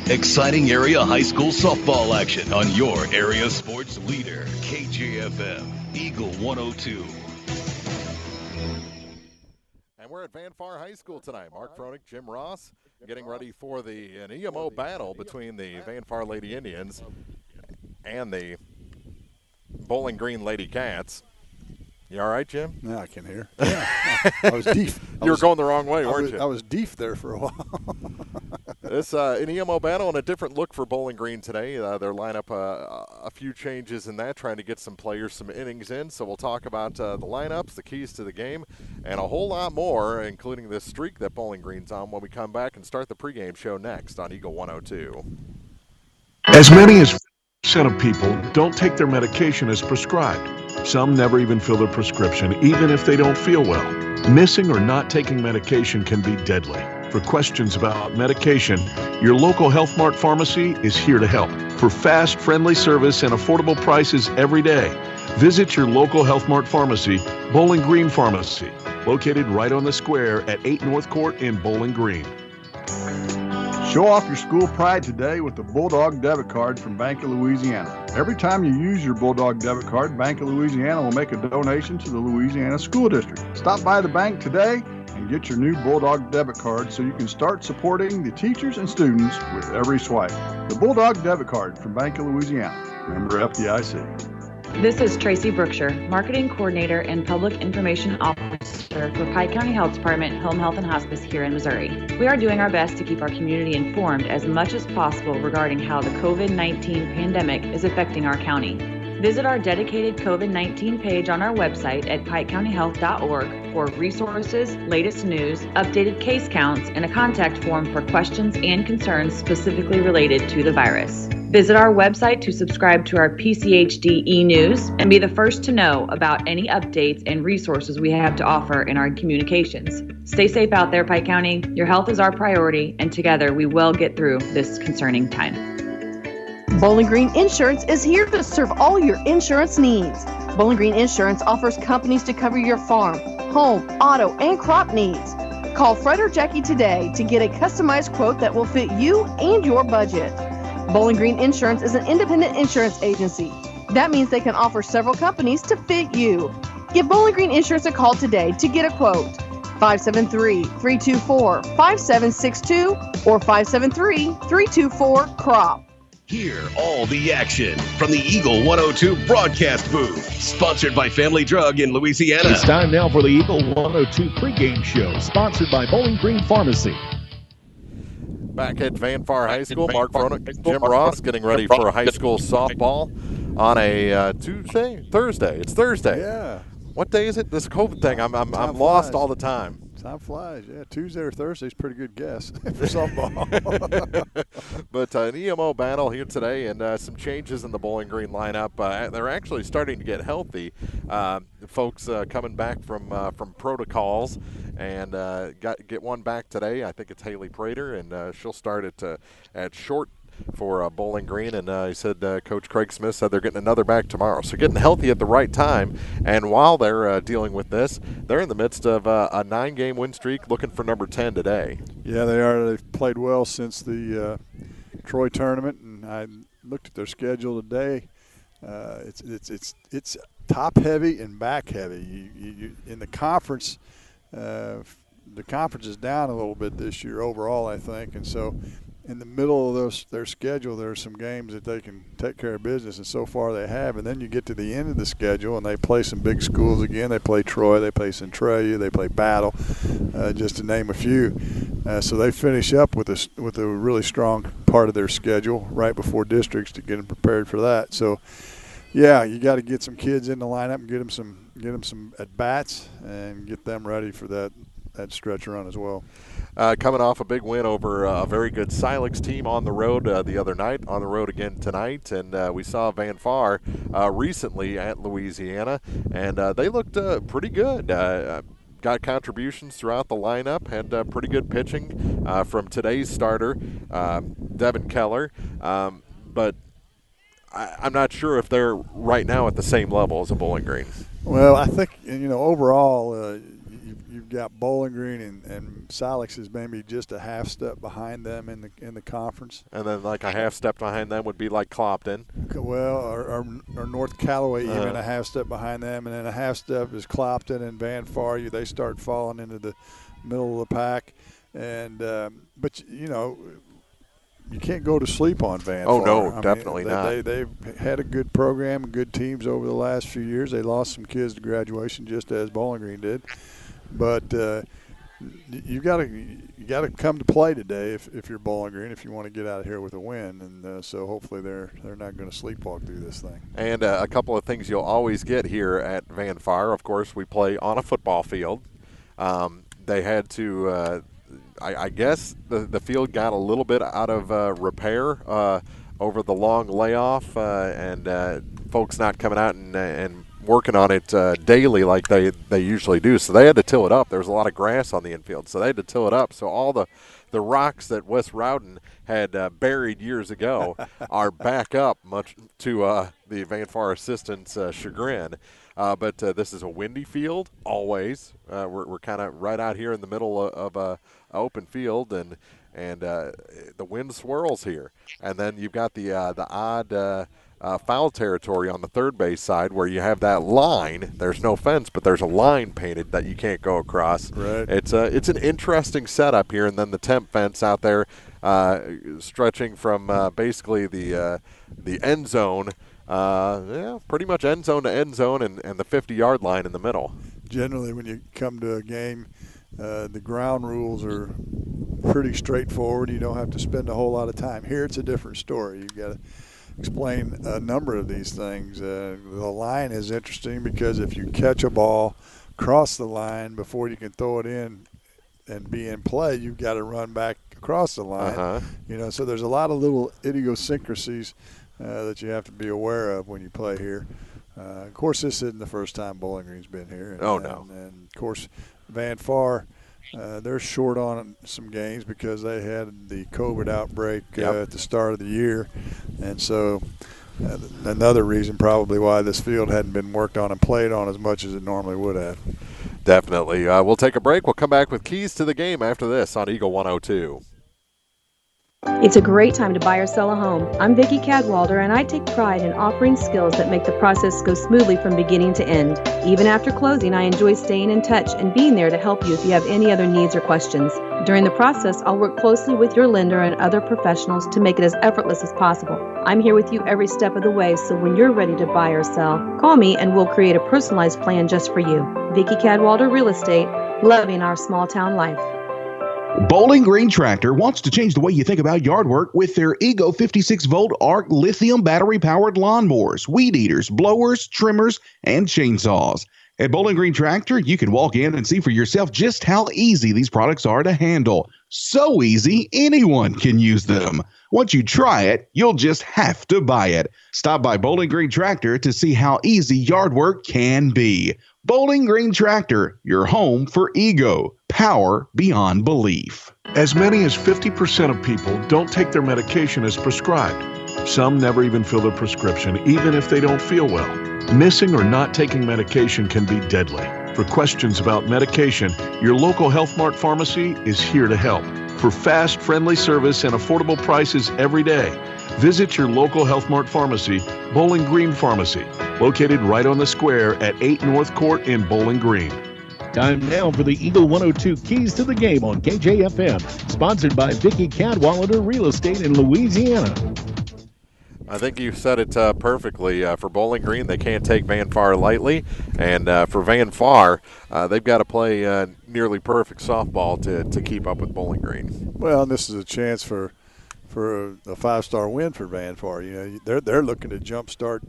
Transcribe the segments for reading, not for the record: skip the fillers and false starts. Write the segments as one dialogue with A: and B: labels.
A: Exciting area high school softball action on your area sports leader, KJFM, Eagle 102.
B: And we're at Van Far High School tonight. Mark Froelich, Jim Ross, getting ready for an EMO battle between the Van Far Lady Indians and the Bowling Green Lady Cats. You all right, Jim?
C: Yeah, I can hear. Yeah, I was deep.
B: You were going the wrong way, weren't you?
C: I was deep there for a while.
B: It's an EMO battle and a different look for Bowling Green today. Their lineup, a few changes in that, trying to get some players some innings in. So we'll talk about the lineups, the keys to the game, and a whole lot more, including this streak that Bowling Green's on when we come back and start the pregame show next on Eagle 102.
D: As many as 5% of people don't take their medication as prescribed. Some never even fill their prescription, even if they don't feel well. Missing or not taking medication can be deadly. For questions about medication, your local Health Mart pharmacy is here to help. For fast, friendly service and affordable prices every day, visit your local Health Mart pharmacy, Bowling Green Pharmacy, located right on the square at 8 North Court in Bowling Green.
E: Show off your school pride today with the Bulldog debit card from Bank of Louisiana. Every time you use your Bulldog debit card, Bank of Louisiana will make a donation to the Louisiana School District. Stop by the bank today and get your new Bulldog debit card so you can start supporting the teachers and students with every swipe. The Bulldog debit card from Bank of Louisiana. Member FDIC.
F: This is Tracy Brookshire, Marketing Coordinator and Public Information Officer for Pike County Health Department Home Health and Hospice here in Missouri. We are doing our best to keep our community informed as much as possible regarding how the COVID-19 pandemic is affecting our county. Visit our dedicated COVID-19 page on our website at pikecountyhealth.org for resources, latest news, updated case counts, and a contact form for questions and concerns specifically related to the virus. Visit our website to subscribe to our PCHD e-news and be the first to know about any updates and resources we have to offer in our communications. Stay safe out there, Pike County. Your health is our priority, and together we will get through this concerning time.
G: Bowling Green Insurance is here to serve all your insurance needs. Bowling Green Insurance offers companies to cover your farm, home, auto, and crop needs. Call Fred or Jackie today to get a customized quote that will fit you and your budget. Bowling Green Insurance is an independent insurance agency. That means they can offer several companies to fit you. Give Bowling Green Insurance a call today to get a quote. 573-324-5762 or 573-324-CROP.
A: Hear all the action from the Eagle 102 broadcast booth. Sponsored by Family Drug in Louisiana.
H: It's time now for the Eagle 102 pregame show, sponsored by Bowling Green Pharmacy.
B: Back at Van Far High School, Mark Froelich, Jim Ross getting ready for high school softball on a Thursday. It's Thursday.
C: Yeah.
B: What day is it? This COVID thing, I'm lost all the time.
C: Time flies. Yeah, Tuesday or Thursday is a pretty good guess for softball.
B: But an EMO battle here today, and some changes in the Bowling Green lineup. They're actually starting to get healthy. Folks coming back from protocols, and get one back today. I think it's Haley Prater, and she'll start at short for Bowling Green, and he said Coach Craig Smith said they're getting another back tomorrow. So getting healthy at the right time, and while they're dealing with this, they're in the midst of a 9-game win streak, looking for number 10 today.
C: Yeah, they are. They've played well since the Troy tournament, and I looked at their schedule today. It's top heavy and back heavy. You in the conference. The conference is down a little bit this year overall, I think, and so in the middle of their schedule, there are some games that they can take care of business, and so far they have. And then you get to the end of the schedule, and they play some big schools again. They play Troy, they play Centralia, they play Battle, just to name a few. So they finish up with a really strong part of their schedule right before districts to get them prepared for that. So, yeah, you got to get some kids in the lineup and get them some at bats and get them ready for that stretch run as well.
B: Coming off a big win over a very good Silex team on the road the other night, on the road again tonight, and we saw Van Far recently at Louisiana, and they looked pretty good. Got contributions throughout the lineup, had pretty good pitching from today's starter, Devin Keller, but I'm not sure if they're right now at the same level as a Bowling Green.
C: Well, I think overall you've got Bowling Green and Silex is maybe just a half step behind them in the conference.
B: And then like a half step behind them would be like Clopton.
C: Well, or North Callaway even a half step behind them, and then a half step is Clopton and Van Far. They start falling into the middle of the pack, and but you can't go to sleep on Van Far.
B: Oh, no, definitely not.
C: They've had a good program and good teams over the last few years. They lost some kids to graduation just as Bowling Green did. But you got to come to play today if you're Bowling Green, if you want to get out of here with a win. And so hopefully they're not going to sleepwalk through this thing.
B: And a couple of things you'll always get here at Van Far. Of course, we play on a football field. They had to I guess the field got a little bit out of repair over the long layoff and folks not coming out and working on it daily like they usually do. So they had to till it up. There was a lot of grass on the infield, so they had to till it up. So all the rocks that West Rowden had buried years ago are back up, much to the Van Far assistants' chagrin. But this is a windy field, always. We're kind of right out here in the middle of a open field, and the wind swirls here. And then you've got the odd foul territory on the third base side where you have that line. There's no fence, but there's a line painted that you can't go across.
C: Right.
B: It's an interesting setup here, and then the temp fence out there stretching from basically the end zone. Pretty much end zone to end zone and the 50-yard line in the middle.
C: Generally, when you come to a game, the ground rules are pretty straightforward. You don't have to spend a whole lot of time. Here it's a different story. You've got to explain a number of these things. The line is interesting because if you catch a ball, cross the line before you can throw it in and be in play, you've got to run back across the line. So there's a lot of little idiosyncrasies that you have to be aware of when you play here. Of course, this isn't the first time Bowling Green's been here. And of course, Van Far, they're short on some games because they had the COVID outbreak at the start of the year. And so another reason probably why this field hadn't been worked on and played on as much as it normally would have.
B: Definitely. We'll take a break. We'll come back with keys to the game after this on Eagle 102.
I: It's a great time to buy or sell a home. I'm Vicki Cadwalder, and I take pride in offering skills that make the process go smoothly from beginning to end. Even after closing, I enjoy staying in touch and being there to help you if you have any other needs or questions. During the process, I'll work closely with your lender and other professionals to make it as effortless as possible. I'm here with you every step of the way, so when you're ready to buy or sell, call me and we'll create a personalized plan just for you. Vicki Cadwalder Real Estate, loving our small town life.
J: Bowling Green Tractor wants to change the way you think about yard work with their Ego 56-volt ARC lithium battery-powered lawnmowers, weed eaters, blowers, trimmers, and chainsaws. At Bowling Green Tractor, you can walk in and see for yourself just how easy these products are to handle. So easy, anyone can use them. Once you try it, you'll just have to buy it. Stop by Bowling Green Tractor to see how easy yard work can be. Bowling Green Tractor, your home for ego, power beyond belief.
D: As many as 50% of people don't take their medication as prescribed. Some never even fill their prescription, even if they don't feel well. Missing or not taking medication can be deadly. For questions about medication, your local Health Mart pharmacy is here to help. For fast, friendly service and affordable prices every day, visit your local Health Mart pharmacy, Bowling Green Pharmacy, located right on the square at 8 North Court in Bowling Green.
H: Time now for the Eagle 102 Keys to the Game on KJFM, sponsored by Vicki Cadwalader Real Estate in Louisiana.
B: I think you said it perfectly. For Bowling Green, they can't take Van Far lightly, and for Van Far, they've got to play nearly perfect softball to keep up with Bowling Green.
C: Well, and this is a chance for a five-star win for Van Far. They're looking to jumpstart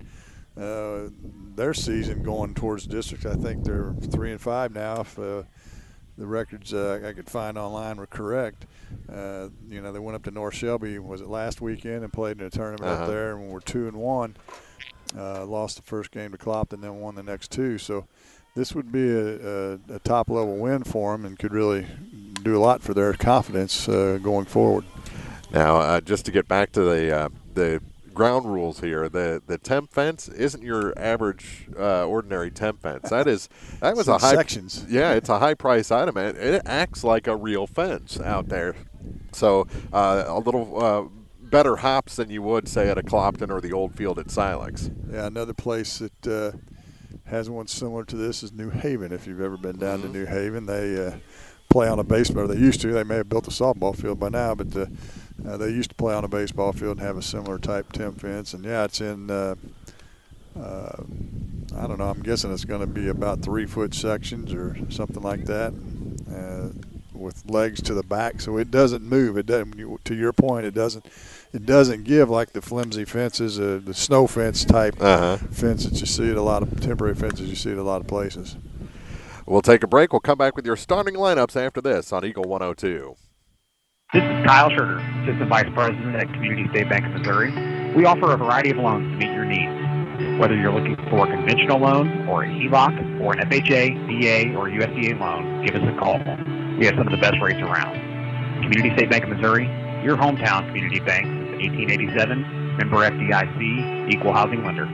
C: their season going towards district. I think they're 3-5 now. If the records I could find online were correct. They went up to North Shelby, was it last weekend, and played in a tournament up there, and were 2-1. Lost the first game to Clopton, then won the next two. So this would be a top-level win for them and could really do a lot for their confidence going forward.
B: Now, just to get back to the ground rules here. The temp fence isn't your average ordinary temp fence. That was a high
C: sections.
B: Yeah, it's a high price item. It acts like a real fence out there. So a little better hops than you would say at a Clopton or the old field at Silex.
C: Yeah, another place that has one similar to this is New Haven. If you've ever been down to New Haven, they play on a baseball. They used to. They may have built a softball field by now, but they used to play on a baseball field and have a similar type temp fence. And yeah, it's in. I don't know. I'm guessing it's going to be about 3-foot sections or something like that, with legs to the back, so it doesn't move. It doesn't. To your point, it doesn't. It doesn't give like the flimsy fences, the snow fence type fence that you see at a lot of temporary fences you see at a lot of places.
B: We'll take a break. We'll come back with your starting lineups after this on Eagle 102.
K: This is Kyle Schurter, Assistant Vice President at Community State Bank of Missouri. We offer a variety of loans to meet your needs. Whether you're looking for a conventional loan or a HELOC or an FHA, VA, or USDA loan, give us a call. We have some of the best rates around. Community State Bank of Missouri, your hometown community bank since 1887, member FDIC, equal housing lender.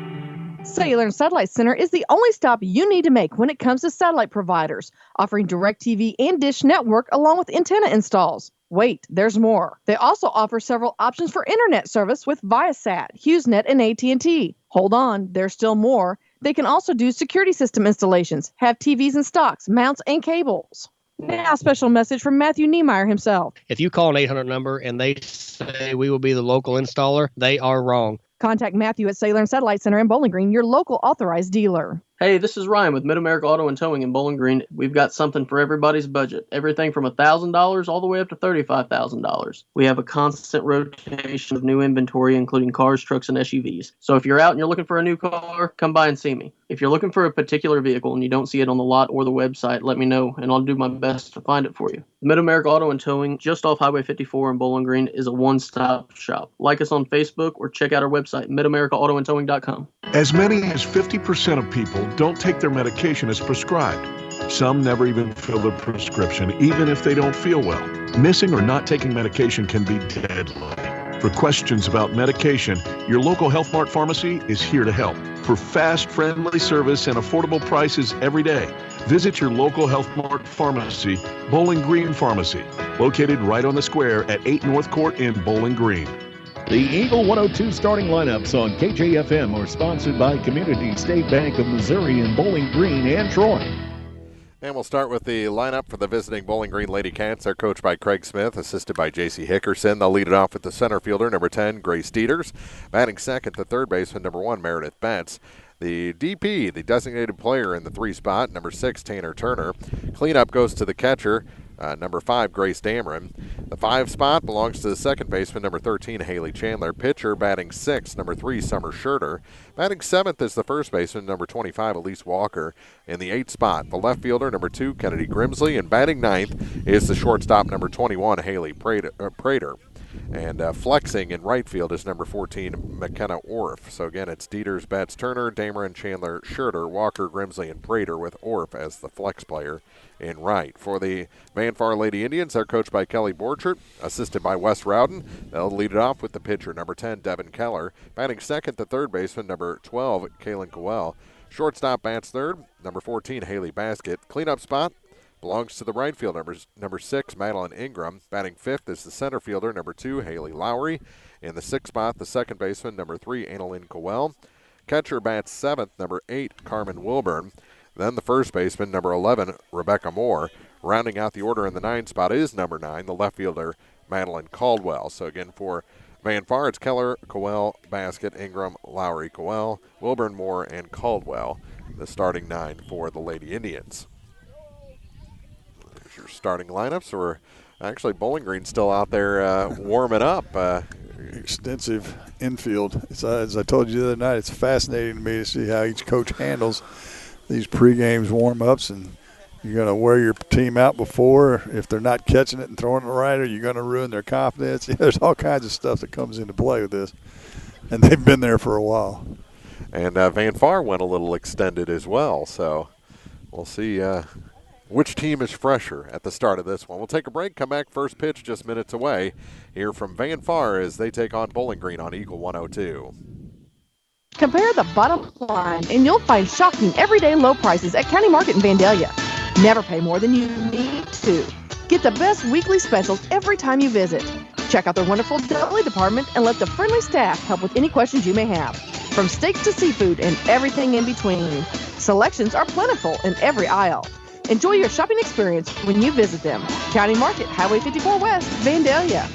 G: Cellular and Satellite Center is the only stop you need to make when it comes to satellite providers, offering DirecTV and Dish Network along with antenna installs. Wait, there's more. They also offer several options for internet service with Viasat, HughesNet, and AT&T. Hold on, there's still more. They can also do security system installations, have TVs in stocks, mounts, and cables. Now, a special message from Matthew Niemeyer himself.
L: If you call an 800 number and they say we will be the local installer, they are wrong.
G: Contact Matthew at Cellular and Satellite Center in Bowling Green, your local authorized dealer.
M: Hey, this is Ryan with Mid-America Auto and Towing in Bowling Green. We've got something for everybody's budget. Everything from $1,000 all the way up to $35,000. We have a constant rotation of new inventory, including cars, trucks, and SUVs. So if you're out and you're looking for a new car, come by and see me. If you're looking for a particular vehicle and you don't see it on the lot or the website, let me know, and I'll do my best to find it for you. Mid-America Auto and Towing, just off Highway 54 in Bowling Green, is a one-stop shop. Like us on Facebook or check out our website, midamericaautoandtowing.com.
D: As many as 50% of people don't take their medication as prescribed. Some never even fill their prescription, even if they don't feel well. Missing or not taking medication can be deadly. For questions about medication, your local Health Mart pharmacy is here to help. For fast, friendly service and affordable prices every day, visit your local Health Mart pharmacy, Bowling Green Pharmacy, located right on the square at 8 North Court in Bowling Green.
H: The Eagle 102 starting lineups on KJFM are sponsored by Community State Bank of Missouri in Bowling Green and Troy.
B: And we'll start with the lineup for the visiting Bowling Green LadyCats. They're coached by Craig Smith, assisted by J.C. Hickerson. They'll lead it off with the center fielder, number 10, Grace Dieters. Batting second, the third baseman, number 1, Meredith Betts. The DP, the designated player in the 3 spot, number 6, Tanner Turner. Cleanup goes to the catcher, number 5, Grace Dameron. The 5 spot belongs to the second baseman, number 13, Haley Chandler. Pitcher batting 6th, number 3, Summer Schurter. Batting 7th is the first baseman, number 25, Elise Walker. In the 8th spot, the left fielder, number 2, Kennedy Grimsley. And batting 9th is the shortstop, number 21, Haley Prater. And flexing in right field is number 14, McKenna Orff. So again, it's Dieters, Betts, Turner, Dameron, Chandler, Schurter, Walker, Grimsley, and Prater, with Orff as the flex player in right. For the Van Far Lady Indians, they're coached by Kelly Borchert, assisted by Wes Rowden. They'll lead it off with the pitcher, number 10, Devin Keller. Batting second, the third baseman, number 12, Kaylin Cowell. Shortstop bats third, number 14, Haley Baskett. Cleanup spot belongs to the right field, number 6, Madeline Ingram. Batting 5th is the center fielder, number 2, Haley Lowry. In the 6th spot, the second baseman, number 3, Annalyn Cowell. Catcher bats 7th, number 8, Carmen Wilburn. Then the first baseman, number 11, Rebecca Moore. Rounding out the order in the 9th spot is number 9, the left fielder, Madeline Caldwell. So again, for Van Far, it's Keller, Cowell, Baskett, Ingram, Lowry, Cowell, Wilburn, Moore, and Caldwell, the starting 9 for the Lady Indians. Your starting lineups, or actually Bowling Green's still out there warming up.
C: Extensive infield. As I told you the other night, it's fascinating to me to see how each coach handles these pre-games warm-ups, and you're going to wear your team out before if they're not catching it and throwing it right, or you're going to ruin their confidence. There's all kinds of stuff that comes into play with this, and they've been there for a while.
B: And Van Far went a little extended as well, so we'll see which team is fresher at the start of this one. We'll take a break, come back, first pitch just minutes away. Hear from Van Far as they take on Bowling Green on Eagle 102.
G: Compare the bottom line, and you'll find shocking everyday low prices at County Market in Vandalia. Never pay more than you need to. Get the best weekly specials every time you visit. Check out their wonderful deli department and let the friendly staff help with any questions you may have. From steaks to seafood and everything in between. Selections are plentiful in every aisle. Enjoy your shopping experience when you visit them. County Market, Highway 54 West, Vandalia.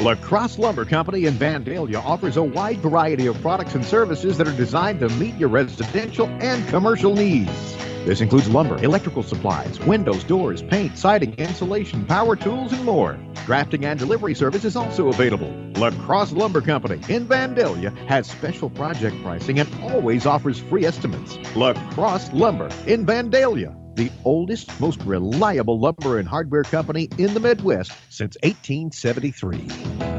H: La Crosse Lumber Company in Vandalia offers a wide variety of products and services that are designed to meet your residential and commercial needs. This includes lumber, electrical supplies, windows, doors, paint, siding, insulation, power tools, and more. Drafting and delivery service is also available. La Crosse Lumber Company in Vandalia has special project pricing and always offers free estimates. La Crosse Lumber in Vandalia, the oldest, most reliable lumber and hardware company in the Midwest since 1873.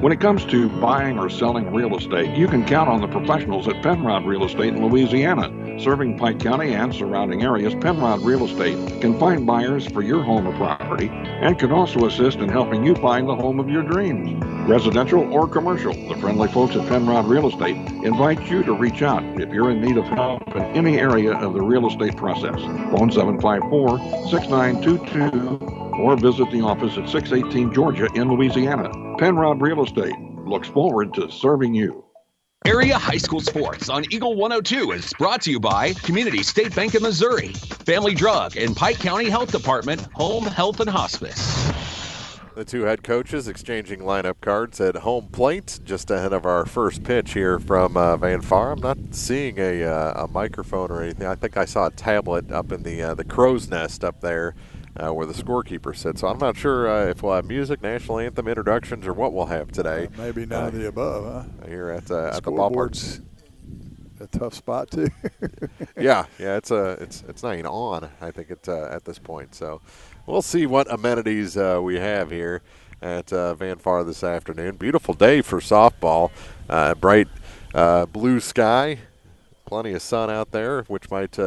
E: When it comes to buying or selling real estate, you can count on the professionals at Penrod Real Estate in Louisiana. Serving Pike County and surrounding areas, Penrod Real Estate can find buyers for your home or property and can also assist in helping you find the home of your dreams. Residential or commercial, the friendly folks at Penrod Real Estate invite you to reach out if you're in need of help in any area of the real estate process. Phone 754-6922 or visit the office at 618 Georgia in Louisiana. Penrod Real Estate looks forward to serving you.
N: Area High School Sports on Eagle 102 is brought to you by Community State Bank of Missouri, Family Drug, and Pike County Health Department, Home Health and Hospice.
B: The two head coaches exchanging lineup cards at home plate just ahead of our first pitch here from Van Far. I'm not seeing a microphone or anything. I think I saw a tablet up in the crow's nest up there where the scorekeeper sits. So I'm not sure if we'll have music, national anthem, introductions, or what we'll have today.
C: Maybe none of the above, huh?
B: Here at the ballpark.
C: A tough spot too.
B: yeah, it's not even on. I think it's at this point. So we'll see what amenities we have here at Van Far this afternoon. Beautiful day for softball. Bright blue sky, plenty of sun out there, which might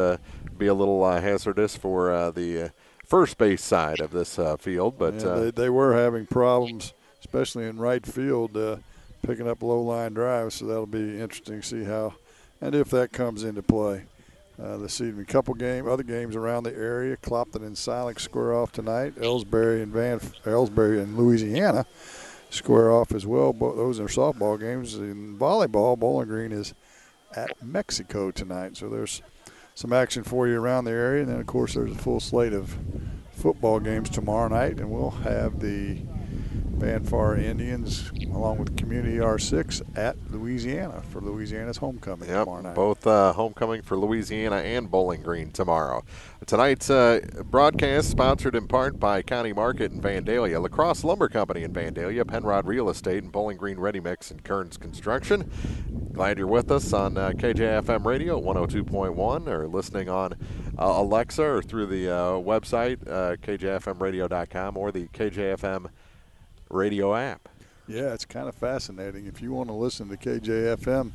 B: be a little hazardous for the first base side of this field. But
C: yeah, they were having problems, especially in right field, picking up low line drives. So that'll be interesting to see how. And if that comes into play this evening. A couple other games around the area. Clopton and Silex square off tonight. Ellsbury and Louisiana square off as well. Those are softball games. In volleyball, Bowling Green is at Mexico tonight. So there's some action for you around the area. And then, of course, there's a full slate of football games tomorrow night. And we'll have the Van Far Indians, along with Community R6, at Louisiana for Louisiana's homecoming tomorrow night.
B: Both homecoming for Louisiana and Bowling Green tomorrow. Tonight's broadcast sponsored in part by County Market in Vandalia, La Crosse Lumber Company in Vandalia, Penrod Real Estate, and Bowling Green Ready Mix and Kearns Construction. Glad you're with us on KJFM Radio 102.1 or listening on Alexa or through the website, kjfmradio.com, or the KJFM radio app.
C: Yeah, it's kind of fascinating. If you want to listen to KJFM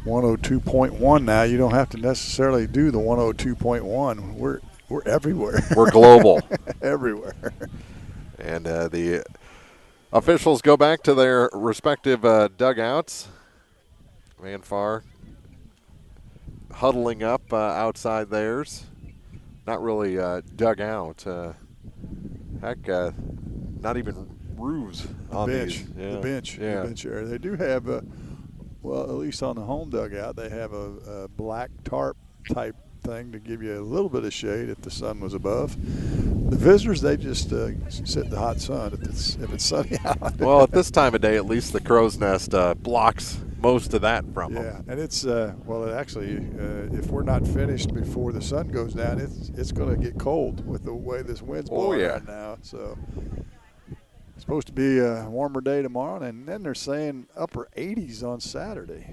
C: 102.1 now, you don't have to necessarily do the 102.1. We're everywhere.
B: We're global.
C: Everywhere.
B: And the officials go back to their respective dugouts. Van Far huddling up outside theirs. Not really dug out. Not even roofs on these. Yeah.
C: The bench area. They do have, well, at least on the home dugout, they have a black tarp type thing to give you a little bit of shade if the sun was above. The visitors, they just sit in the hot sun if it's sunny out.
B: Well, at this time of day, at least the crow's nest blocks most of that from them.
C: Yeah, and it's if we're not finished before the sun goes down, it's going to get cold with the way this wind's blowing right now. So it's supposed to be a warmer day tomorrow, and then they're saying upper 80s on Saturday.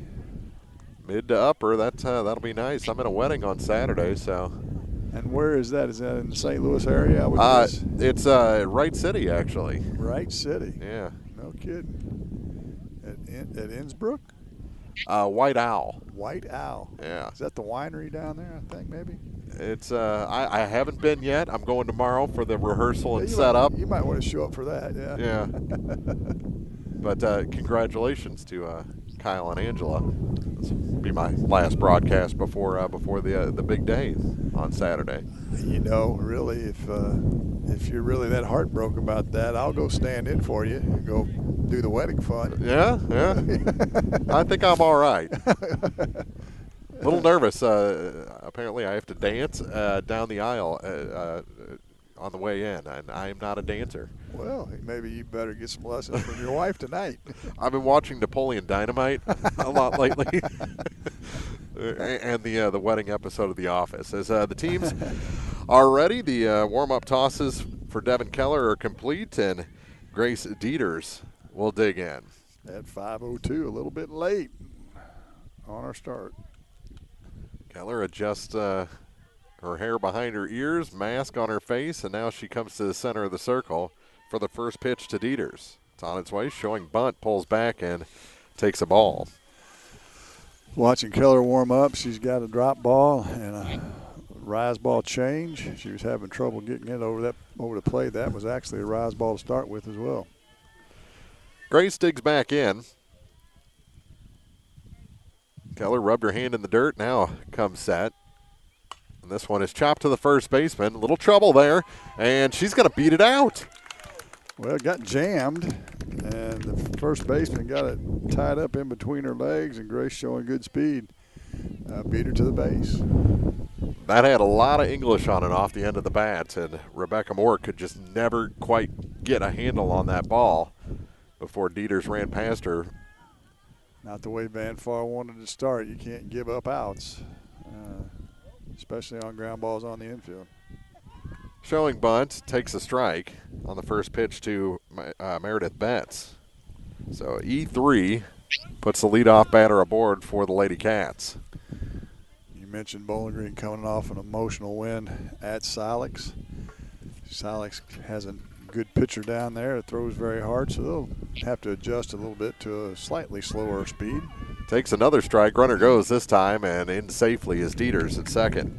B: Mid to upper, that'll be nice. I'm in a wedding on Saturday, so.
C: And where is that? Is that in the St. Louis area?
B: It's Wright City, actually.
C: Wright City.
B: Yeah.
C: No kidding. At Innsbruck?
B: White Owl.
C: White Owl.
B: Yeah.
C: Is that the winery down there, I think, maybe?
B: It's I haven't been yet. I'm going tomorrow for the rehearsal and
C: you
B: setup.
C: You might want to show up for that, yeah.
B: Yeah. But congratulations to Kyle and Angela. This will be my last broadcast before the big day on Saturday.
C: You know, really, if you're really that heartbroken about that, I'll go stand in for you and go do the wedding fun.
B: Yeah. I think I'm all right. A little nervous. Apparently, I have to dance down the aisle on the way in, and I am not a dancer.
C: Well, maybe you better get some lessons from your wife tonight.
B: I've been watching Napoleon Dynamite a lot lately, and the wedding episode of The Office. As the teams are ready, the warm-up tosses for Devin Keller are complete, and Grace Dieters will dig in.
C: At 5:02, a little bit late on our start.
B: Keller adjusts her hair behind her ears, mask on her face, and now she comes to the center of the circle for the first pitch to Dieters. It's on its way, showing bunt, pulls back, and takes a ball.
C: Watching Keller warm up, she's got a drop ball and a rise ball change. She was having trouble getting it over the plate. That was actually a rise ball to start with as well.
B: Grace digs back in. Keller rubbed her hand in the dirt, now comes set. And this one is chopped to the first baseman. A little trouble there, and she's going to beat it out.
C: Well, it got jammed, and the first baseman got it tied up in between her legs, and Grace, showing good speed, beat her to the base.
B: That had a lot of English on it off the end of the bat, and Rebecca Moore could just never quite get a handle on that ball before Dieters ran past her.
C: Not the way Van Far wanted to start. You can't give up outs, especially on ground balls on the infield.
B: Showing bunt, takes a strike on the first pitch to Meredith Betts. So E3 puts the leadoff batter aboard for the LadyCats.
C: You mentioned Bowling Green coming off an emotional win at Silex. Silex has a good pitcher down there. It throws very hard, so they'll have to adjust a little bit to a slightly slower speed.
B: Takes another strike. Runner goes this time, and in safely is Dieters at second.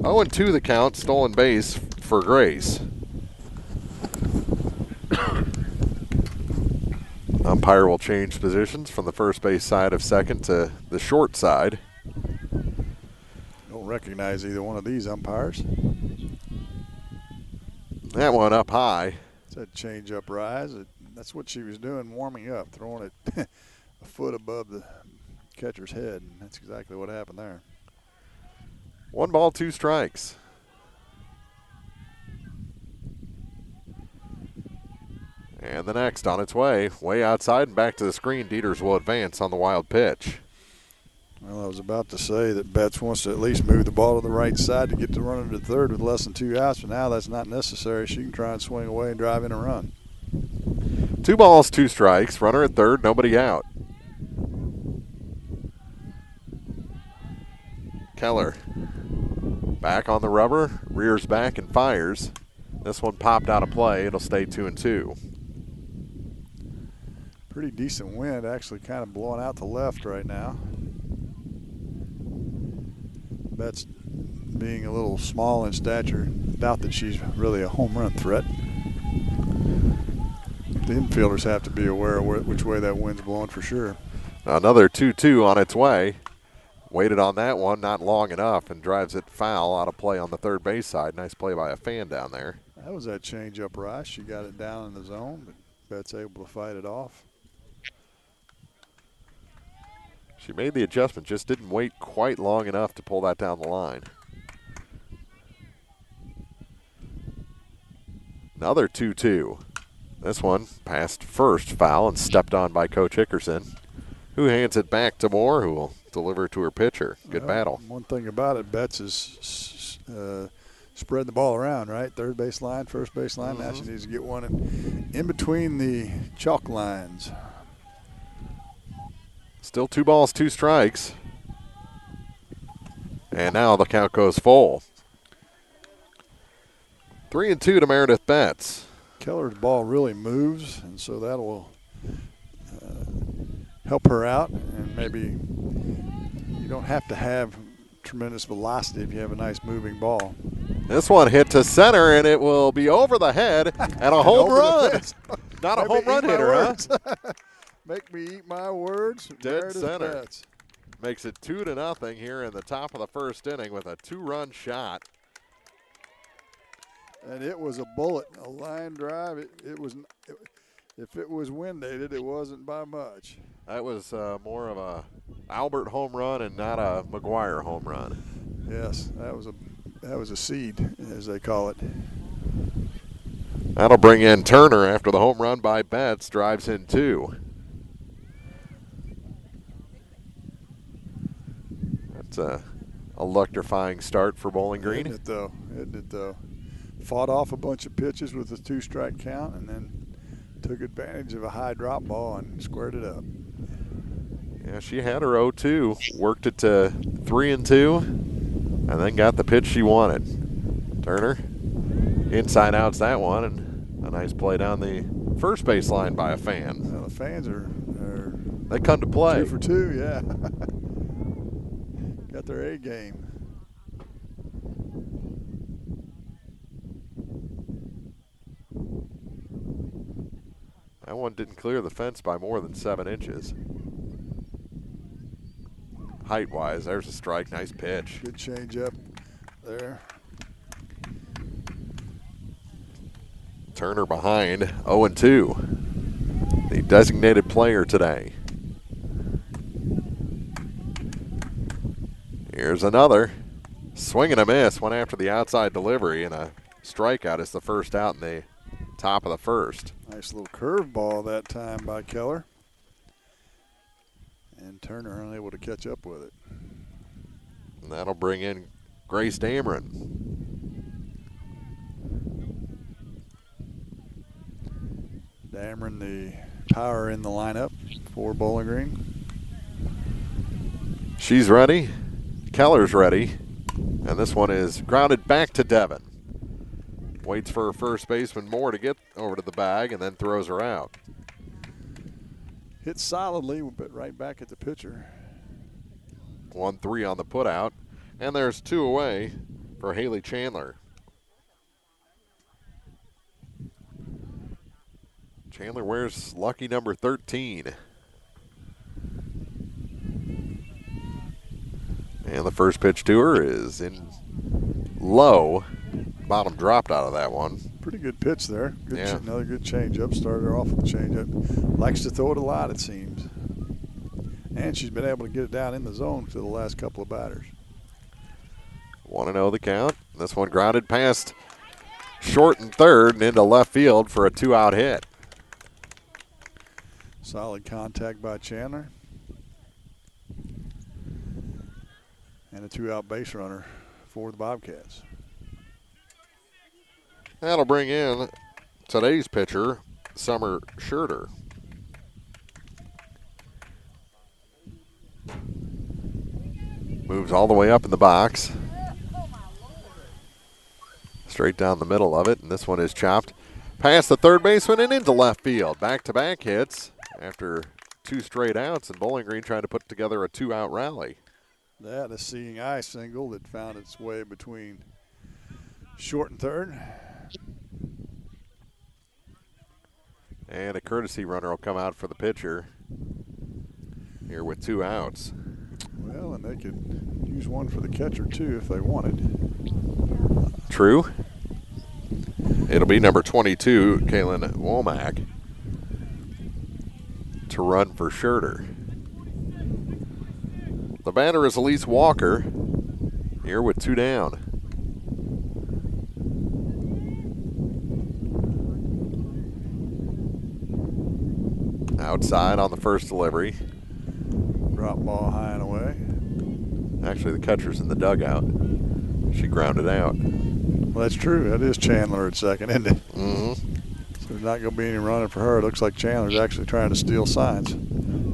B: 0-2 the count. Stolen base for Grace. Umpire will change positions from the first base side of second to the short side.
C: Don't recognize either one of these umpires.
B: That one up high.
C: It's that change-up rise. That's what she was doing warming up, throwing it a foot above the catcher's head, and that's exactly what happened there.
B: 1 ball, 2 strikes. And the next on its way outside and back to the screen. Dieters will advance on the wild pitch.
C: Well, I was about to say that Betts wants to at least move the ball to the right side to get the runner to third with less than 2 outs, but now that's not necessary. She can try and swing away and drive in a run.
B: 2 balls, 2 strikes. Runner at third, nobody out. Keller back on the rubber, rears back and fires. This one popped out of play. It'll stay 2-2.
C: Pretty decent wind, actually kind of blowing out to left right now. Betts being a little small in stature, doubt that she's really a home run threat. The infielders have to be aware of which way that wind's blowing for sure.
B: Another 2-2 on its way. Waited on that one, not long enough, and drives it foul out of play on the third base side. Nice play by a fan down there.
C: That was that change-up rise. She got it down in the zone, but Betts able to fight it off.
B: She made the adjustment, just didn't wait quite long enough to pull that down the line. Another 2-2. This one passed first, foul, and stepped on by Coach Hickerson, who hands it back to Moore, who will deliver to her pitcher. Good battle.
C: One thing about it, Betts is spreading the ball around, right? Third base line, first base line. Now she needs to get one in between the chalk lines.
B: Still 2 balls, 2 strikes. And now the count goes full. 3-2 to Meredith Betts.
C: Keller's ball really moves, and so that will help her out and maybe you don't have to have tremendous velocity if you have a nice moving ball.
B: This one hit to center, and it will be over the head and a home run. Not a home run hitter, huh?
C: Make me eat my words.
B: Dead center. Makes it 2-0 here in the top of the first inning with a 2-run shot.
C: And it was a bullet, a line drive. If it was wind-aided, it wasn't by much.
B: That was more of a Albert home run and not a McGuire home run.
C: Yes, that was a seed, as they call it.
B: That'll bring in Turner after the home run by Betts. Drives in 2. That's a electrifying start for Bowling Green.
C: Isn't it, though? Fought off a bunch of pitches with a 2-strike count and then took advantage of a high drop ball and squared it up.
B: Yeah, she had her 0-2, worked it to 3-2, and then got the pitch she wanted. Turner, inside outs that one, and a nice play down the first base line by a fan.
C: Well, the fans
B: they come to play.
C: 2 for 2, yeah. Got their A game.
B: That one didn't clear the fence by more than 7 inches. Height-wise, there's a strike. Nice pitch.
C: Good change-up there.
B: Turner behind, 0-2. The designated player today. Here's another. Swing and a miss. Went after the outside delivery, and a strikeout is the first out in the top of the first.
C: Nice little curveball that time by Keller. And Turner unable to catch up with it.
B: And that'll bring in Grace Dameron.
C: Dameron, the power in the lineup for Bowling Green.
B: She's ready. Keller's ready. And this one is grounded back to Devon. Waits for her first baseman Moore to get over to the bag and then throws her out.
C: Hit solidly, but right back at the pitcher.
B: 1-3 on the putout. And there's 2 away for Haley Chandler. Chandler wears lucky number 13. And the first pitch to her is in low. Bottom dropped out of that one.
C: Pretty good pitch there.
B: Yeah.
C: Another good changeup. Started her off with a changeup. Likes to throw it a lot, it seems. And she's been able to get it down in the zone for the last couple of batters.
B: 1-0 the count. This one grounded past short and third and into left field for a 2-out hit.
C: Solid contact by Chandler. And a 2-out base runner for the Bobcats.
B: That'll bring in today's pitcher, Summer Schurter. Moves all the way up in the box. Straight down the middle of it, and this one is chopped past the third baseman and into left field. Back-to-back hits after 2 straight outs, and Bowling Green trying to put together a 2-out rally.
C: That, a seeing eye single that found its way between short and third.
B: And a courtesy runner will come out for the pitcher here with 2 outs.
C: Well, and they could use one for the catcher, too, if they wanted.
B: True. It'll be number 22, Kaylin Womack, to run for Schurter. The batter is Elise Walker, here with 2 down. Outside on the first delivery.
C: Drop ball high and away.
B: Actually, the catcher's in the dugout. She grounded out.
C: Well, that's true. That is Chandler at second, isn't it?
B: Mm-hmm.
C: So there's not going to be any running for her. It looks like Chandler's actually trying to steal signs.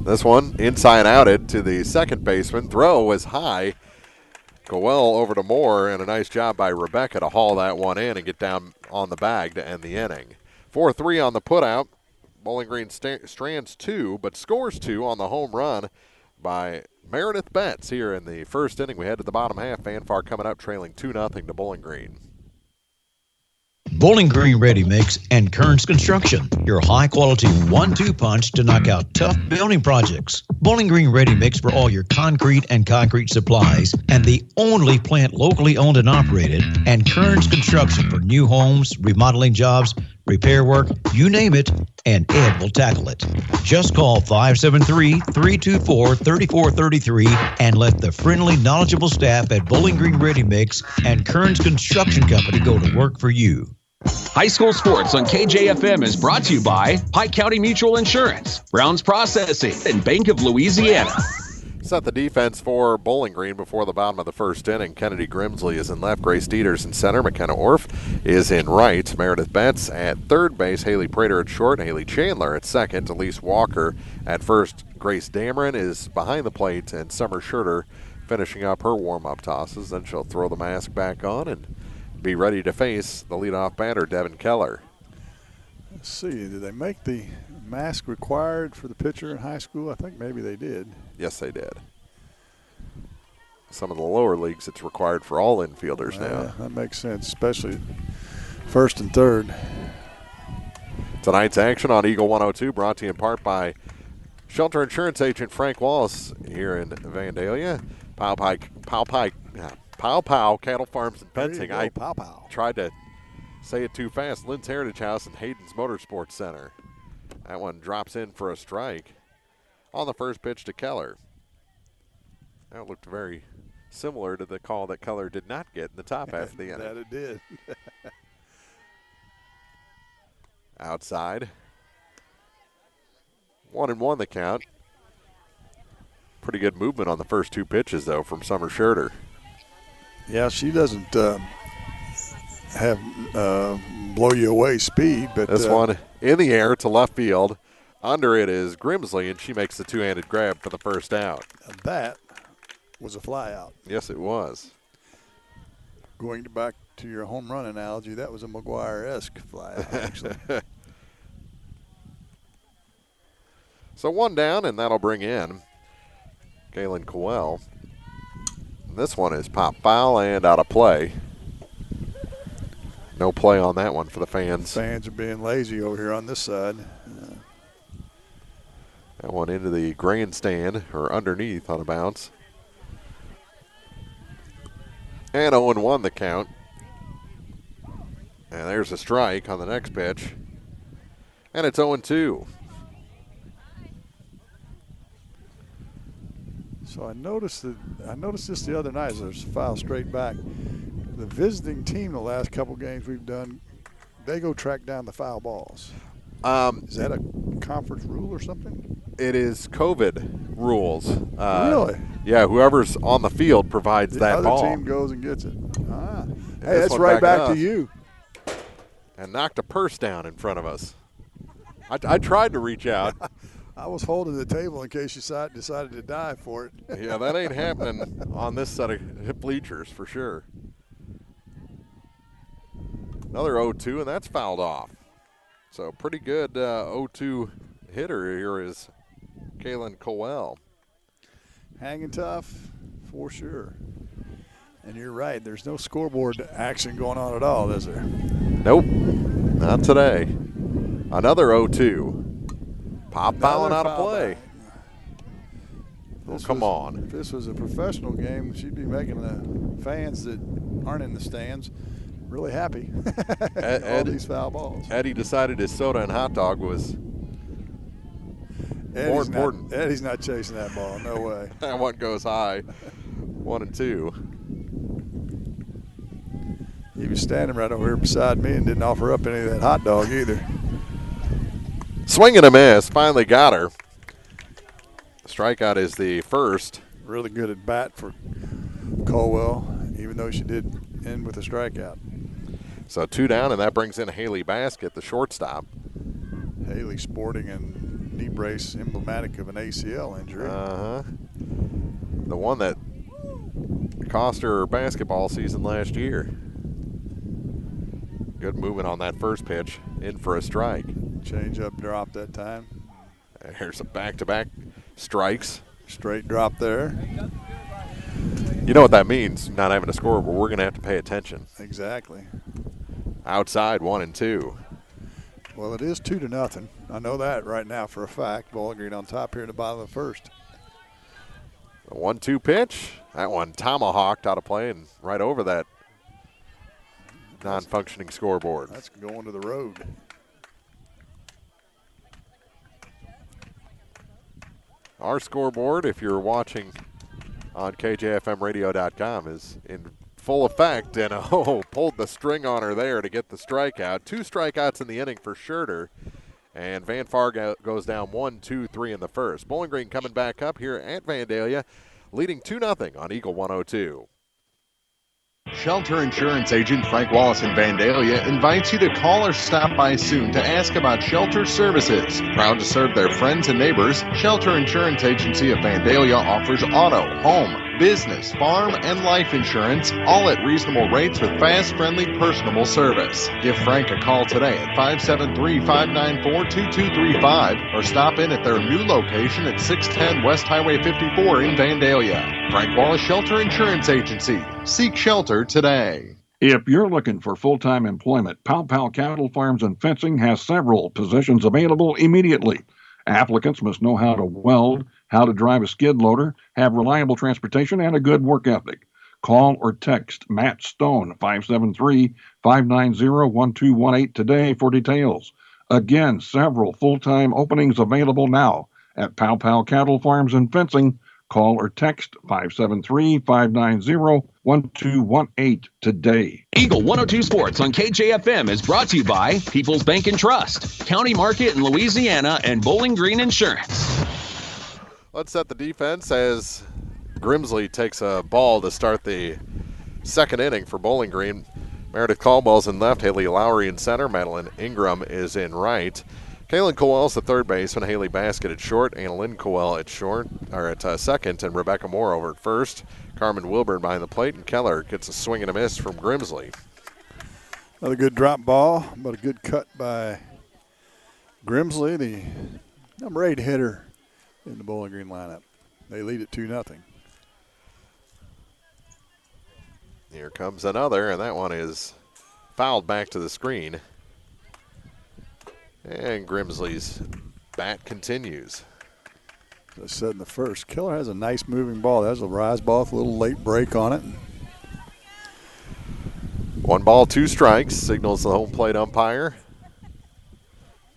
B: This one inside outed to the second baseman. Throw was high. Cowell over to Moore, and a nice job by Rebecca to haul that one in and get down on the bag to end the inning. 4-3 on the putout. Bowling Green strands 2, but scores 2 on the home run by Meredith Betts here in the first inning. We head to the bottom half. Fanfare coming up, trailing 2-0 to Bowling Green.
O: Bowling Green Ready Mix and Kearns Construction, your high-quality 1-2 punch to knock out tough building projects. Bowling Green Ready Mix for all your concrete and concrete supplies, and the only plant locally owned and operated, and Kearns Construction for new homes, remodeling jobs, repair work, you name it, and Ed will tackle it. Just call 573-324-3433 and let the friendly, knowledgeable staff at Bowling Green Ready Mix and Kearns Construction Company go to work for you.
N: High School Sports on KJFM is brought to you by Pike County Mutual Insurance, Brown's Processing, and Bank of Louisiana.
B: Set the defense for Bowling Green before the bottom of the first inning. Kennedy Grimsley is in left. Grace Dieters in center. McKenna Orff is in right. Meredith Betts at third base. Haley Prater at short. Haley Chandler at second. Elise Walker at first. Grace Dameron is behind the plate. And Summer Schurter finishing up her warm-up tosses. Then she'll throw the mask back on and be ready to face the leadoff batter, Devin Keller.
C: Let's see. Did they make the mask required for the pitcher in high school? I think maybe they did.
B: Yes, they did. Some of the lower leagues, it's required for all infielders now.
C: That makes sense, especially first and third.
B: Tonight's action on Eagle 102 brought to you in part by Shelter Insurance Agent Frank Wallace here in Vandalia. Pow Pow Cattle Farms and Fencing. I tried to say it too fast. Lynn's Heritage House and Hayden's Motorsports Center. That one drops in for a strike on the first pitch to Keller. That looked very similar to the call that Keller did not get in the top half of the inning.
C: That it did.
B: Outside. 1-1 the count. Pretty good movement on the first two pitches, though, from Summer Schurter.
C: Yeah, she doesn't have blow you away speed, but
B: this one in the air to left field. Under it is Grimsley, and she makes the two-handed grab for the first out.
C: And that was a fly out.
B: Yes, it was.
C: Going back to your home run analogy, that was a McGuire-esque fly out, actually.
B: So one down, and that'll bring in Kaylin Cowell. This one is pop foul and out of play. No play on that one for the fans.
C: Fans are being lazy over here on this side.
B: That one into the grandstand, or underneath on a bounce. And 0-1 the count. And there's a strike on the next pitch. And it's 0-2.
C: So I noticed this the other night as there's a foul straight back. The visiting team the last couple games we've done, they go track down the foul balls. Is that a conference rule or something?
B: It is COVID rules.
C: Really?
B: Yeah, whoever's on the field provides that ball.
C: The other team goes and gets it. Hey, that's right back to you.
B: And knocked a purse down in front of us. I tried to reach out.
C: I was holding the table in case you decided to dive for it.
B: Yeah, that ain't happening on this set of bleachers for sure. Another 0-2, and that's fouled off. So pretty good 0-2 hitter here is Kaylin Cowell.
C: Hanging tough, for sure. And you're right, there's no scoreboard action going on at all, is there?
B: Nope, not today. Another 0-2. Pop fouling out of play. Well, come on.
C: If this was a professional game, she'd be making the fans that aren't in the stands really happy. All these foul balls.
B: Eddie decided his soda and hot dog was more important.
C: Eddie's not chasing that ball. No way.
B: That one goes high. 1-2.
C: He was standing right over here beside me and didn't offer up any of that hot dog either.
B: Swing and a miss. Finally got her. The strikeout is the first.
C: Really good at bat for Cowell, even though she did end with a strikeout.
B: So 2 down, and that brings in Haley Baskett, the shortstop.
C: Haley sporting a knee brace emblematic of an ACL injury.
B: The one that cost her basketball season last year. Good movement on that first pitch. In for a strike.
C: Change up drop that time.
B: Here's some back-to-back strikes.
C: Straight drop there.
B: You know what that means, not having a score, but we're going to have to pay attention.
C: Exactly.
B: Outside, 1-2.
C: Well, it is 2-0. I know that right now for a fact. Bowling Green on top here in the bottom of the first.
B: The 1-2 pitch. That one tomahawked out of play and right over that non-functioning scoreboard.
C: That's going to the road.
B: Our scoreboard, if you're watching on KJFMradio.com, is in full effect, and pulled the string on her there to get the strikeout. 2 strikeouts in the inning for Scherter, and Van Fargo goes down 1-2-3 in the first. Bowling Green coming back up here at Vandalia, leading 2-0 on Eagle 102.
P: Shelter Insurance Agent Frank Wallace in Vandalia invites you to call or stop by soon to ask about shelter services. Proud to serve their friends and neighbors, Shelter Insurance Agency of Vandalia offers auto, home, business, farm, and life insurance, all at reasonable rates with fast, friendly, personable service. Give Frank a call today at 573-594-2235 or stop in at their new location at 610 West Highway 54 in Vandalia. Frank Wallace Shelter Insurance Agency. Seek shelter today.
E: If you're looking for full-time employment, Pow Pow Cattle Farms and Fencing has several positions available immediately. Applicants must know how to weld, how to drive a skid loader, have reliable transportation, and a good work ethic. Call or text Matt Stone, 573-590-1218 today for details. Again, several full-time openings available now at Pow Pow Cattle Farms and Fencing. Call or text 573-590-1218 today.
N: Eagle 102 Sports on KJFM is brought to you by People's Bank and Trust, County Market in Louisiana, and Bowling Green Insurance.
B: Let's set the defense as Grimsley takes a ball to start the second inning for Bowling Green. Meredith Caldwell's in left, Haley Lowry in center, Madeline Ingram is in right. Kaylin Cowell's the third baseman, Haley Basket at short, Annalyn Cowell at second, and Rebecca Moore over at first. Carmen Wilburn behind the plate, and Keller gets a swing and a miss from Grimsley.
C: Another good drop ball, but a good cut by Grimsley, the number 8 hitter in the Bowling Green lineup. They lead at 2-0.
B: Here comes another, and that one is fouled back to the screen. And Grimsley's bat continues.
C: As I said in the first, Keller has a nice moving ball. That's a rise ball with a little late break on it.
B: 1 ball, 2 strikes, signals the home plate umpire.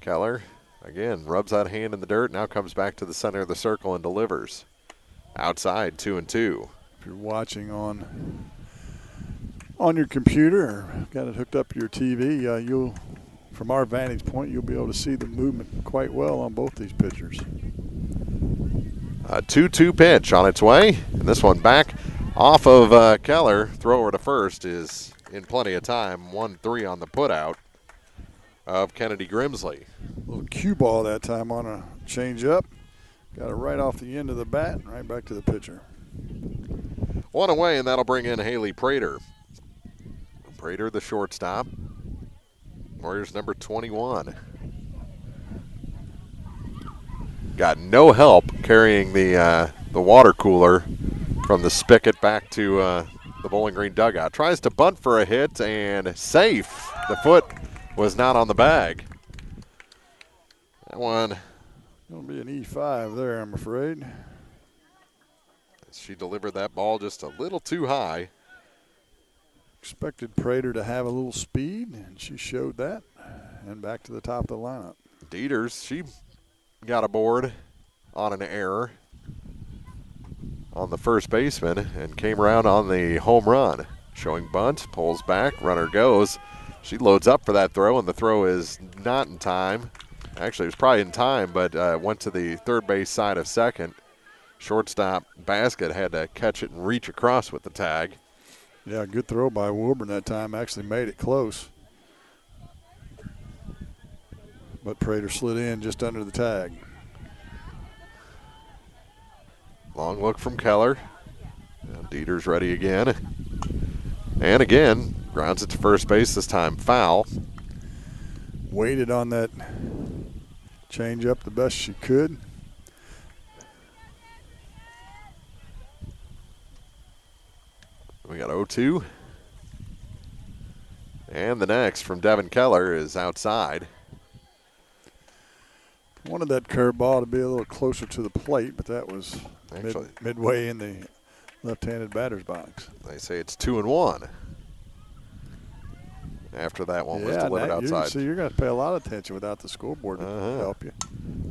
B: Keller, again, rubs that hand in the dirt, now comes back to the center of the circle and delivers. Outside, 2-2.
C: If you're watching on your computer or got it hooked up to your TV, from our vantage point, you'll be able to see the movement quite well on both these pitchers.
B: A 2-2 pitch on its way, and this one back off of Keller. Thrower to first is in plenty of time. 1-3 on the putout of Kennedy Grimsley.
C: A little cue ball that time on a changeup. Got it right off the end of the bat, right back to the pitcher.
B: 1 away, and that'll bring in Haley Prater. Prater, the shortstop. Warriors number 21. Got no help carrying the water cooler from the spigot back to the Bowling Green dugout. Tries to bunt for a hit and safe. The foot was not on the bag. That one.
C: Going to be an E5 there, I'm afraid.
B: She delivered that ball just a little too high.
C: Expected Prater to have a little speed, and she showed that. And back to the top of the lineup.
B: Dieters, she got aboard on an error on the first baseman and came around on the home run. Showing bunt, pulls back, runner goes. She loads up for that throw, and the throw is not in time. Actually, it was probably in time, but went to the third base side of second. Shortstop Basket had to catch it and reach across with the tag.
C: Yeah, good throw by Wilburn that time. Actually made it close. But Prater slid in just under the tag.
B: Long look from Keller. Now Dieter's ready again. And again, grounds it to first base, this time foul.
C: Waited on that change up the best she could.
B: got 0-2. And the next from Devin Keller is outside.
C: Wanted that curveball to be a little closer to the plate, but that was midway in the left-handed batter's box.
B: They say it's 2-1. After that one was delivered outside.
C: So you're going to pay a lot of attention without the scoreboard to help you.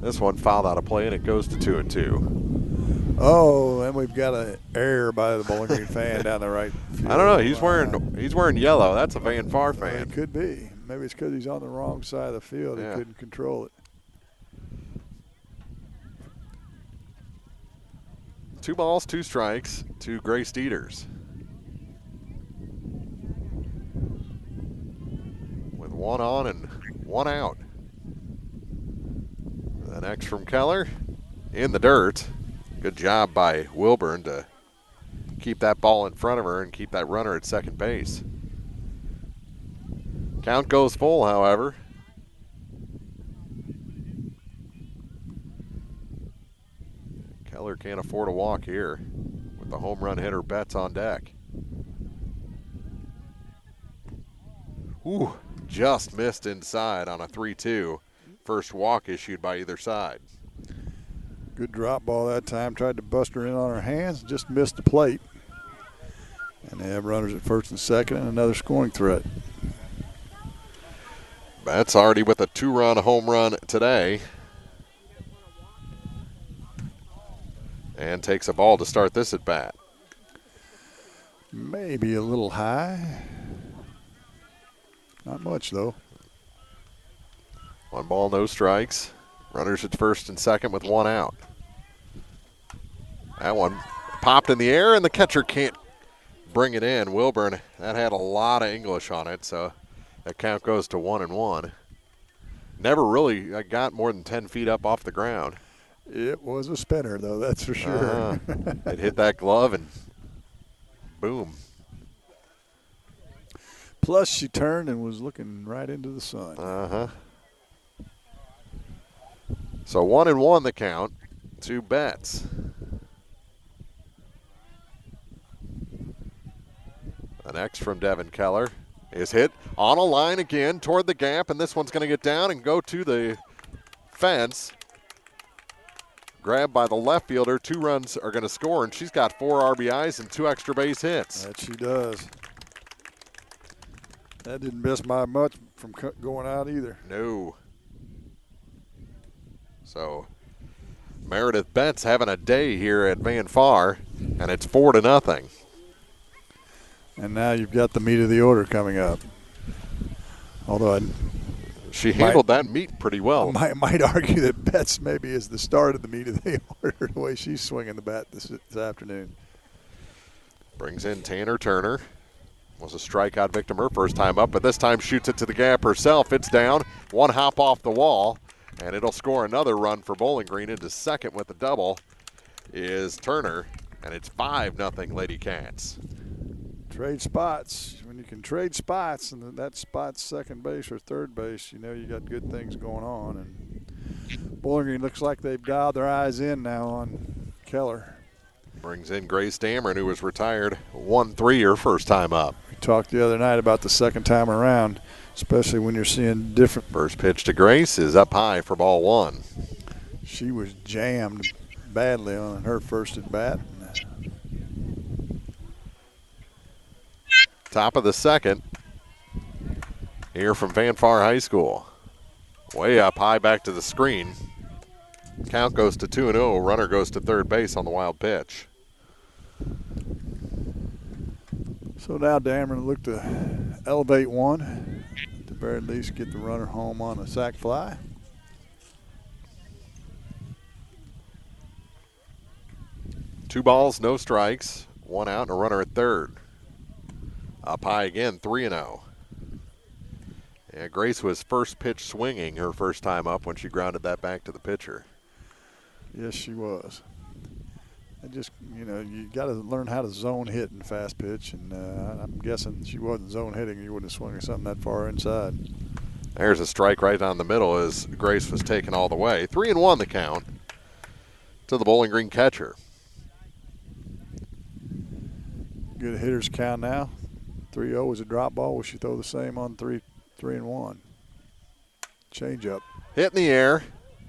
B: This one fouled out of play, and it goes to 2-2.
C: Oh, and we've got an error by the Bowling Green fan down the right field.
B: I don't know. He's wearing yellow. That's a Van Far fan.
C: It could be. Maybe it's because he's on the wrong side of the field.
B: Yeah.
C: He couldn't control it.
B: 2 balls, 2 strikes to Grace Dieters. With 1 on and 1 out. The next from Keller in the dirt. Good job by Wilburn to keep that ball in front of her and keep that runner at second base. Count goes full, however. Keller can't afford a walk here with the home run hitter Betts on deck. Ooh, just missed inside on a 3-2. First walk issued by either side.
C: Good drop ball that time. Tried to bust her in on her hands. Just missed the plate. And they have runners at first and second and another scoring threat.
B: Betts already with a 2-run home run today. And takes a ball to start this at bat.
C: Maybe a little high. Not much, though.
B: 1 ball, no strikes. Runners at first and second with 1 out. That one popped in the air, and the catcher can't bring it in. Wilburn, that had a lot of English on it, so that count goes to 1-1. Never really got more than 10 feet up off the ground.
C: It was a spinner, though, that's for sure.
B: It hit that glove, and boom.
C: Plus, she turned and was looking right into the sun.
B: So 1-1 the count to Betts. The next from Devin Keller is hit on a line again toward the gap, and this one's going to get down and go to the fence. Grabbed by the left fielder. 2 runs are going to score, and she's got 4 RBIs and 2 extra base hits.
C: That she does. That didn't miss by much from going out either.
B: No. So Meredith Betts having a day here at Van Far, and it's 4-0.
C: And now you've got the meat of the order coming up. Although
B: she handled that meat pretty well.
C: I might argue that Betts maybe is the start of the meat of the order, the way she's swinging the bat this afternoon.
B: Brings in Tanner Turner. Was a strikeout victim her first time up, but this time shoots it to the gap herself. It's down. 1 hop off the wall, and it'll score another run for Bowling Green. Into second with the double is Turner, and it's 5-0 Lady Cats.
C: Trade spots. When you can trade spots, and that spot's second base or third base, you know you got good things going on. And Bowling Green looks like they've dialed their eyes in now on Keller.
B: Brings in Grace Dameron, who was retired 1-3 her first time up.
C: We talked the other night about the second time around, especially when you're seeing different.
B: First pitch to Grace is up high for ball 1.
C: She was jammed badly on her first at bat.
B: Top of the second here from Van Far High School. Way up high back to the screen. Count goes to 2-0. Runner goes to third base on the wild pitch.
C: So now Dameron look to elevate one, at the very least get the runner home on a sac fly.
B: Two balls, no strikes, 1 out and a runner at third. Up high again, 3-0. Yeah, Grace was first pitch swinging her first time up when she grounded that back to the pitcher.
C: Yes, she was. I just, you got to learn how to zone hit in fast pitch, and I'm guessing she wasn't zone hitting. You wouldn't have swung something that far inside.
B: There's a strike right down the middle as Grace was taken all the way. 3-1 the count to the Bowling Green catcher.
C: Good hitter's count now. 3-0 was a drop ball. Will she throw the same on 3-1? Change up.
B: Hit in the air.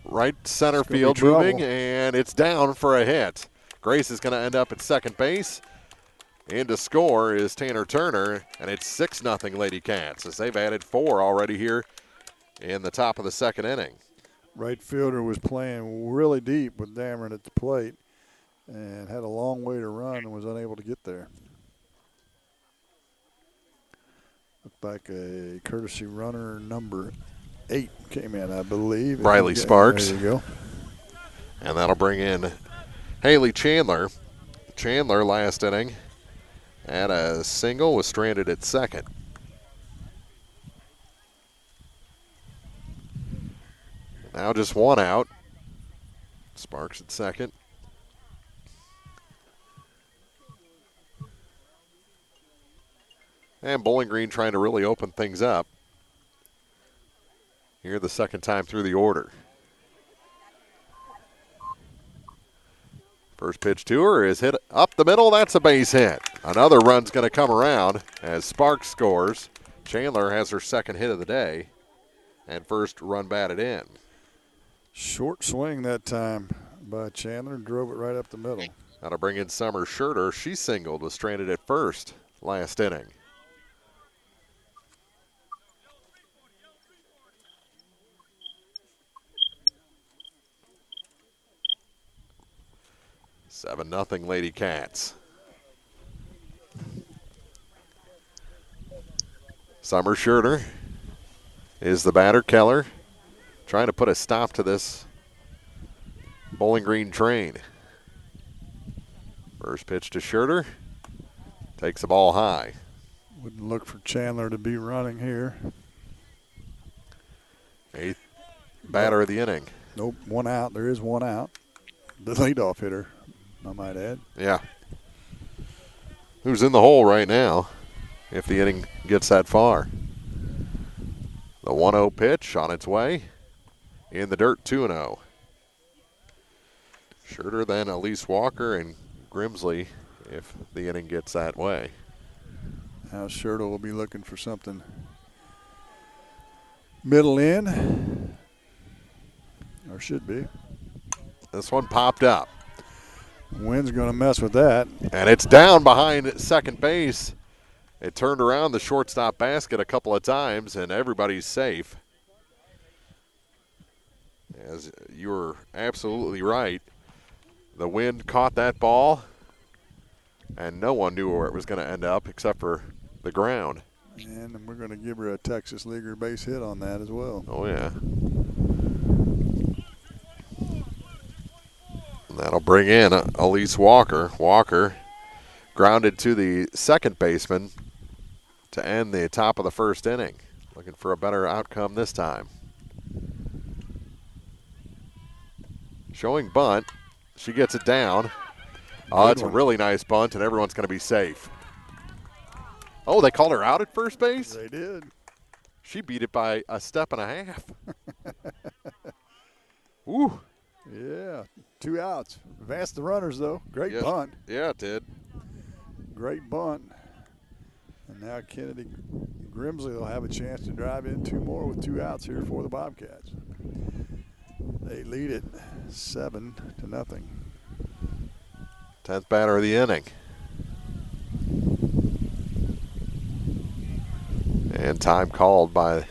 B: Right center field moving, and it's down for a hit. Grace is going to end up at second base. In to score is Tanner Turner, and it's 6-0 Lady Cats as they've added 4 already here in the top of the second inning.
C: Right fielder was playing really deep with Dameron at the plate and had a long way to run and was unable to get there. Looked like a courtesy runner number 8 came in, I believe.
B: Riley Sparks.
C: There you go.
B: And that'll bring in Haley Chandler. Chandler last inning had a single, was stranded at second. Now just 1 out. Sparks at second. And Bowling Green trying to really open things up here the second time through the order. First pitch to her is hit up the middle. That's a base hit. Another run's going to come around as Sparks scores. Chandler has her second hit of the day and first run batted in.
C: Short swing that time by Chandler, drove it right up the middle.
B: Now to bring in Summer Schurter. She singled, was stranded at first last inning. Seven nothing Lady Cats. Summer Schurter is the batter. Keller trying to put a stop to this Bowling Green train. First pitch to Schurter. Takes the ball high.
C: Wouldn't look for Chandler to be running here.
B: 8th batter of the inning.
C: Nope, 1 out. There is 1 out. The leadoff hitter, I might add.
B: Yeah. Who's in the hole right now if the inning gets that far. The 1-0 pitch on its way. In the dirt, 2-0. Schurter, then Elise Walker and Grimsley if the inning gets that way.
C: Now Schurter will be looking for something middle in, or should be.
B: This one popped up.
C: Wind's going to mess with that.
B: And it's down behind second base. It turned around the shortstop basket a couple of times, and everybody's safe. As you were absolutely right. The wind caught that ball, and no one knew where it was going to end up except for the ground.
C: And we're going to give her a Texas Leaguer base hit on that as well.
B: Oh, yeah. That'll bring in Elise Walker. Walker grounded to the second baseman to end the top of the first inning. Looking for a better outcome this time. Showing bunt. She gets it down. Oh, it's a really nice bunt, and everyone's going to be safe. Oh, they called her out at first base?
C: They did.
B: She beat it by a step and a half. Ooh.
C: Yeah, 2 outs. Advanced the runners, though. Great bunt.
B: Yeah, it did.
C: Great bunt. And now Kennedy Grimsley will have a chance to drive in 2 more with 2 outs here for the Bobcats. They lead it 7-0.
B: 10th batter of the inning. And time called by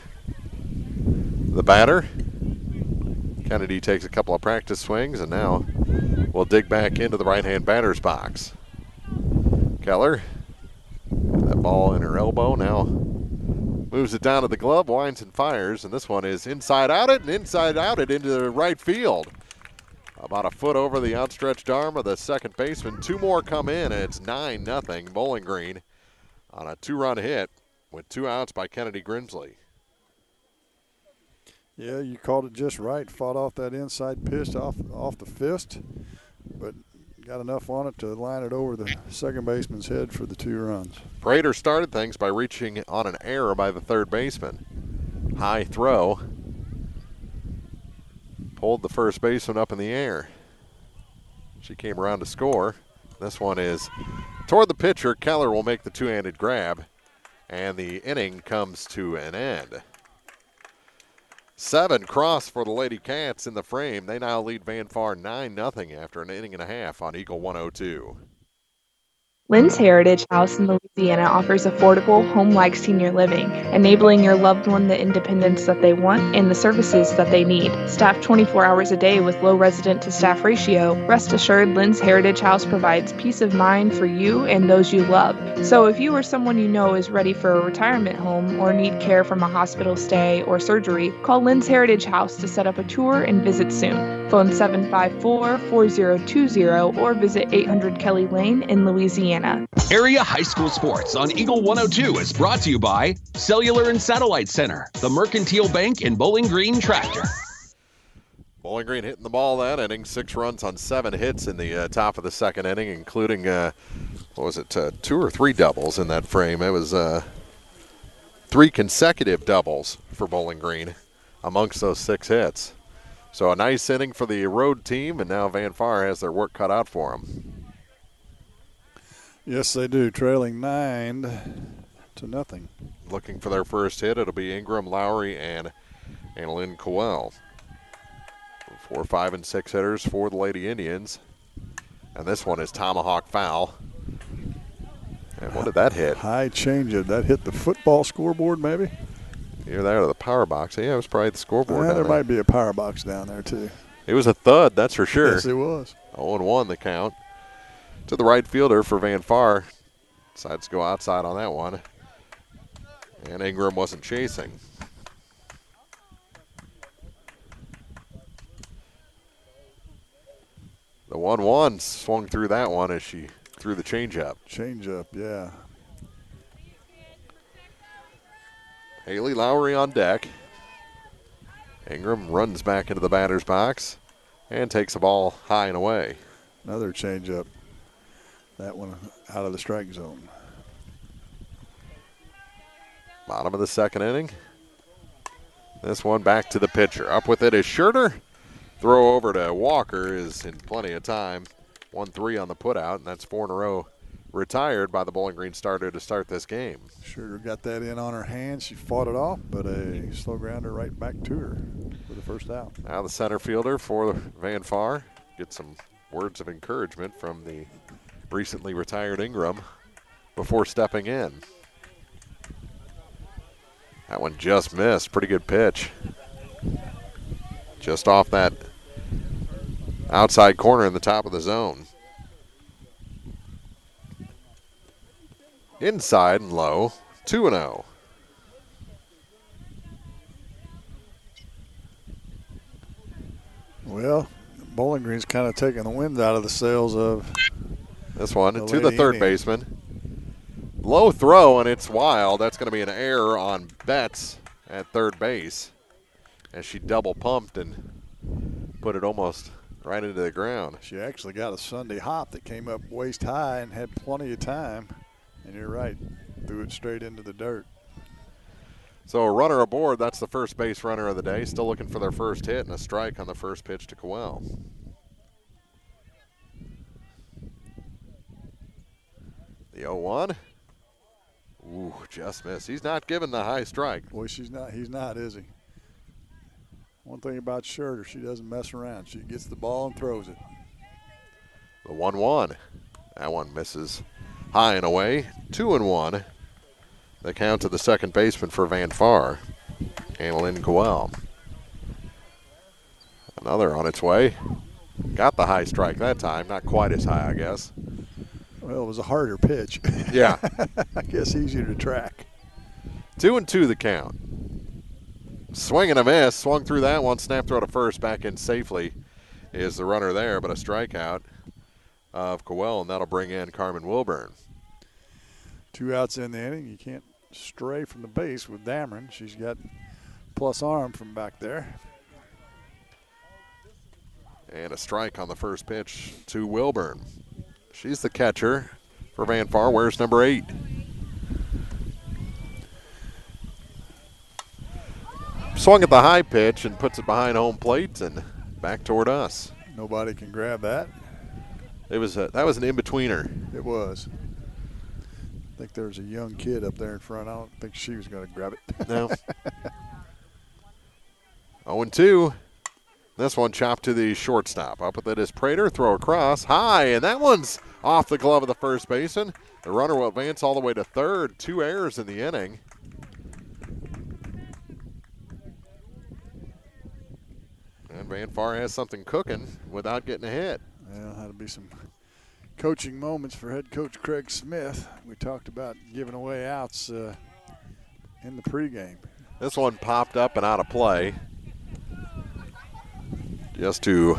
B: the batter. Kennedy takes a couple of practice swings and now will dig back into the right-hand batter's box. Keller, that ball in her elbow, now moves it down to the glove, winds and fires, and this one is inside out it and inside out it into the right field. About a foot over the outstretched arm of the second baseman. 2 more come in, and it's 9-0 Bowling Green on a 2-run hit with 2 outs by Kennedy Grimsley.
C: Yeah, you called it just right. Fought off that inside pitch off the fist, but got enough on it to line it over the second baseman's head for the 2 runs.
B: Prater started things by reaching on an error by the third baseman. High throw. Pulled the first baseman up in the air. She came around to score. This one is toward the pitcher. Keller will make the two-handed grab, and the inning comes to an end. 7 cross for the LadyCats in the frame. They now lead Van Far 9-0 after an inning and a half on Eagle 102.
Q: Lynn's Heritage House in Louisiana offers affordable, home-like senior living, enabling your loved one the independence that they want and the services that they need. Staffed 24 hours a day with low resident-to-staff ratio, rest assured Lynn's Heritage House provides peace of mind for you and those you love. So if you or someone you know is ready for a retirement home or need care from a hospital stay or surgery, call Lynn's Heritage House to set up a tour and visit soon. Phone 754-4020 or visit 800 Kelly Lane in Louisiana.
N: Area High School Sports on Eagle 102 is brought to you by Cellular and Satellite Center, the Mercantile Bank, and Bowling Green Tractor.
B: Bowling Green hitting the ball that inning. 6 runs on 7 hits in the top of the second inning, including, 2 or 3 doubles in that frame. It was 3 consecutive doubles for Bowling Green amongst those 6 hits. So a nice inning for the road team, and now Van Far has their work cut out for them.
C: Yes, they do, trailing 9-0.
B: Looking for their first hit. It'll be Ingram, Lowry, and Lynn Cowell. 4, 5, and 6 hitters for the Lady Indians. And this one is tomahawk foul. And what did that hit?
C: High changeup. That hit the football scoreboard, maybe?
B: Either that or the power box. Yeah, it was probably the scoreboard.
C: Yeah, there might be a power box down there, too.
B: It was a thud, that's for sure.
C: Yes, it was.
B: 0-1 the count. To the right fielder for Van Far. Decides to go outside on that one. And Ingram wasn't chasing. The 1-1 swung through that one as she threw the changeup.
C: Changeup, yeah.
B: Haley Lowry on deck. Ingram runs back into the batter's box and takes the ball high and away.
C: Another changeup. That one out of the strike zone.
B: Bottom of the second inning. This one back to the pitcher. Up with it is Schurter. Throw over to Walker is in plenty of time. 1-3 on the putout, and that's 4 in a row retired by the Bowling Green starter to start this game.
C: Schurter got that in on her hand. She fought it off, but a slow grounder right back to her for the first out.
B: Now the center fielder for Van Far gets some words of encouragement from the recently retired Ingram before stepping in. That one just missed. Pretty good pitch. Just off that outside corner in the top of the zone. Inside and low, 2-0.
C: Well, Bowling Green's kind of taking the wind out of the sails of
B: this one to the third baseman. Low throw, and it's wild. That's going to be an error on Betts at third base as she double pumped and put it almost right into the ground.
C: She actually got a Sunday hop that came up waist high and had plenty of time. And you're right, threw it straight into the dirt.
B: So a runner aboard, that's the first base runner of the day. Still looking for their first hit and a strike on the first pitch to Cowell. The 0-1. Ooh, just missed. He's not given the high strike.
C: Boy, he's not, is he? One thing about Schurter, she doesn't mess around. She gets the ball and throws it.
B: The 1-1. That one misses high and away. 2-1. The count to the second baseman for Van Far, Annalyn Cowell. Another on its way. Got the high strike that time. Not quite as high, I guess.
C: Well, it was a harder pitch.
B: Yeah.
C: I guess easier to track.
B: 2-2 the count. Swing and a miss. Swung through that one. Snap throw to first. Back in safely is the runner there, but a strikeout of Cowell, and that'll bring in Carmen Wilburn.
C: 2 outs in the inning. You can't stray from the base with Dameron. She's got plus arm from back there.
B: And a strike on the first pitch to Wilburn. She's the catcher for Van Far. Wears number 8. Swung at the high pitch and puts it behind home plate and back toward us.
C: Nobody can grab that.
B: It was that was an in-betweener.
C: It was. I think there was a young kid up there in front. I don't think she was going to grab it.
B: No. 0-2. This one chopped to the shortstop. Up with it is Prater. Throw across. High, and that one's off the glove of the first baseman. The runner will advance all the way to third. 2 errors in the inning. And Van Far has something cooking without getting a hit.
C: Well, that'll be some coaching moments for head coach Craig Smith. We talked about giving away outs in the pregame.
B: This one popped up and out of play. Just to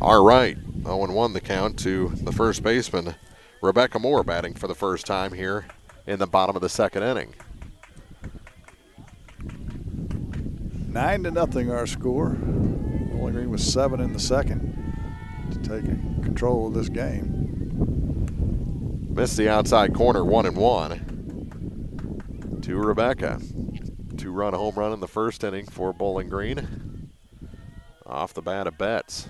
B: our right. 0-1 the count to the first baseman, Rebecca Moore, batting for the first time here in the bottom of the second inning.
C: 9-0 our score. Bowling Green was 7 in the second to take control of this game.
B: Missed the outside corner, 1-1 to Rebecca. 2-run home run in the first inning for Bowling Green. Off the bat of Betts.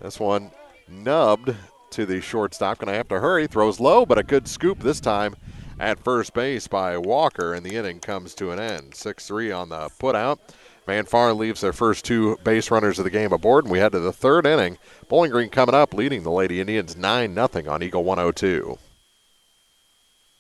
B: This one nubbed to the shortstop. Going to have to hurry. Throws low, but a good scoop this time at first base by Walker, and the inning comes to an end. 6-3 on the putout. Van Far leaves their first 2 base runners of the game aboard, and we head to the third inning. Bowling Green coming up, leading the Lady Indians 9-0 on Eagle 102.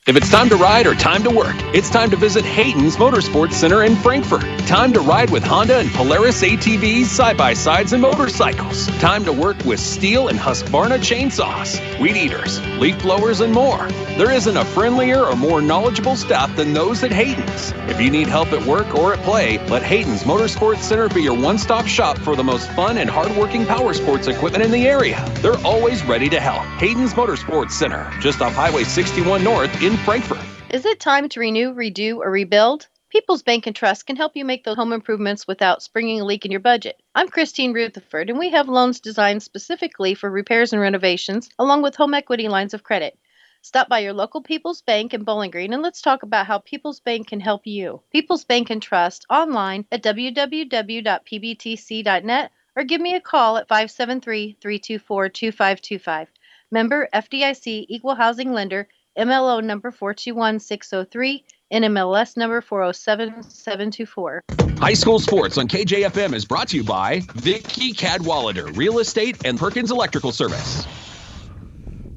N: If it's time to ride or time to work, it's time to visit Hayden's Motorsports Center in Frankfort. Time to ride with Honda and Polaris ATVs, side-by-sides, and motorcycles. Time to work with Steel and Husqvarna chainsaws, weed eaters, leaf blowers, and more. There isn't a friendlier or more knowledgeable staff than those at Hayden's. If you need help at work or at play, let Hayden's Motorsports Center be your one-stop shop for the most fun and hard-working power sports equipment in the area. They're always ready to help. Hayden's Motorsports Center, just off Highway 61 North in Frankfort.
R: Is it time to renew, redo, or rebuild? People's Bank and Trust can help you make those home improvements without springing a leak in your budget. I'm Christine Rutherford, and we have loans designed specifically for repairs and renovations, along with home equity lines of credit. Stop by your local People's Bank in Bowling Green, and let's talk about how People's Bank can help you. People's Bank and Trust online at www.pbtc.net or give me a call at 573-324-2525. Member FDIC Equal Housing Lender, MLO number 421603, NMLS number 407724.
N: High School Sports on KJFM is brought to you by Vicky Cadwallader, Real Estate and Perkins Electrical Service.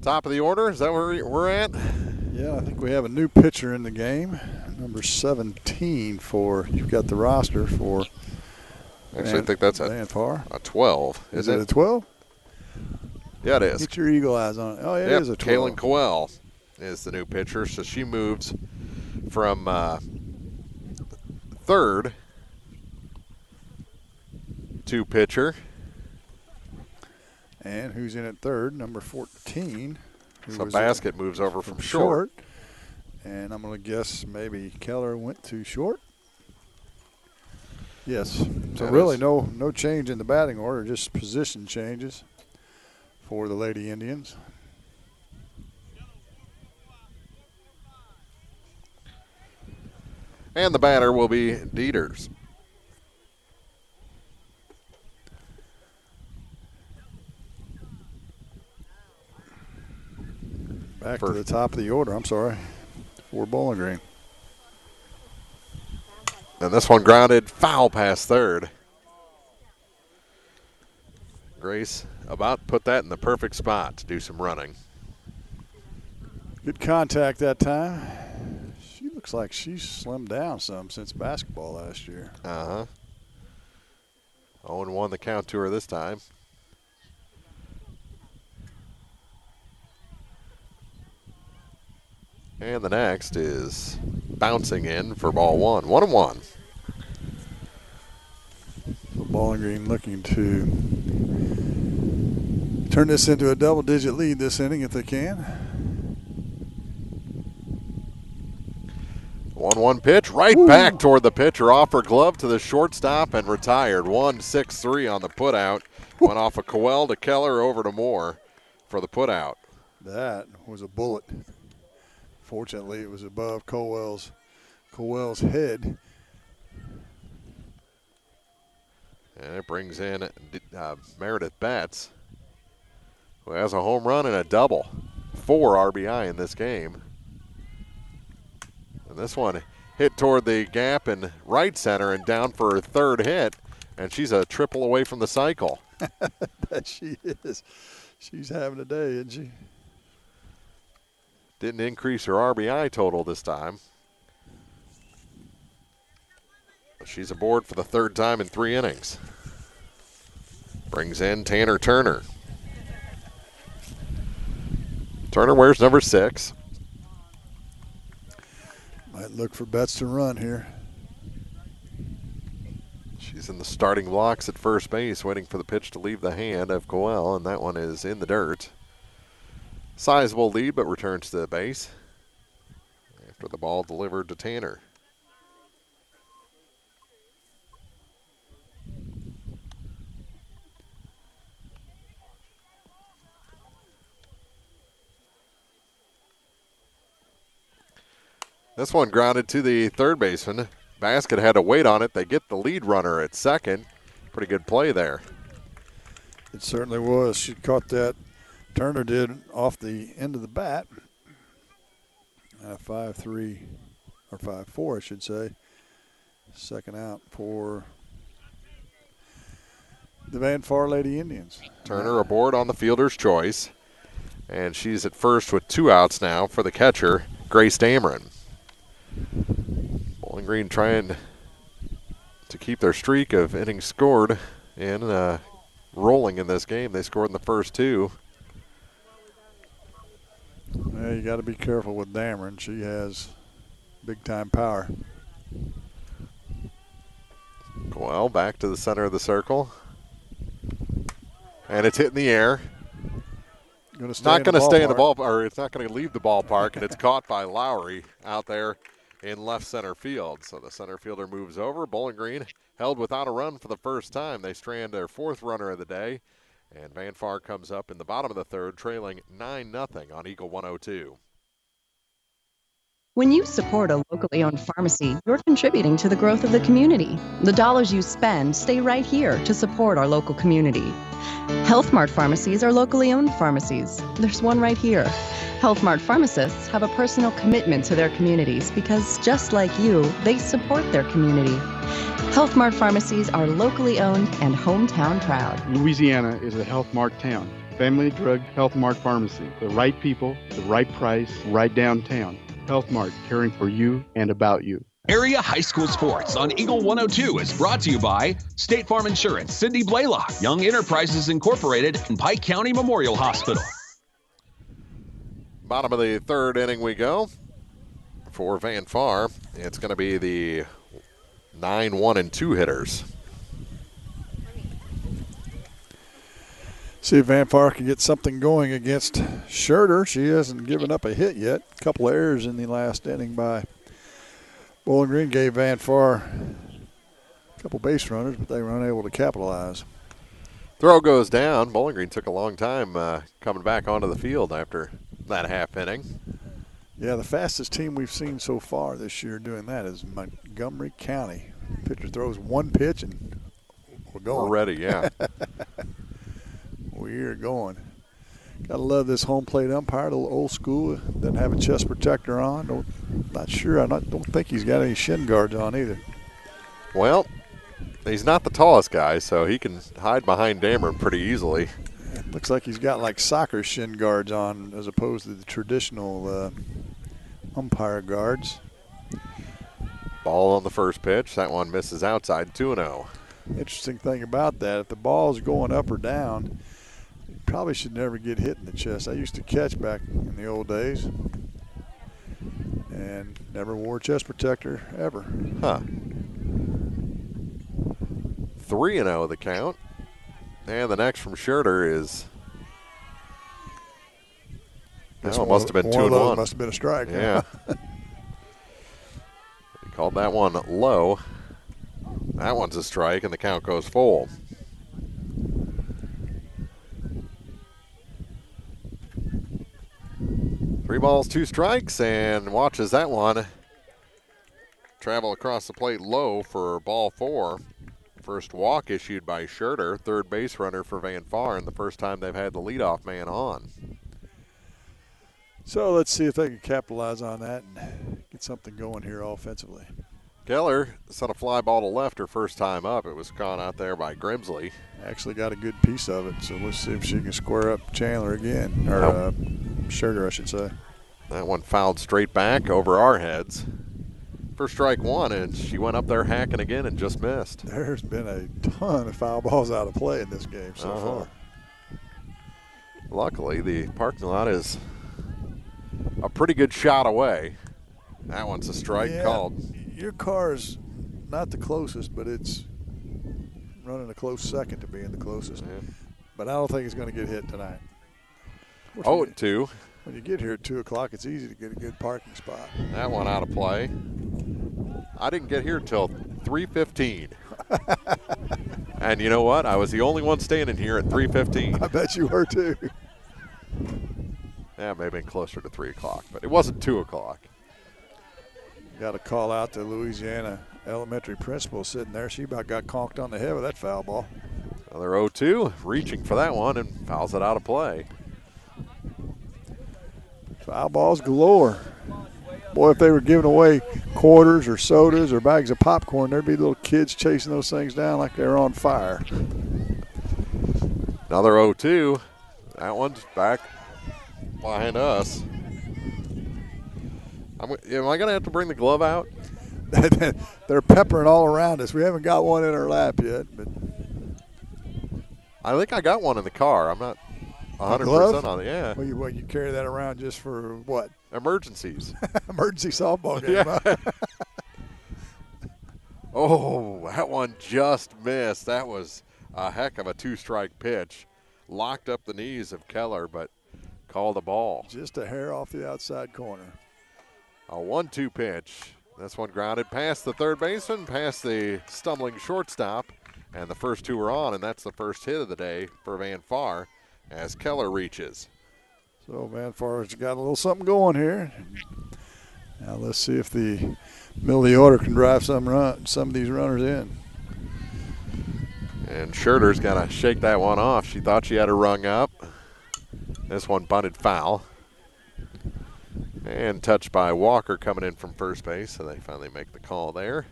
B: Top of the order, is that where we're at?
C: Yeah, I think we have a new pitcher in the game. Number 17 for, you've got the roster for.
B: Actually, I think that's a 12.
C: Is it a 12?
B: Yeah, it is.
C: Get your eagle eyes on it. Oh, yeah, it is a 12.
B: Kaylin Cowell is the new pitcher, so she moves from third to pitcher.
C: And who's in at third? Number 14.
B: So Basket moves over from short.
C: And I'm going to guess maybe Keller went to short. Yes. So really no change in the batting order, just position changes for the Lady Indians.
B: And the batter will be Dieters.
C: Back to the top of the order, I'm sorry, for Bowling Green.
B: And this one grounded foul past third. Grace about put that in the perfect spot to do some running.
C: Good contact that time. She looks like she's slimmed down some since basketball last year.
B: 0-1 the count to her this time. And the next is bouncing in for ball one. 1-1.
C: So Bowling Green looking to turn this into a double-digit lead this inning if they can.
B: 1-1 pitch right back toward the pitcher. Off her glove to the shortstop and retired. 1-6-3 on the putout. Went off of Cowell to Keller over to Moore for the putout.
C: That was a bullet. Fortunately, it was above Cowell's head.
B: And it brings in Meredith Betts. who has a home run and a double. 4 RBI in this game. And this one hit toward the gap in right center and down for her 3rd hit. And she's a triple away from the cycle.
C: That she is. She's having a day, isn't she?
B: Didn't increase her RBI total this time. But she's aboard for the 3rd time in 3 innings. Brings in Tanner Turner. Turner wears number 6.
C: Might look for Betts to run here.
B: She's in the starting blocks at first base, waiting for the pitch to leave the hand of Cowell, and that one is in the dirt. Sizable lead, but returns to the base after the ball delivered to Tanner. This one grounded to the 3rd baseman. Basket had to wait on it. They get the lead runner at second. Pretty good play there.
C: It certainly was. She caught that. Turner did off the end of the bat. 5-3, or 5-4, I should say. Second out for the Van Far Lady Indians.
B: Turner aboard on the fielder's choice. And she's at first with 2 outs now for the catcher, Grace Dameron. Bowling Green trying to keep their streak of innings scored and rolling in this game. They scored in the first 2.
C: Yeah, you got to be careful with Dameron. She has big-time power.
B: Well, back to the center of the circle. And it's hit in the air. It's not going to stay in the ball, or it's not going to leave the ballpark, and it's caught by Lowry out there in left center field. So the center fielder moves over. Bowling Green held without a run for the first time. They strand their 4th runner of the day, and Van Far comes up in the bottom of the 3rd, trailing 9-0 on Eagle 102.
S: When you support a locally owned pharmacy, you're contributing to the growth of the community. The dollars you spend stay right here to support our local community. Health Mart pharmacies are locally owned pharmacies. There's one right here. Health Mart pharmacists have a personal commitment to their communities because, just like you, they support their community. Health Mart pharmacies are locally owned and hometown proud.
E: Louisiana is a Health Mart town. Family Drug Health Mart Pharmacy. The right people, the right price, right downtown. Health Mart, caring for you and about you.
N: Area High School Sports on Eagle 102 is brought to you by State Farm Insurance, Cindy Blaylock, Young Enterprises Incorporated, and Pike County Memorial Hospital.
B: Bottom of the 3rd inning we go for Van Far. It's going to be the 9-1-2 hitters.
C: See if Van Far can get something going against Scherter. She hasn't given up a hit yet. A couple errors in the last inning by Bowling Green gave Van Far a couple base runners, but they were unable to capitalize.
B: Throw goes down. Bowling Green took a long time coming back onto the field after that half inning.
C: Yeah, the fastest team we've seen so far this year doing that is Montgomery County. Pitcher throws one pitch and we're going.
B: We're ready, yeah.
C: We're going. Gotta love this home plate umpire, a little old school. Doesn't have a chest protector on. Not sure. Don't think he's got any shin guards on either.
B: Well, he's not the tallest guy, so he can hide behind Dameron pretty easily.
C: It looks like he's got like soccer shin guards on as opposed to the traditional umpire guards.
B: Ball on the first pitch. That one misses outside, 2-0.
C: Interesting thing about that, if the ball is going up or down, you probably should never get hit in the chest. I used to catch back in the old days and never wore a chest protector ever.
B: Huh. 3-0 the count. And the next from Scherter is. It must have been 2-1.
C: Must have been a strike.
B: Yeah. He called that one low. That one's a strike, and the count goes full. Three balls, 2 strikes, and watches that one travel across the plate low for ball 4. First walk issued by Scherter, third base runner for Van Farn, the first time they've had the leadoff man on.
C: So let's see if they can capitalize on that and get something going here offensively.
B: Keller sent a fly ball to left her first time up. It was caught out there by Grimsley.
C: Actually got a good piece of it, so let's see if she can square up Chandler again, or Scherter, I should say.
B: That one fouled straight back over our heads. For strike one, and she went up there hacking again and just missed.
C: There's been a ton of foul balls out of play in this game so far.
B: Luckily, the parking lot is a pretty good shot away. That one's a strike called.
C: Your car is not the closest, but it's running a close second to being the closest.
B: Yeah.
C: But I don't think it's going to get hit tonight.
B: 0-2.
C: When you get here at 2 o'clock, it's easy to get a good parking spot.
B: That one out of play. I didn't get here till 3:15. And you know what? I was the only one standing here at 3:15.
C: I bet you were too.
B: Yeah, it may have been closer to 3 o'clock, but it wasn't 2 o'clock.
C: Got to call out the Louisiana elementary principal sitting there. She about got conked on the head with that foul ball.
B: Another 0-2, reaching for that one and fouls it out of play.
C: Foul balls galore. Boy, if they were giving away quarters or sodas or bags of popcorn, there'd be little kids chasing those things down like they were on fire.
B: Another 0-2. That one's back behind us. Am I going to have to bring the glove out?
C: They're peppering all around us. We haven't got one in our lap yet. But
B: I think I got one in the car. I'm not 100% on it. Yeah.
C: Well, you carry that around just for what?
B: Emergencies.
C: Emergency softball game.
B: Yeah.
C: Huh?
B: Oh, that one just missed. That was a heck of a 2-strike pitch. Locked up the knees of Keller, but called a ball.
C: Just a hair off the outside corner.
B: A 1-2 pitch. This one grounded past the third baseman, past the stumbling shortstop, and the first two are on, and that's the first hit of the day for Van Far as Keller reaches.
C: So Van Far's got a little something going here. Now let's see if the middle of the order can drive some of these runners in.
B: And Scherter's got to shake that one off. She thought she had her rung up. This one bunted foul. And touched by Walker coming in from first base, so they finally make the call there.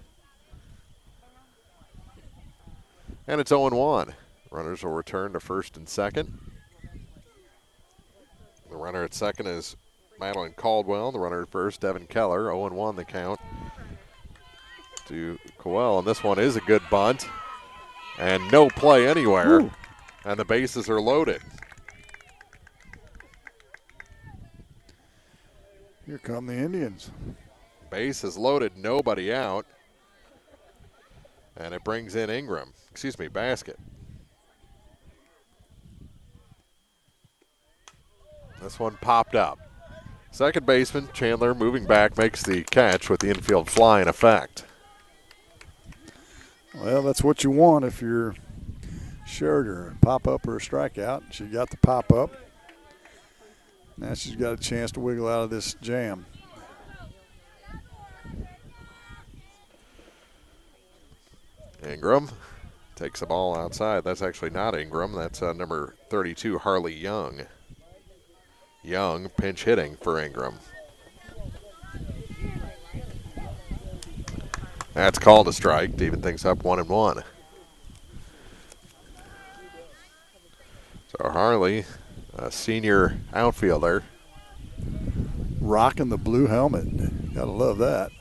B: And it's 0-1. Runners will return to first and second. The runner at second is Madeline Caldwell. The runner at first, Devin Keller. 0-1 the count to Cowell. And this one is a good bunt. And no play anywhere.
C: Ooh.
B: And the bases are loaded.
C: Here come the Indians.
B: Base is loaded, nobody out. And it brings in Basket. This one popped up. Second baseman, Chandler, moving back, makes the catch with the infield fly in effect.
C: Well, that's what you want if you're Scherter. Pop up or a strikeout. She got the pop up. Now she's got a chance to wiggle out of this jam.
B: Ingram takes the ball outside. That's actually not Ingram. That's number 32, Harley Young. Young pinch hitting for Ingram. That's called a strike to even things up 1-1. So Harley, a senior outfielder.
C: Rocking the blue helmet. Gotta love that.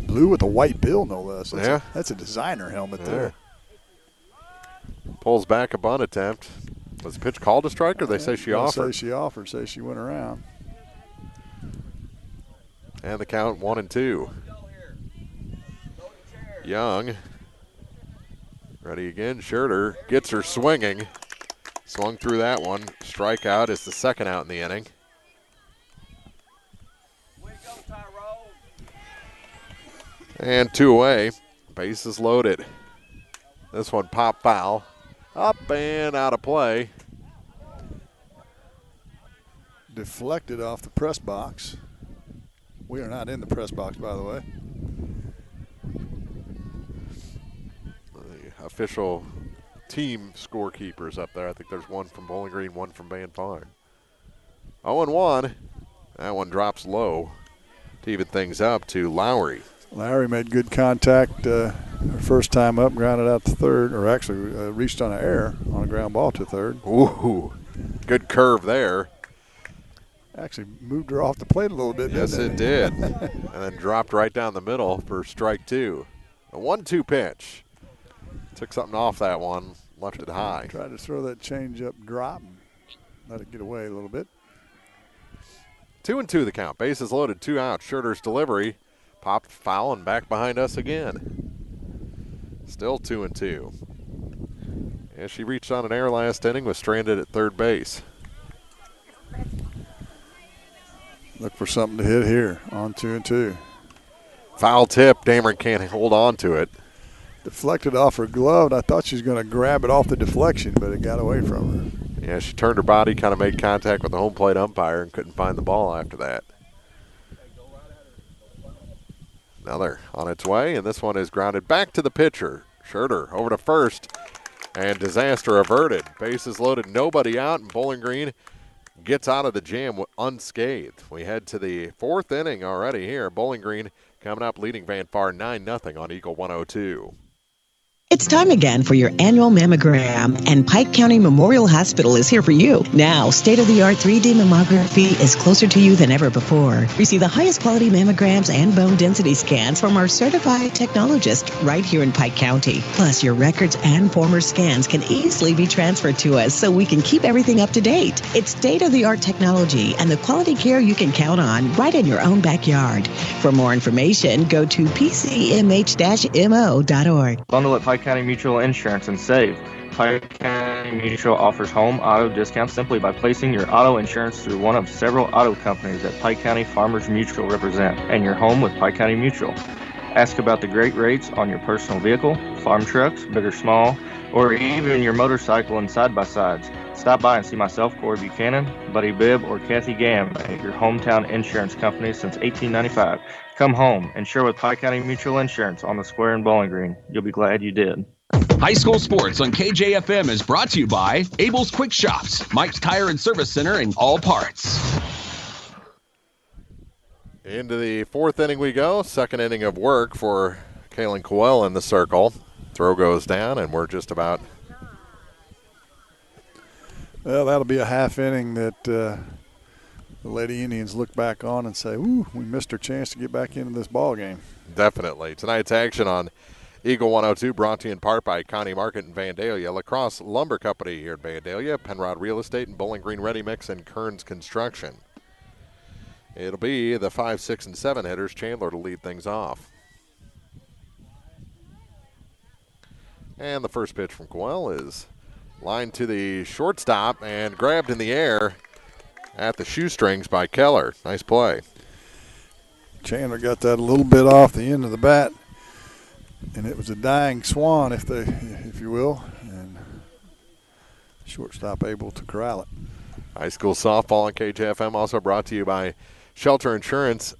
C: Blue with a white bill, no less. That's a designer helmet there.
B: Pulls back a bunt attempt. Was the pitch called a strike, or they say she offered?
C: Say she went around.
B: And the count 1-2. Young. Ready again. Scherter gets her swinging. Swung through that one. Strikeout is the second out in the inning. And 2 away. Bases loaded. This one popped foul. Up and out of play.
C: Deflected off the press box. We are not in the press box, by the way.
B: official team scorekeepers up there. I think there's one from Bowling Green, one from Van Farm. 0-1. That one drops low to even things up to Lowry.
C: Lowry made good contact first time up, grounded out to third, or actually reached on an error on a ground ball to third.
B: Ooh, good curve there.
C: Actually moved her off the plate a little bit,
B: Yes,
C: didn't
B: it did. And then dropped right down the middle for strike two. A 1-2 pitch. Took something off that one, left it high.
C: Tried to throw that change-up drop and let it get away a little bit.
B: 2-2 the count. Bases loaded, 2 out. Schurter's delivery. Popped foul and back behind us again. Still 2-2. Yeah, she reached on an error last inning, was stranded at third base.
C: Look for something to hit here on 2-2.
B: Foul tip. Dameron can't hold on to it.
C: Deflected off her glove. I thought she was going to grab it off the deflection, but it got away from her.
B: Yeah, she turned her body, kind of made contact with the home plate umpire and couldn't find the ball after that. Another on its way, and this one is grounded back to the pitcher. Schurter over to first, and disaster averted. Bases loaded, nobody out, and Bowling Green gets out of the jam unscathed. We head to the 4th inning already here. Bowling Green coming up leading Van Far 9-0 on Eagle 102.
T: It's time again for your annual mammogram, and Pike County Memorial Hospital is here for you. Now, state-of-the-art 3D mammography is closer to you than ever before. Receive the highest quality mammograms and bone density scans from our certified technologist right here in Pike County. Plus, your records and former scans can easily be transferred to us so we can keep everything up to date. It's state-of-the-art technology and the quality care you can count on right in your own backyard. For more information, go to pcmh-mo.org.
U: Bundle at Pike County Mutual Insurance and save. Pike County Mutual offers home auto discounts simply by placing your auto insurance through one of several auto companies that Pike County Farmers Mutual represent, and your home with Pike County Mutual. Ask about the great rates on your personal vehicle, farm trucks, big or small, or even your motorcycle and side-by-sides. Stop by and see myself, Corey Buchanan, Buddy Bibb, or Kathy Gam at your hometown insurance company since 1895. Come home, insure with Pike County Mutual Insurance on the square in Bowling Green. You'll be glad you did.
N: High School Sports on KJFM is brought to you by Abel's Quick Shops, Mike's Tire and Service Center, and All Parts.
B: Into the 4th inning we go. 2nd inning of work for Kaylin Cowell in the circle. Throw goes down, and we're just about.
C: Well, that'll be a half inning that the Lady Indians look back on and say, ooh, we missed our chance to get back into this ball game.
B: Definitely. Tonight's action on Eagle 102 brought to you in part by Connie Market in Vandalia, Lacrosse Lumber Company here in Vandalia, Penrod Real Estate, and Bowling Green Ready Mix, and Kearns Construction. It'll be the 5, 6, and 7 hitters. Chandler to lead things off. And the first pitch from Cowell is lined to the shortstop and grabbed in the air at the shoestrings by Keller. Nice play.
C: Chandler got that a little bit off the end of the bat, and it was a dying swan, if you will, and shortstop able to corral it.
B: High school softball on KJFM also brought to you by Shelter Insurance,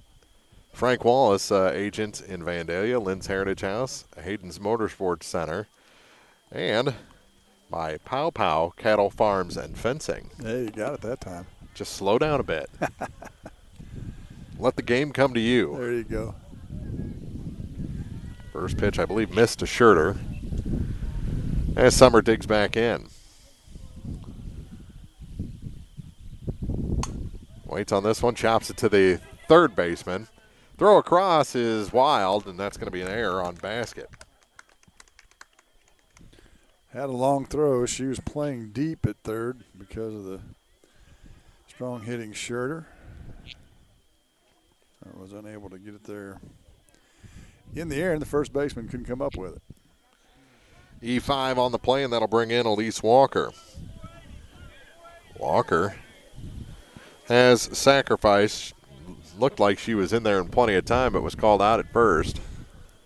B: Frank Wallace, agent in Vandalia, Lynn's Heritage House, Hayden's Motorsports Center, and by Pow Pow Cattle Farms and Fencing.
C: Hey, you got it that time.
B: Just slow down a bit. Let the game come to you.
C: There you go.
B: First pitch, I believe, missed to Schurter. As Summer digs back in. Waits on this one, chops it to the third baseman. Throw across is wild, and that's going to be an error on basket.
C: Had a long throw. She was playing deep at third because of the strong hitting Schurter. I was unable to get it there in the air, and the first baseman couldn't come up with it.
B: E5 on the play, and that'll bring in Elise Walker. Walker has sacrificed. Looked like she was in there in plenty of time, but was called out at first.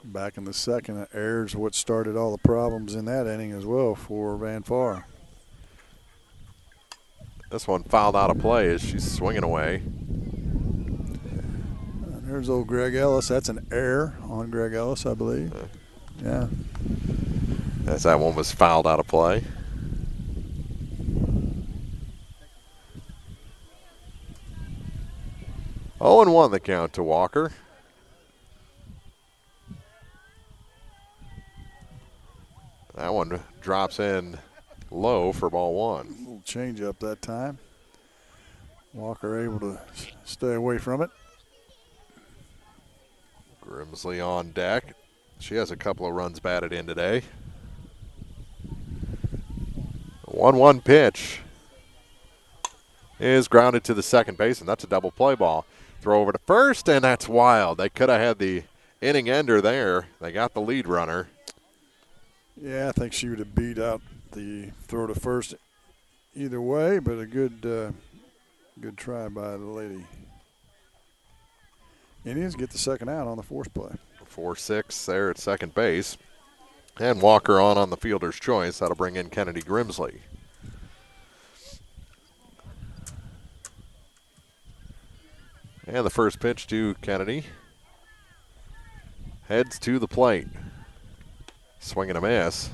C: Back in the second, errors what started all the problems in that inning as well for Van Far.
B: This one fouled out of play as she's swinging away.
C: And there's old Greg Ellis. That's an error on Greg Ellis, I believe. Yeah.
B: as that one was fouled out of play. Oh, and 1 the count to Walker. That one drops in low for ball 1.
C: A little change up that time. Walker able to stay away from it.
B: Grimsley on deck. She has a couple of runs batted in today. 1-1 pitch is grounded to the second base, and that's a double play ball. Throw over to first, and that's wild. They could have had the inning ender there. They got the lead runner.
C: Yeah, I think she would have beat out the throw to first either way, but a good try by the lady. Indians get the second out on the force play.
B: 4-6 there at second base. And Walker on the fielder's choice. That'll bring in Kennedy Grimsley. And the first pitch to Kennedy. Heads to the plate. Swing and a miss.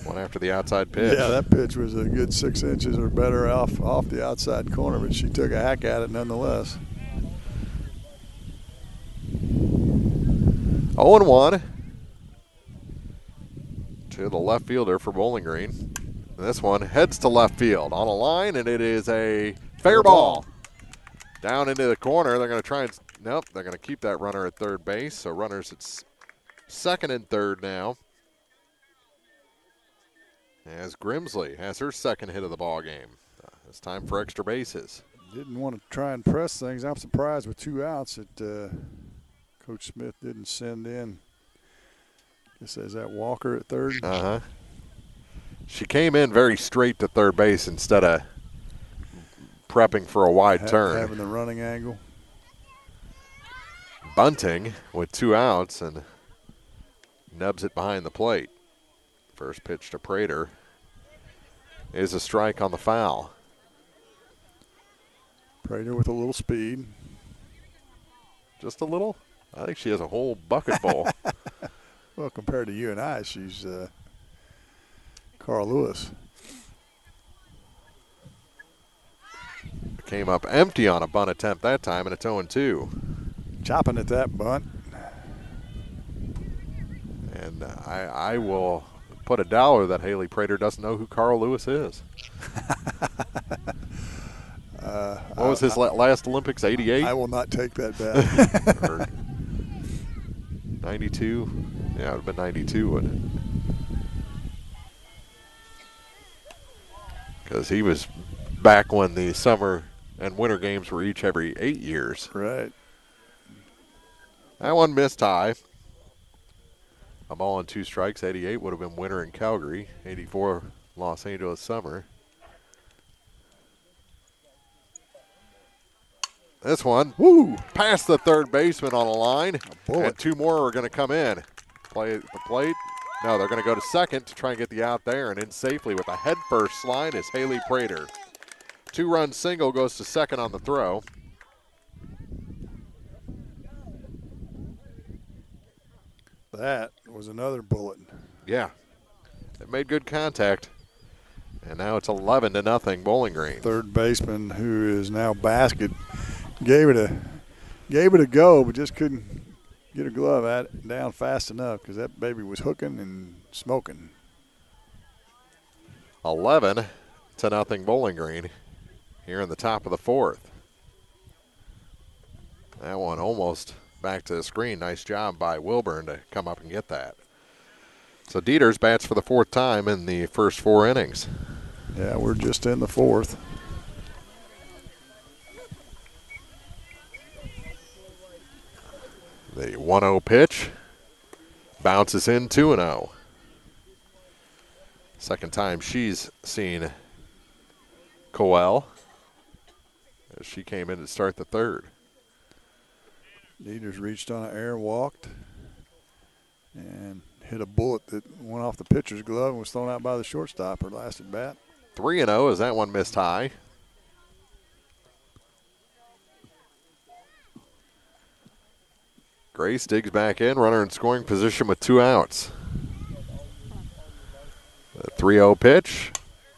B: One after the outside pitch.
C: Yeah, that pitch was a good 6 inches or better off the outside corner, but she took a hack at it nonetheless.
B: 0-1 to the left fielder for Bowling Green. And this one heads to left field on a line, and it is a fair ball. Down into the corner. They're going to try and, nope, they're going to keep that runner at third base. So runners at second and third now. As Grimsley has her second hit of the ball game. It's time for extra bases.
C: Didn't want to try and press things. I'm surprised with 2 outs that Coach Smith didn't send in. Guess is that Walker at third?
B: Uh-huh. She came in very straight to third base instead of prepping for a wide turn.
C: Having the running angle.
B: Bunting with 2 outs and nubs it behind the plate. First pitch to Prater is a strike on the foul.
C: Prater with a little speed.
B: Just a little? I think she has a whole bucket full.
C: Well, compared to you and I, she's Carl Lewis.
B: Came up empty on a bunt attempt that time, and it's 0-2.
C: Chopping at that bunt.
B: And I will put $1 that Haley Prater doesn't know who Carl Lewis is. What was his last Olympics, 88?
C: I will not take that bet.
B: 92? Yeah, it would have been 92, wouldn't it? Because he was back when the summer and winter games were each every 8 years.
C: Right.
B: That one missed high. A ball and 2 strikes. 88 would have been winter in Calgary. 84 Los Angeles summer. This one, woo, past the third baseman on a line. And 2 more are going to come in. Play at the plate. No, they're going to go to second to try and get the out there, and in safely with a head-first slide is Haley Prater. 2-run single goes to second on the throw.
C: That was another bullet.
B: Yeah, it made good contact, and now it's 11-0 Bowling Green.
C: Third baseman, who is now Basket, gave it a go, but just couldn't get her glove at it down fast enough because that baby was hooking and smoking.
B: 11-0 Bowling Green here in the top of the 4th. That one almost back to the screen. Nice job by Wilburn to come up and get that. So Dieters bats for the 4th time in the first 4 innings.
C: Yeah, we're just in the 4th.
B: The 1-0 pitch bounces in 2-0. Second time she's seen Cowell as she came in to start the 3rd.
C: Dieters reached on an air, walked, and hit a bullet that went off the pitcher's glove and was thrown out by the shortstop her last at bat.
B: 3-0 as that one missed high. Grace digs back in, runner in scoring position with 2 outs. The 3-0 pitch.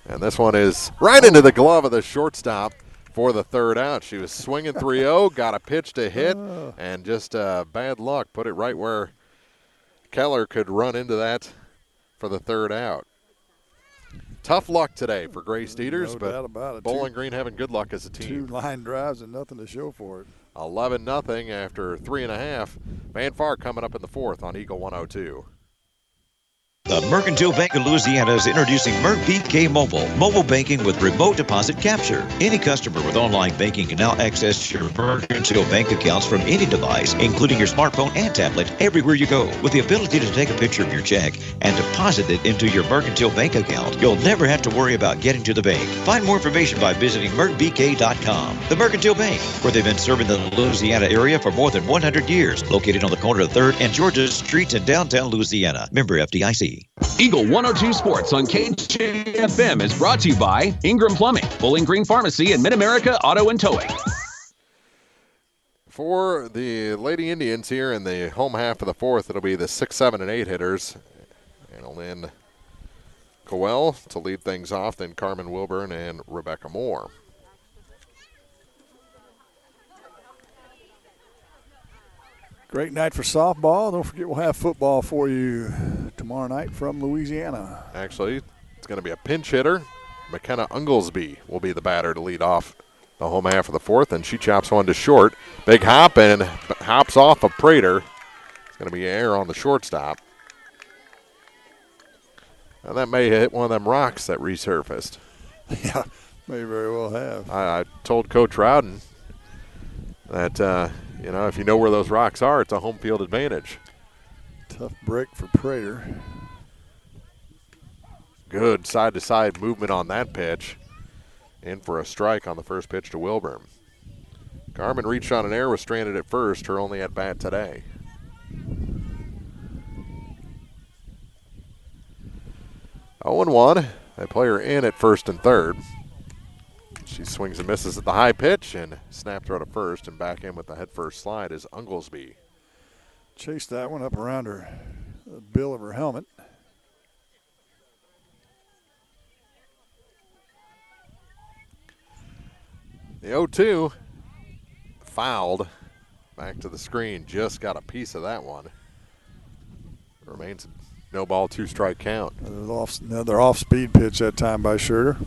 B: And this one is right into the glove of the shortstop for the third out. She was swinging 3-0, got a pitch to hit, and just bad luck. Put it right where Keller could run into that for the third out. Tough luck today for Grace Dieters, but Bowling Green having good luck as a team.
C: 2 line drives and nothing to show for it.
B: 11-0 after 3.5. Van Far coming up in the fourth on Eagle 102.
O: The Mercantile Bank of Louisiana is introducing MERBK Mobile, mobile banking with remote deposit capture. Any customer with online banking can now access your Mercantile Bank accounts from any device, including your smartphone and tablet, everywhere you go. With the ability to take a picture of your check and deposit it into your Mercantile Bank account, you'll never have to worry about getting to the bank. Find more information by visiting MERBK.com. The Mercantile Bank, where they've been serving the Louisiana area for more than 100 years, located on the corner of 3rd and Georgia Streets in downtown Louisiana. Member FDIC.
N: Eagle 102 Sports on KJFM is brought to you by Ingram Plumbing, Bowling Green Pharmacy, and Mid-America Auto and Towing.
B: For the Lady Indians here in the home half of the fourth, it'll be the 6, 7, and 8 hitters. And it'll end Cowell to lead things off, then Carmen Wilburn and Rebecca Moore.
C: Great night for softball. Don't forget we'll have football for you tomorrow night from Louisiana.
B: Actually, it's going to be a pinch hitter. McKenna Unglesby will be the batter to lead off the home half of the fourth, and she chops one to short. Big hop and hops off of Prater. It's going to be air on the shortstop. And that may hit one of them rocks that resurfaced.
C: Yeah, may very well have.
B: I told Coach Rowden that, if you know where those rocks are, it's a home field advantage.
C: Tough break for Prater.
B: Good side-to-side movement on that pitch. In for a strike on the first pitch to Wilburn. Carmen reached on an error, was stranded at first, her only at bat today. Oh, 0-1. They play her in at first and third. She swings and misses at the high pitch and snap throw to first, and back in with the head first slide is Unglesby.
C: Chased that one up around her bill of her helmet.
B: The 0-2 fouled. Back to the screen, just got a piece of that one. Remains a no ball, 2-strike count.
C: Another off-speed pitch that time by Schroeder.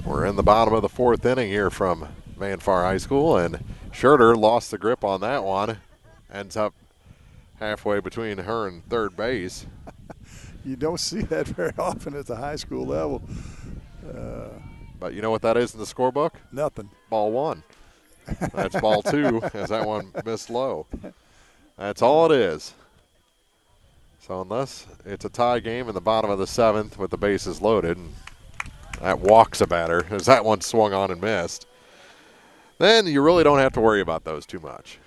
B: We're in the bottom of the fourth inning here from Van Far High School, and Schroeder lost the grip on that one. Ends up halfway between her and third base.
C: You don't see that very often at the high school level.
B: But you know what that is in the scorebook?
C: Nothing.
B: Ball 1. That's ball 2, as that one missed low. That's all it is. So unless it's a tie game in the bottom of the seventh with the bases loaded, and that walks a batter as that one swung on and missed, then you really don't have to worry about those too much.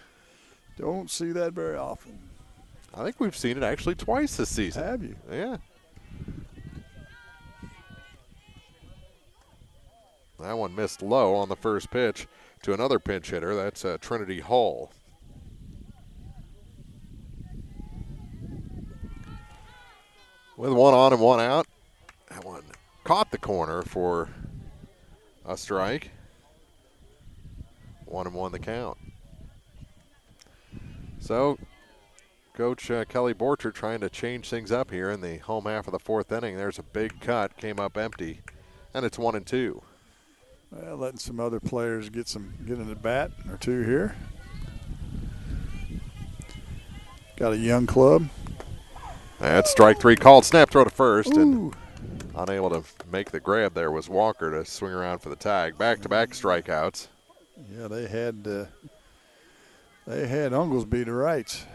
C: Don't see that very often.
B: I think we've seen it actually twice this season.
C: Have you?
B: Yeah. That one missed low on the first pitch to another pinch hitter. That's Trinity Hull. With one on and one out, that one caught the corner for a strike. 1-1 the count. So Coach Kelly Borcher trying to change things up here in the home half of the fourth inning. There's a big cut, came up empty, and it's 1-2.
C: Well, letting some other players get an at bat or two here. Got a young club.
B: That's strike 3 called. Snap throw to first. Ooh. And unable to make the grab there was Walker to swing around for the tag. Back-to-back strikeouts.
C: Yeah, they had Unglesby to rights.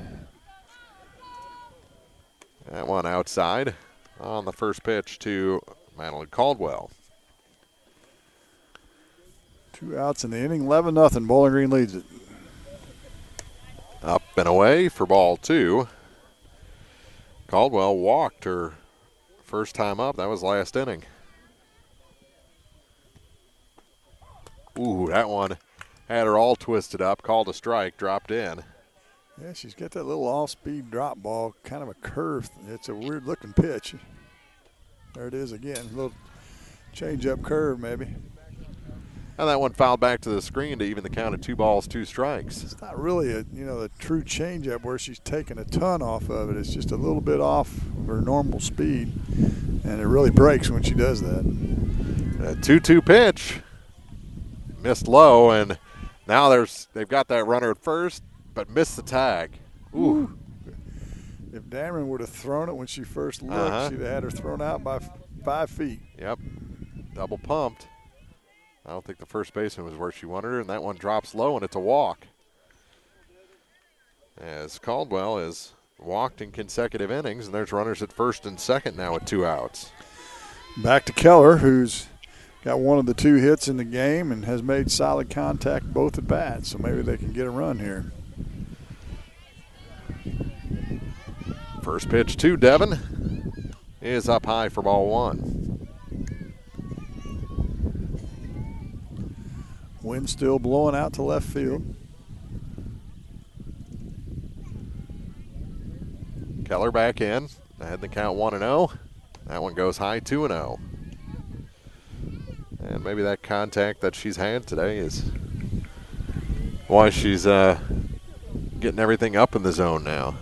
B: That one outside on the first pitch to Madeline Caldwell.
C: 2 outs in the inning, 11-0. Bowling Green leads it.
B: Up and away for ball 2. Caldwell walked her first time up. That was last inning. Ooh, that one had her all twisted up. Called a strike, dropped in.
C: Yeah, she's got that little off-speed drop ball, kind of a curve. It's a weird-looking pitch. There it is again, a little change-up curve maybe.
B: And that one fouled back to the screen to even the count of 2 balls, 2 strikes.
C: It's not really a true change-up where she's taking a ton off of it. It's just a little bit off her normal speed, and it really breaks when she does that.
B: A 2-2 pitch. Missed low, and now they've got that runner at first, but missed the tag. Ooh.
C: If Dameron would have thrown it when she first looked, she'd have had her thrown out by 5 feet.
B: Yep. Double pumped. I don't think the first baseman was where she wanted her, and that one drops low, and it's a walk. As Caldwell has walked in consecutive innings, and there's runners at first and second now with 2 outs.
C: Back to Keller, who's got one of the 2 hits in the game and has made solid contact both at bats, so maybe they can get a run here.
B: First pitch to Devin is up high for ball 1.
C: Wind still blowing out to left field.
B: Keller back in. Ahead the count 1-0. That one goes high 2-0. And maybe that contact that she's had today is why she's getting everything up in the zone now.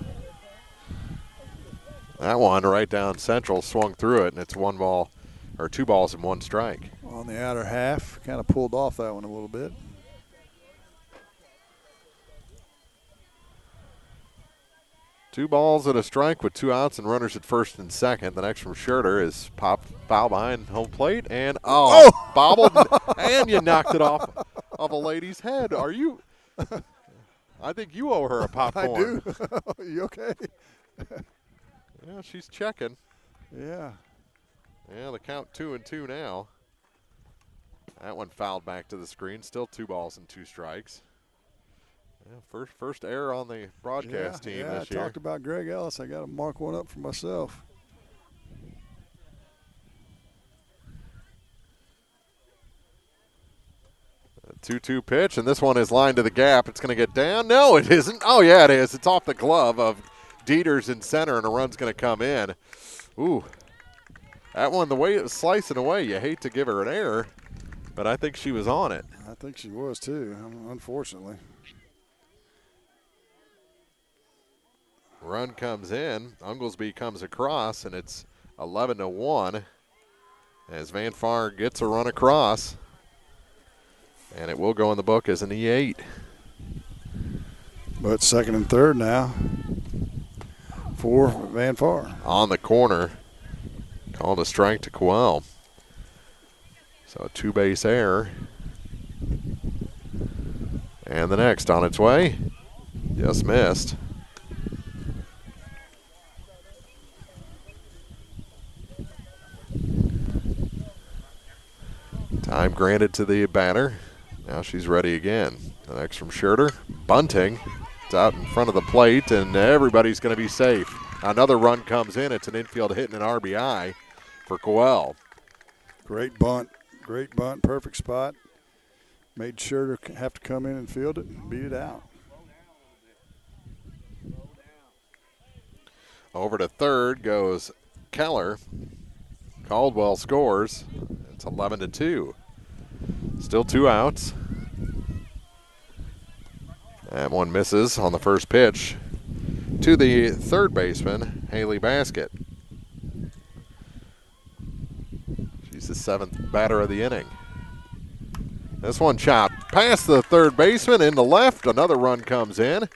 B: That one right down central swung through it, and it's 2 balls and 1 strike.
C: On the outer half, kind of pulled off that one a little bit.
B: Two balls and a strike with 2 outs and runners at first and second. The next from Scherter is popped foul behind home plate, and bobbled, and you knocked it off of a lady's head. Are you? I think you owe her a popcorn.
C: I do. You okay?
B: Yeah, she's checking.
C: Yeah.
B: Yeah, the count 2-2 now. That one fouled back to the screen. Still 2 balls and 2 strikes. Yeah, first error on the broadcast team this year.
C: I talked about Greg Ellis. I got to mark one up for myself.
B: A 2-2 pitch, and this one is lined to the gap. It's going to get down. No, it isn't. Oh, yeah, it is. It's off the glove of Dieters in center, and a run's going to come in. Ooh. That one, the way it was slicing away, you hate to give her an error, but I think she was on it.
C: I think she was too, unfortunately.
B: Run comes in. Unglesby comes across, and it's 11-1 as Van Far gets a run across, and it will go in the book as an E8.
C: But second and third now for Van Far.
B: On the corner. Called a strike to Cowell. So a 2-base error. And the next on its way. Just missed. Time granted to the batter. Now she's ready again. The next from Scherter. Bunting. It's out in front of the plate, and everybody's going to be safe. Another run comes in. It's an infield hit and an RBI for Cowell.
C: Great bunt, perfect spot. Made sure to have to come in and field it and beat it out.
B: Over to third goes Keller. Caldwell scores. It's 11-2. Still 2 outs. That one misses on the first pitch to the third baseman, Haley Baskett. She's the 7th batter of the inning. This one chopped past the third baseman into left. Another run comes in.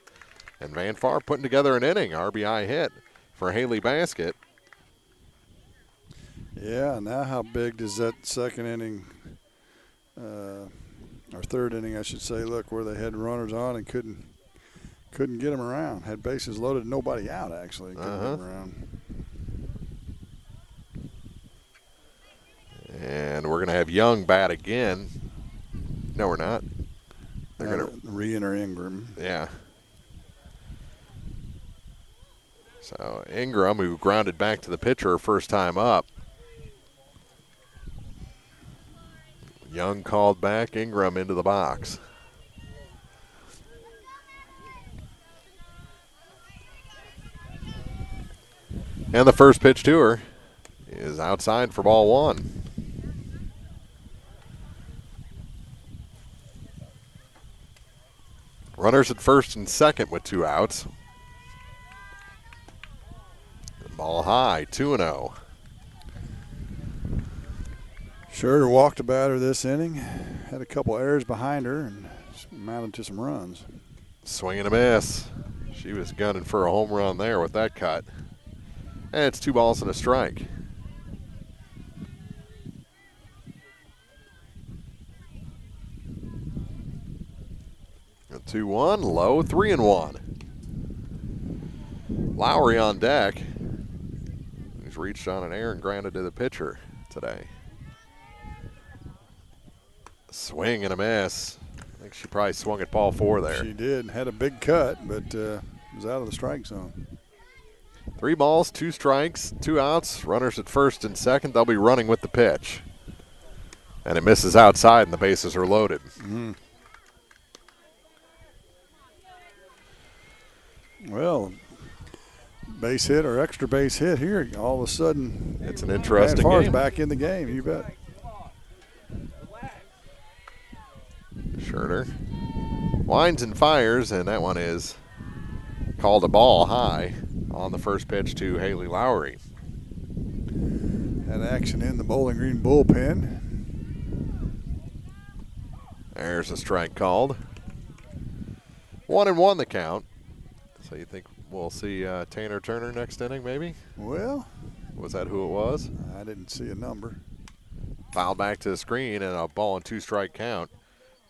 B: And Van Far putting together an inning. RBI hit for Haley Baskett.
C: Yeah, now how big does that second inning, or third inning, I should say, look, where they had runners on and couldn't get them around. Had bases loaded, nobody out, actually. Couldn't get them around.
B: And we're going to have Young bat again. No, we're not. They're going to
C: re-enter Ingram.
B: Yeah. So Ingram, who grounded back to the pitcher first time up. Young called back, Ingram into the box. And the first pitch to her is outside for ball one. Runners at first and second with 2 outs. Ball high, 2-0.
C: Schroeder walked a batter this inning, had a couple errors behind her, and amounted to some runs.
B: Swing and a miss. She was gunning for a home run there with that cut. And it's 2 balls and a strike. A 2-1, low, 3-1. Lowry on deck. He's reached on an error and grounded to the pitcher today. Swing and a miss. I think she probably swung at ball 4 there.
C: She did. Had a big cut, but was out of the strike zone.
B: 3 balls, 2 strikes, 2 outs. Runners at first and second. They'll be running with the pitch. And it misses outside, and the bases are loaded.
C: Mm-hmm. Well, base hit or extra base hit here. All of a sudden,
B: it's an interesting
C: game.
B: game.
C: Back in the game, you bet.
B: Schroeder winds and fires, and that one is called a ball high on the first pitch to Haley Lowry.
C: Had action in the Bowling Green bullpen.
B: There's a strike called. 1-1 the count. So you think we'll see Tanner Turner next inning, maybe?
C: Well,
B: was that who it was?
C: I didn't see a number.
B: Fouled back to the screen, and a ball and 2 strike count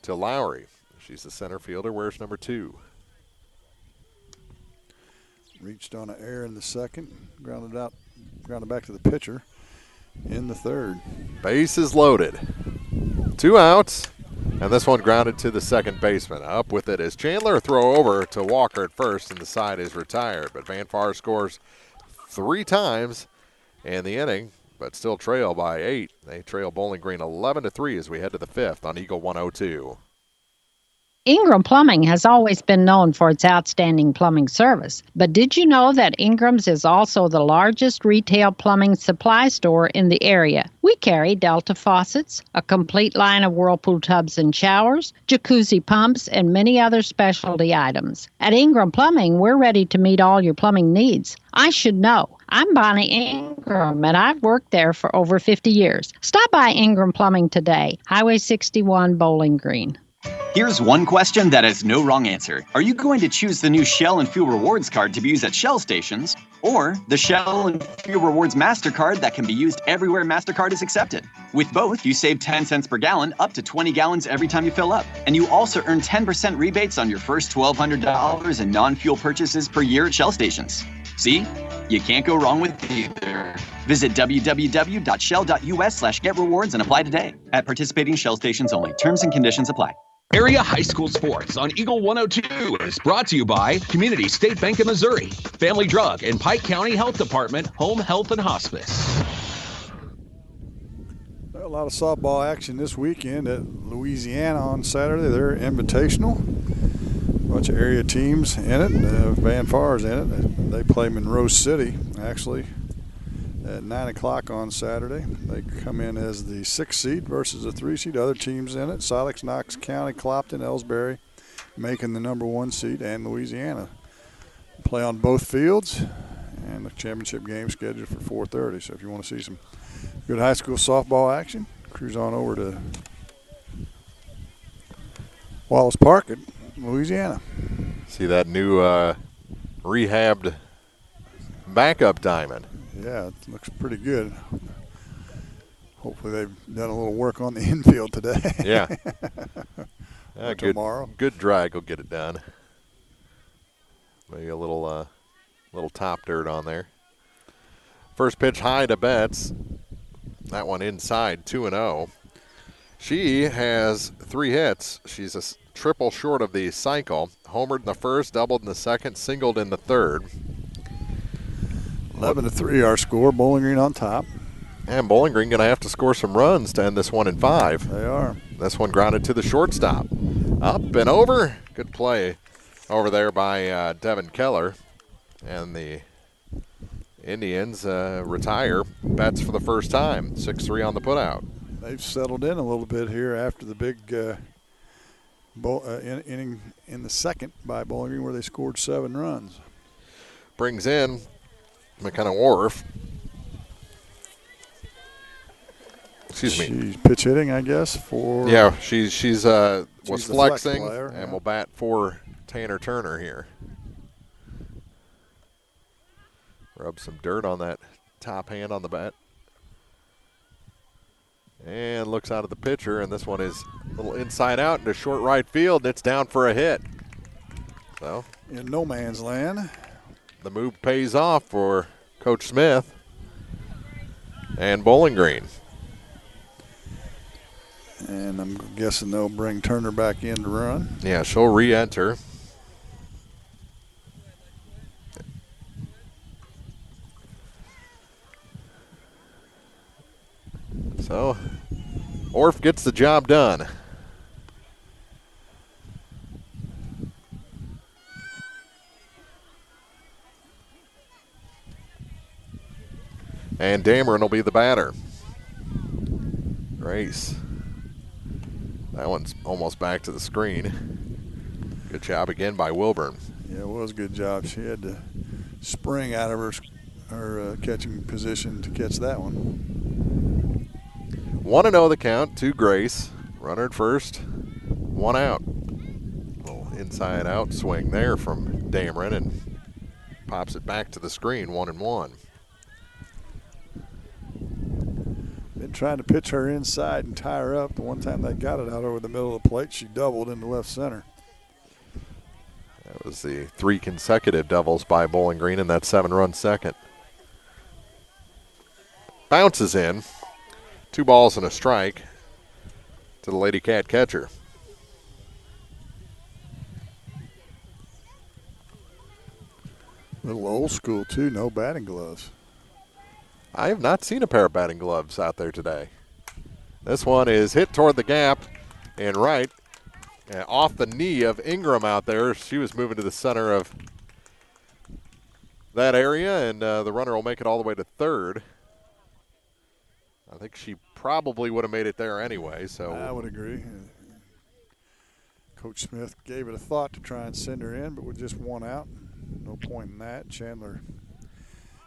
B: to Lowry. She's the center fielder. Where's number 2?
C: Reached on an error in the second, grounded back to the pitcher in the third.
B: Bases loaded. 2 outs, and this one grounded to the second baseman. Up with it is Chandler. Throw over to Walker at first, and the side is retired. But Van Far scores 3 times in the inning, but still trail by 8. They trail Bowling Green 11-3 as we head to the 5th on Eagle 102.
F: Ingram Plumbing has always been known for its outstanding plumbing service. But did you know that Ingram's is also the largest retail plumbing supply store in the area? We carry Delta faucets, a complete line of Whirlpool tubs and showers, jacuzzi pumps, and many other specialty items. At Ingram Plumbing, we're ready to meet all your plumbing needs. I should know. I'm Bonnie Ingram, and I've worked there for over 50 years. Stop by Ingram Plumbing today, Highway 61, Bowling Green.
V: Here's one question that has no wrong answer. Are you going to choose the new Shell and Fuel Rewards card to be used at Shell stations, or the Shell and Fuel Rewards MasterCard that can be used everywhere MasterCard is accepted? With both, you save 10 cents per gallon, up to 20 gallons every time you fill up. And you also earn 10% rebates on your first $1,200 in non-fuel purchases per year at Shell stations. See? You can't go wrong with either. Visit www.shell.us/getrewards and apply today. At participating Shell stations only. Terms and conditions apply.
N: Area High School Sports on Eagle 102 is brought to you by Community State Bank of Missouri, Family Drug and Pike County Health Department, Home Health and Hospice.
C: A lot of softball action this weekend at Louisiana on Saturday. They're invitational. A bunch of area teams in it. Van Far's in it. They play Monroe City, actually, at 9 o'clock on Saturday. They come in as the 6th seed versus the 3 seed. Other teams in it: Silex, Knox County, Clopton, Ellsbury, making the number 1 seed, and Louisiana. Play on both fields, and the championship game scheduled for 4:30. So if you want to see some good high school softball action, cruise on over to Wallace Park at Louisiana.
B: See that new rehabbed backup diamond.
C: Yeah, it looks pretty good. Hopefully they've done a little work on the infield today.
B: Yeah.
C: Tomorrow.
B: Good drag will get it done. Maybe a little top dirt on there. First pitch high to Betts. That one inside, 2-0. She has 3 hits. She's a triple short of the cycle. Homered in the first, doubled in the second, singled in the third.
C: 11-3 our score. Bowling Green on top.
B: And Bowling Green going to have to score some runs to end this one in 5.
C: They are.
B: This one grounded to the shortstop. Up and over. Good play over there by Devin Keller. And the Indians retire bets for the first time. 6-3 on the putout.
C: They've settled in a little bit here after the big inning in the second by Bowling Green where they scored 7 runs.
B: Brings in McKenna Wharf. Excuse me.
C: She's pitch hitting, I guess, for.
B: Yeah, she's was flexing
C: player,
B: and will bat for Tanner Turner here. Rub some dirt on that top hand on the bat. And looks out at the pitcher, and this one is a little inside out into short right field, and it's down for a hit. So
C: in no man's land.
B: The move pays off for Coach Smith and Bowling Green.
C: And I'm guessing they'll bring Turner back in to run.
B: Yeah, she'll re-enter. So, Orff gets the job done. And Dameron will be the batter. Grace. That one's almost back to the screen. Good job again by Wilburn.
C: Yeah, it was a good job. She had to spring out of her catching position to catch that one.
B: 1-0 the count to Grace. Runner at first, 1 out. Little inside out swing there from Dameron and pops it back to the screen, 1-1.
C: Been trying to pitch her inside and tie her up. The one time they got it out over the middle of the plate, she doubled into left center.
B: That was the 3 consecutive doubles by Bowling Green in that 7-run second. Bounces in. 2 balls and a strike to the Lady Cat catcher.
C: A little old school, too. No batting gloves.
B: I have not seen a pair of batting gloves out there today. This one is hit toward the gap and right. Off the knee of Ingram out there. She was moving to the center of that area, and the runner will make it all the way to third. I think she probably would have made it there anyway. So
C: I would agree. Coach Smith gave it a thought to try and send her in, but with just 1 out, no point in that. Chandler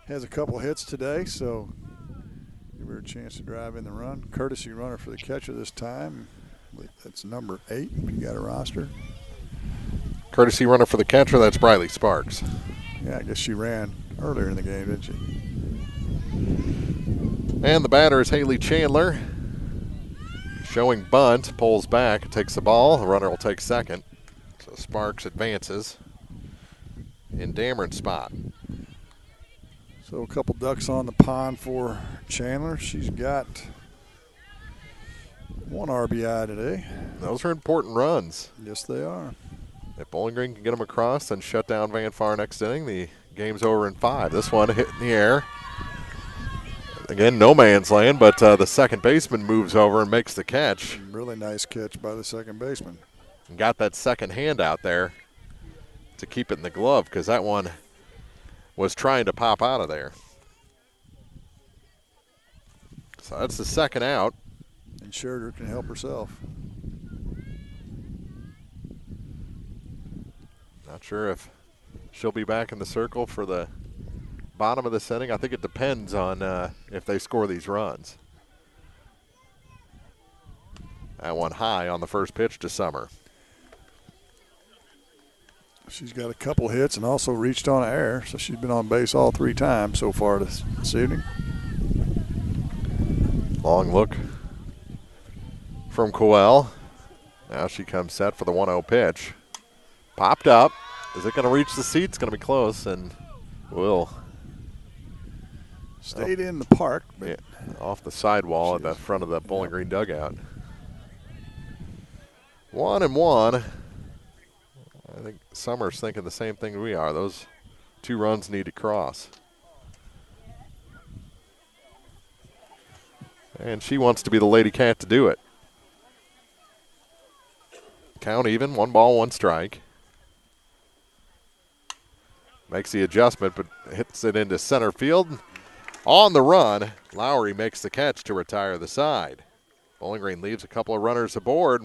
C: has a couple hits today, so give her a chance to drive in the run. Courtesy runner for the catcher this time. That's number 8 when you got a roster.
B: Courtesy runner for the catcher, that's Briley Sparks.
C: Yeah, I guess she ran earlier in the game, didn't she?
B: And the batter is Haley Chandler. Showing bunt, pulls back, takes the ball. The runner will take second. So Sparks advances in Dameron's spot.
C: So a couple ducks on the pond for Chandler. She's got 1 RBI today.
B: Those are important runs.
C: Yes, they are.
B: If Bowling Green can get them across and shut down Van Far next inning, the game's over in 5. This one hit in the air. Again, no man's land, but the second baseman moves over and makes the catch.
C: Really nice catch by the second baseman.
B: And got that second hand out there to keep it in the glove because that one was trying to pop out of there. So that's the second out.
C: And Scherder can help herself.
B: Not sure if she'll be back in the circle for the bottom of this inning. I think it depends on if they score these runs. That one high on the first pitch to Summer.
C: She's got a couple hits and also reached on air, so she's been on base all 3 times so far this evening.
B: Long look from Cowell. Now she comes set for the 1-0 pitch. Popped up. Is it going to reach the seat? It's going to be close and will.
C: Stayed in the park. But
B: yeah, off the sidewall at the front of the Bowling Green dugout. 1-1. I think Summer's thinking the same thing we are. Those 2 runs need to cross. And she wants to be the Lady Cat to do it. Count even, 1 ball, 1 strike. makes the adjustment, but hits it into center field. On the run, Lowry makes the catch to retire the side. Bowling Green leaves a couple of runners aboard,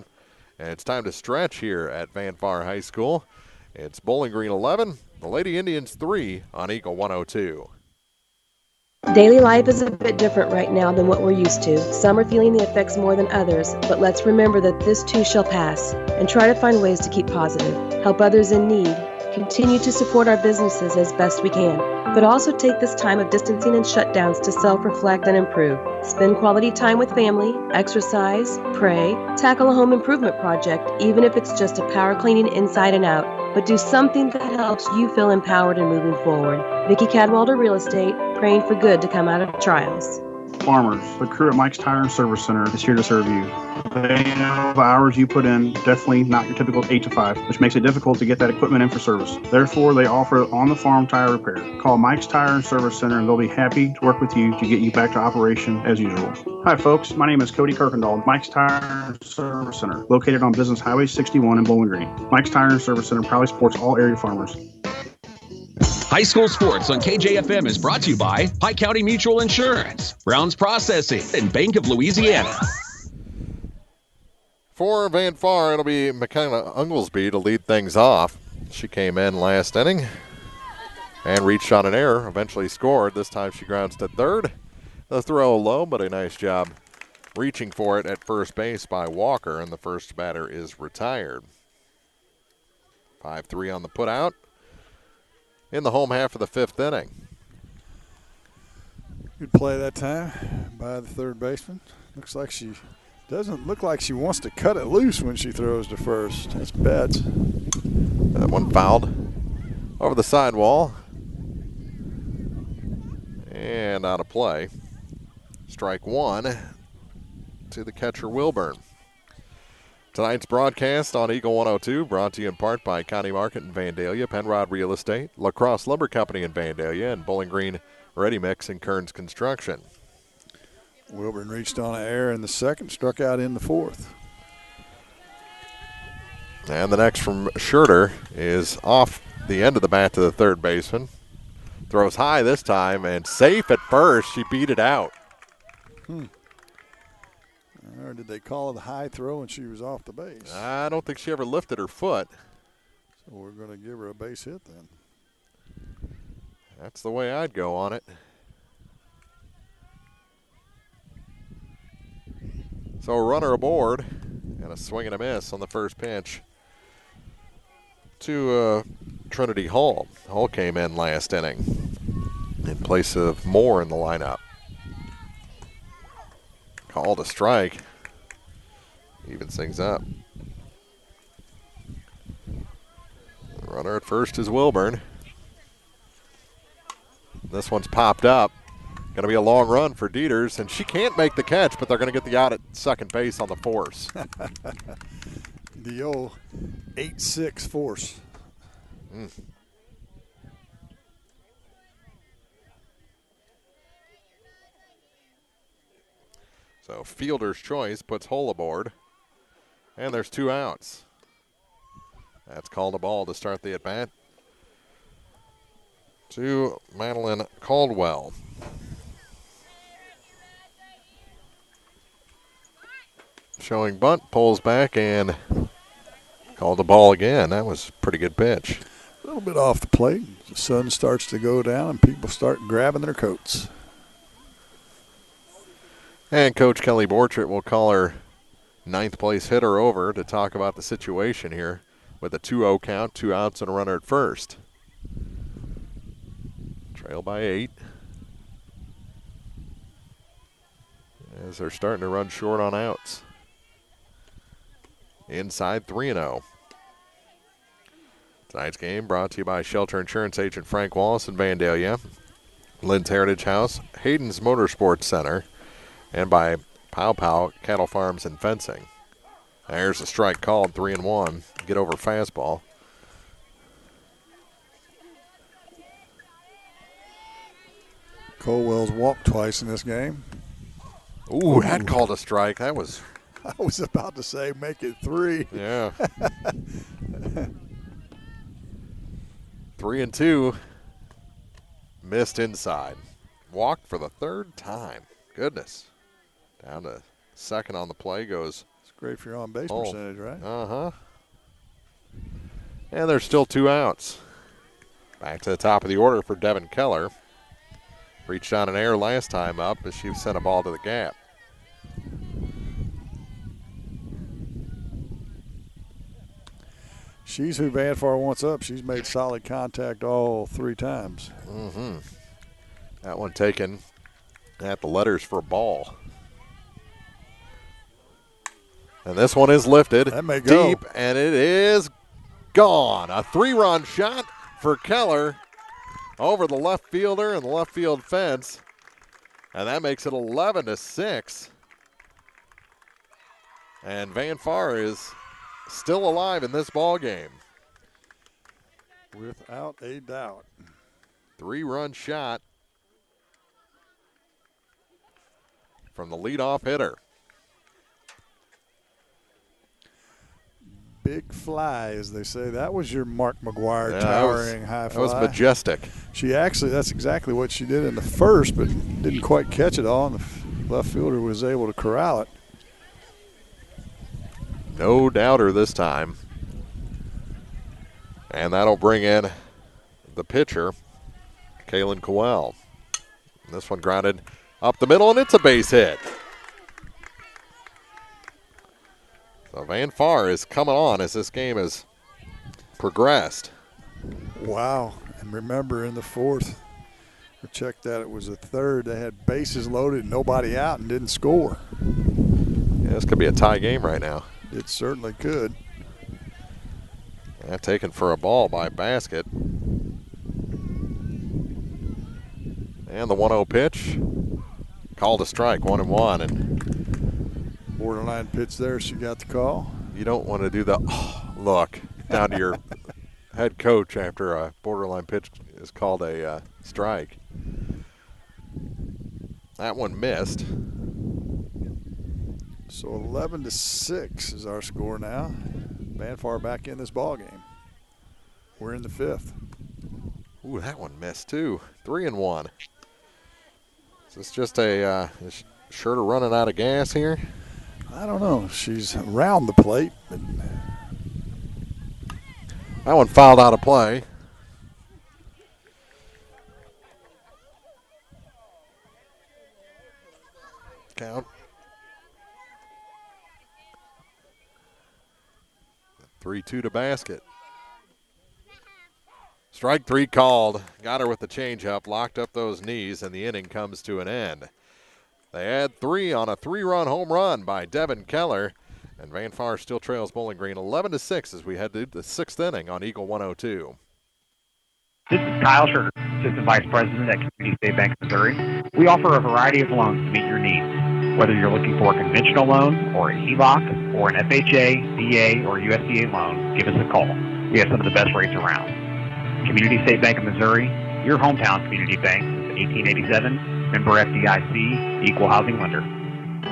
B: and it's time to stretch here at Van Far High School. It's Bowling Green 11, the Lady Indians 3 on Eagle 102.
A: Daily life is a bit different right now than what we're used to. Some are feeling the effects more than others, but let's remember that this too shall pass and try to find ways to keep positive, help others in need, continue to support our businesses as best we can, but also take this time of distancing and shutdowns to self-reflect and improve. Spend quality time with family, exercise, pray, tackle a home improvement project, even if it's just a power cleaning inside and out, but do something that helps you feel empowered and moving forward. Vicki Cadwalder Real Estate, praying for good to come out of trials.
I: Farmers, the crew at Mike's Tire and Service Center is here to serve you. They know the hours you put in, definitely not your typical 8 to 5, which makes it difficult to get that equipment in for service. Therefore, they offer on-the-farm tire repair. Call Mike's Tire and Service Center and they'll be happy to work with you to get you back to operation as usual. Hi folks, my name is Cody Kirkendall, Mike's Tire and Service Center, located on Business Highway 61 in Bowling Green. Mike's Tire and Service Center proudly supports all area farmers.
N: High School Sports on KJFM is brought to you by Pike County Mutual Insurance, Brown's Processing, and Bank of Louisiana.
B: For Van Far, it'll be McKenna Unglesby to lead things off. She came in last inning and reached on an error, eventually scored. This time she grounds to third. The throw low, but a nice job reaching for it at first base by Walker, and the first batter is retired. 5-3 on the putout in the home half of the fifth inning.
C: Good play that time by the third baseman. Doesn't look like she wants to cut it loose when she throws to first. That's Betts.
B: That one fouled over the sidewall and out of play. Strike one to the catcher Wilburn. Tonight's broadcast on Eagle 102 brought to you in part by County Market in Vandalia, Penrod Real Estate, La Crosse Lumber Company in Vandalia, and Bowling Green Ready Mix and Kearns Construction.
C: Wilburn reached on an error in the second, struck out in the fourth.
B: And the next from Schurter is off the end of the bat to the third baseman. Throws high this time and safe at first. She beat it out.
C: Or did they call it a high throw and she was off the base?
B: I don't think she ever lifted her foot.
C: So we're going to give her a base hit then.
B: That's the way I'd go on it. So a runner aboard and a swing and a miss on the first pitch to Trinity Hall. Hall came in last inning in place of Moore in the lineup. Called a strike. Evens things up. The runner at first is Wilburn. This one's popped up. Going to be a long run for Dieters, and she can't make the catch, but they're going to get the out at second base on the force.
C: The old 8-6 force.
B: So fielder's choice puts Hull aboard, and there's 2 outs. That's called a ball to start the at-bat to Madeline Caldwell. Showing bunt, pulls back, and called the ball again. That was a pretty good pitch.
C: A little bit off the plate. The sun starts to go down, and people start grabbing their coats.
B: And Coach Kelly Borchert will call her 9th place hitter over to talk about the situation here with a 2-0 count, 2 outs and a runner at first. Trail by 8. As they're starting to run short on outs. Inside 3-0. Tonight's game brought to you by Shelter Insurance Agent Frank Wallace in Vandalia, Lynn's Heritage House, Hayden's Motorsports Center, and by Pow Pow Cattle Farms and Fencing. There's a strike called, 3-1. Get over fastball.
C: Colwell's walked twice in this game.
B: Ooh, that called a strike. That was.
C: I was about to say make it 3.
B: Yeah. 3-2 missed inside. Walked for the third time. Goodness. Down to second on the play goes.
C: It's great for your on-base percentage, right?
B: Uh-huh. And there's still 2 outs. Back to the top of the order for Devin Keller. Reached on an error last time up as she sent a ball to the gap.
C: She's who Van Far wants up. She's made solid contact all 3 times.
B: Mm-hmm. That one taken at the letters for a ball. And this one is lifted
C: that may go
B: deep, and it is gone. A 3-run shot for Keller over the left fielder and the left field fence. And that makes it 11-6. And Van Far is still alive in this ball game.
C: Without a doubt.
B: 3-run shot from the leadoff hitter.
C: Big fly, as they say. That was your Mark McGuire towering high fly.
B: That was majestic.
C: She actually, that's exactly what she did in the first, but didn't quite catch it all, and the left fielder was able to corral it.
B: No doubter this time. And that'll bring in the pitcher, Kaylin Cowell. This one grounded up the middle, and it's a base hit. So Van Far is coming on as this game has progressed.
C: Wow. And remember, in the fourth, we checked that it was a third. They had bases loaded, nobody out, and didn't score.
B: Yeah, this could be a tie game right now.
C: It certainly could.
B: That taken for a ball by Basket. And the 1-0 pitch. Called a strike, 1-1. And
C: borderline pitch there, she got the call.
B: You don't want to do the look down to your head coach after a borderline pitch is called a strike. That one missed.
C: So 11-6 is our score now. Van Far back in this ball game. We're in the 5th.
B: Ooh, that one missed too. 3-1. Is this just a is Schurter running out of gas here?
C: I don't know. She's around the plate. But
B: that one fouled out of play. Count. 3-2 to Basket. Strike 3 called. Got her with the changeup, locked up those knees, and the inning comes to an end. They add 3 on a 3-run home run by Devin Keller, and Van Far still trails Bowling Green 11-6 as we head to the 6th inning on Eagle 102.
J: This is Kyle Schurter, Assistant Vice President at Community State Bank of Missouri. We offer a variety of loans to meet your needs. Whether you're looking for a conventional loan or a HELOC or an FHA, VA, or USDA loan, give us a call. We have some of the best rates around. Community State Bank of Missouri, your hometown community bank since 1887, member FDIC, equal housing lender.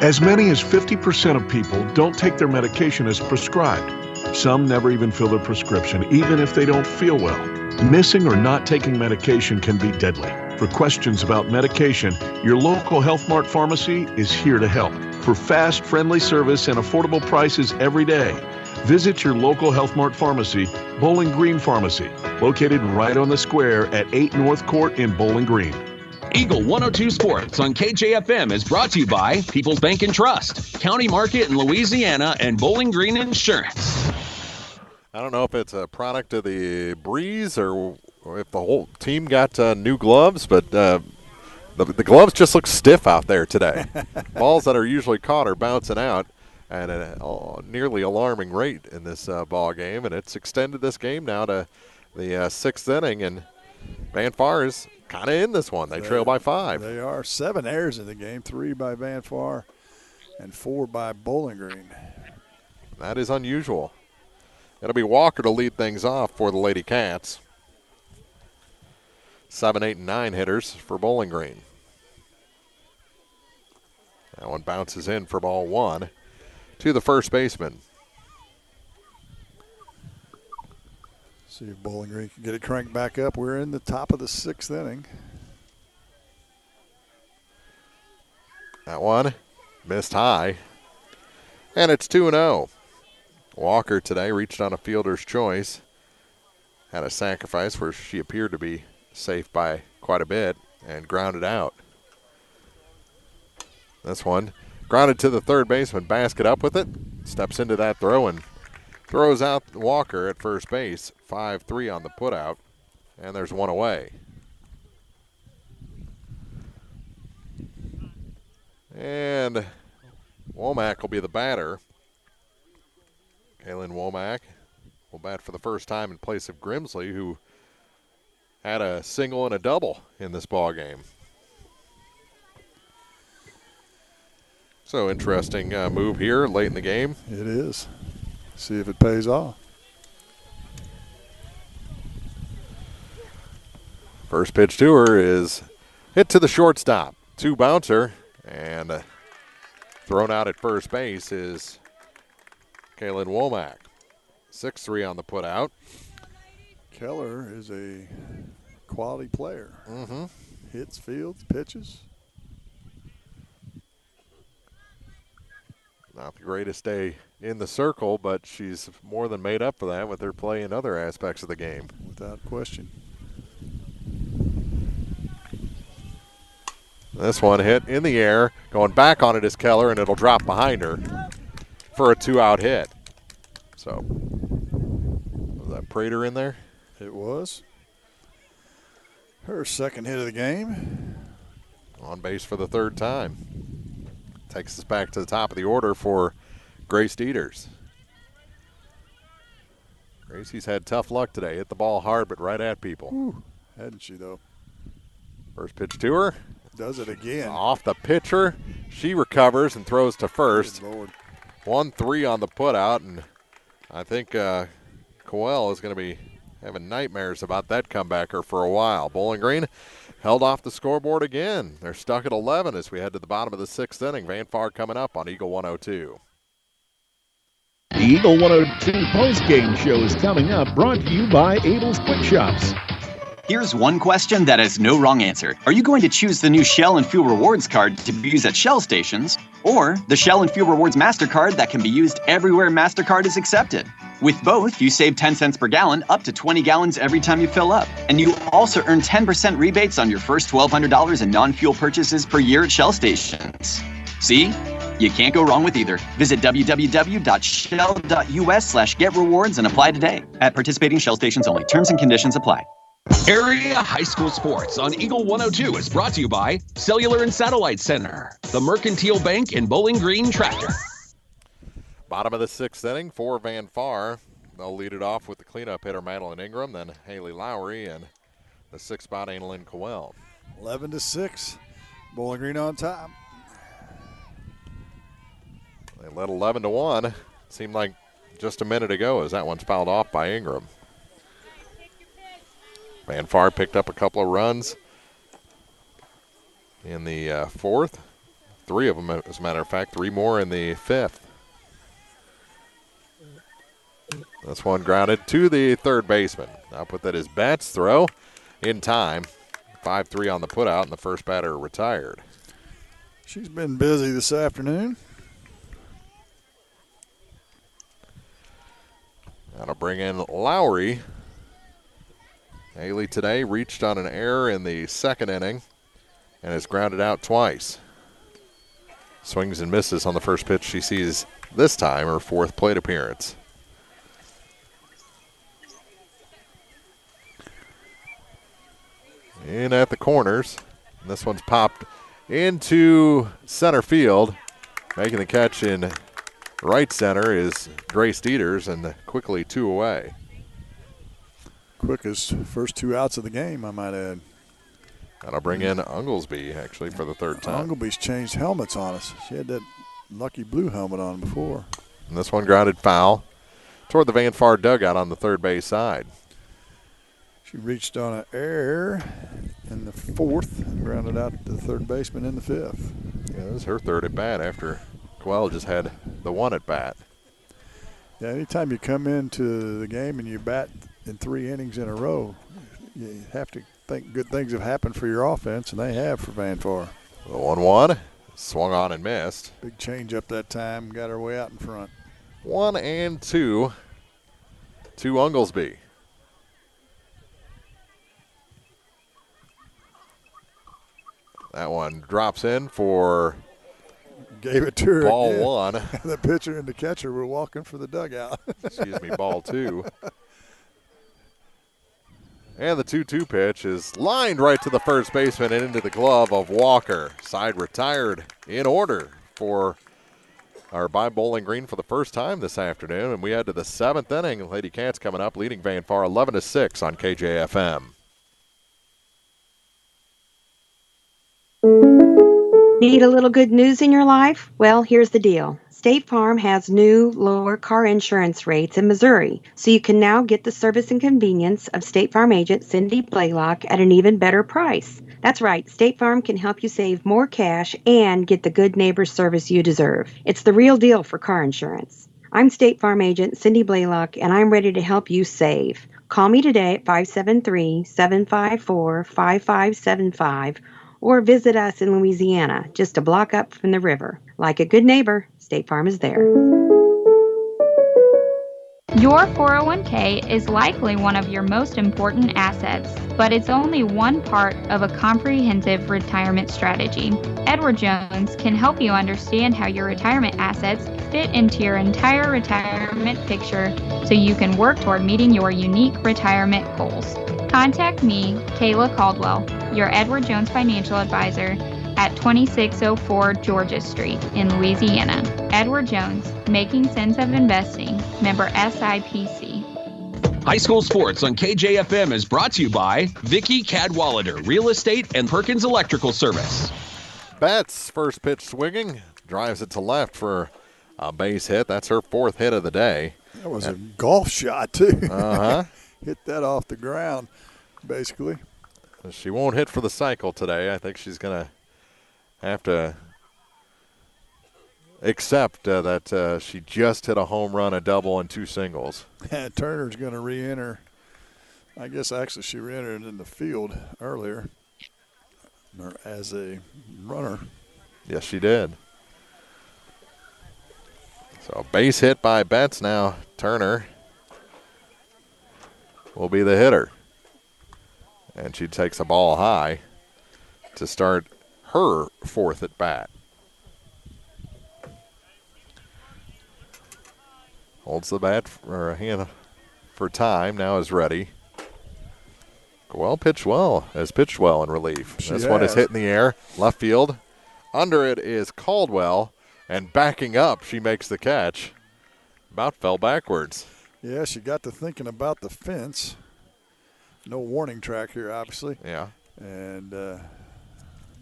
D: As many as 50% of people don't take their medication as prescribed. Some never even fill their prescription, even if they don't feel well. Missing or not taking medication can be deadly. For questions about medication, your local Health Mart pharmacy is here to help. For fast, friendly service and affordable prices every day, visit your local Health Mart pharmacy, Bowling Green Pharmacy, located right on the square at 8 North Court in Bowling Green.
N: Eagle 102 Sports on KJFM is brought to you by People's Bank and Trust, County Market in Louisiana, and Bowling Green Insurance.
B: I don't know if it's a product of the breeze or if the whole team got new gloves, but the gloves just look stiff out there today. Balls that are usually caught are bouncing out at a nearly alarming rate in this ball game, and it's extended this game now to the 6th inning, and Van Far is kind of in this one. They trail by 5.
C: They are 7 errors in the game, 3 by Van Far and 4 by Bowling Green.
B: That is unusual. It'll be Walker to lead things off for the LadyCats. 7, 8, and 9 hitters for Bowling Green. That one bounces in for ball 1 to the first baseman.
C: See if Bowling Green can get it cranked back up. We're in the top of the 6th inning.
B: That one missed high. And it's 2-0. Walker today reached on a fielder's choice. Had a sacrifice where she appeared to be safe by quite a bit and grounded out. This one grounded to the third baseman. Basket up with it. Steps into that throw and throws out Walker at first base. 5-3 on the putout. And there's one away. And Womack will be the batter. Kaylin Womack will bat for the first time in place of Grimsley, who had a single and a double in this ball game. So interesting move here late in the game.
C: It is. See if it pays off.
B: First pitch to her is hit to the shortstop. 2-bouncer, and thrown out at first base is Kaylin Womack. 6-3 on the putout.
C: Keller is a quality player.
B: Mm-hmm.
C: Hits, fields, pitches.
B: Not the greatest day in the circle, but she's more than made up for that with her play in other aspects of the game.
C: Without question.
B: This one hit in the air. Going back on it is Keller, and it'll drop behind her for a 2-out hit. So, was that Prater in there?
C: It was. Her second hit of the game.
B: On base for the third time. Takes us back to the top of the order for Grace Dieters. Gracie's had tough luck today. Hit the ball hard, but right at people.
C: Ooh, hadn't she, though?
B: First pitch to her.
C: Does it again.
B: Off the pitcher. She recovers and throws to first.
C: Good Lord.
B: 1-3 on the putout, and I think Cowell is going to be having nightmares about that comebacker for a while. Bowling Green held off the scoreboard again. They're stuck at 11 as we head to the bottom of the sixth inning. Van Far coming up on Eagle 102.
H: The Eagle 102 post-game show is coming up, brought to you by Abel's Quick Shops.
V: Here's one question that has no wrong answer. Are you going to choose the new Shell and Fuel Rewards card to be used at Shell stations, or the Shell and Fuel Rewards MasterCard that can be used everywhere MasterCard is accepted? With both, you save 10 cents per gallon, up to 20 gallons every time you fill up. And you also earn 10% rebates on your first $1,200 in non-fuel purchases per year at Shell stations. See? You can't go wrong with either. Visit www.shell.us/getrewards and apply today. At participating Shell stations only. Terms and conditions apply.
N: Area High School Sports on Eagle 102 is brought to you by Cellular and Satellite Center, the Mercantile Bank, and Bowling Green Tractor.
B: Bottom of the sixth inning for Van Far. They'll lead it off with the cleanup hitter Madeline Ingram, then Haley Lowry, and the sixth spot Annalyn Cowell.
C: 11-6. Bowling Green on top.
B: They led 11-1. Seemed like just a minute ago as that one's fouled off by Ingram. Van Far picked up a couple of runs in the fourth. 3 of them, as a matter of fact, 3 more in the fifth. This one grounded to the third baseman. I'll put that as Betts' throw in time. 5-3 on the putout, and the first batter retired.
C: She's been busy this afternoon.
B: That'll bring in Lowry. Haley today reached on an error in the second inning and has grounded out twice. Swings and misses on the first pitch she sees this time, her fourth plate appearance. In at the corners. And this one's popped into center field. Making the catch in right center is Grace Dieters, and quickly 2 away.
C: Quickest first 2 outs of the game, I might add.
B: That'll bring in Unglesby, actually, for the third time.
C: Ungleby's changed helmets on us. She had that lucky blue helmet on before.
B: And this one grounded foul toward the Van Far dugout on the third base side.
C: She reached on an error in the fourth and grounded out to the third baseman in the fifth.
B: Yeah, this is her third at bat after Cowell just had the one at bat.
C: Yeah, anytime you come into the game and you bat in 3 innings in a row, you have to think good things have happened for your offense, and they have for Van Far.
B: The 1-1 Swung on and missed.
C: Big change up that time. Got her way out in front.
B: 1-2 to Unglesby. That one drops in for
C: gave it to her
B: ball
C: again.
B: 1.
C: The pitcher and the catcher were walking for the dugout.
B: Excuse me, ball 2. And the 2-2 pitch is lined right to the first baseman and into the glove of Walker. Side retired in order by Bowling Green for the first time this afternoon. And we head to the 7th inning. LadyCats coming up, leading Van Far 11-6 on KJFM.
K: Need a little good news in your life? Well, here's the deal. State Farm has new, lower car insurance rates in Missouri, so you can now get the service and convenience of State Farm agent Cindy Blaylock at an even better price. That's right, State Farm can help you save more cash and get the good neighbor service you deserve. It's the real deal for car insurance. I'm State Farm agent Cindy Blaylock, and I'm ready to help you save. Call me today at 573-754-5575 or visit us in Louisiana, just a block up from the river. Like a good neighbor, State Farm is there.
L: Your 401k is likely one of your most important assets, but it's only one part of a comprehensive retirement strategy. Edward Jones can help you understand how your retirement assets fit into your entire retirement picture so you can work toward meeting your unique retirement goals. Contact me, Kayla Caldwell, your Edward Jones financial advisor, at 2604 Georgia Street in Louisiana. Edward Jones, Making Sense of Investing, member SIPC.
N: High School Sports on KJFM is brought to you by Vicky Cadwallader, Real Estate and Perkins Electrical Service.
B: Betts, first pitch swinging, drives it to left for a base hit. That's her 4th hit of the day.
C: That was a golf shot, too.
B: Uh-huh.
C: Hit that off the ground, basically.
B: She won't hit for the cycle today. I think she's going to have to accept that she just hit a home run, a double, and 2 singles.
C: Turner's going to re-enter. I guess actually she re-entered in the field earlier as a runner.
B: Yes, she did. So base hit by Betts now. Turner will be the hitter. And she takes a ball high to start her 4th at bat. Holds the bat or a hand for time. Now is ready. Cowell pitched well. Has pitched well in relief. This one is hit in the air. Left field. Under it is Caldwell. And backing up, she makes the catch. About fell backwards.
C: Yeah, she got to thinking about the fence. No warning track here, obviously.
B: Yeah.
C: And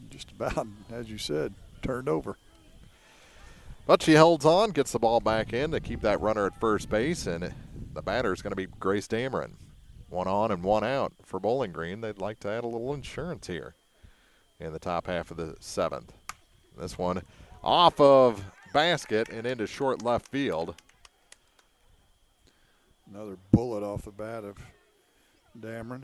C: just about, as you said, turned over.
B: But she holds on, gets the ball back in to keep that runner at first base, and the batter is going to be Grace Dameron. 1 on and 1 out for Bowling Green. They'd like to add a little insurance here in the top half of the 7th. This one off of basket and into short left field.
C: Another bullet off the bat of Dameron.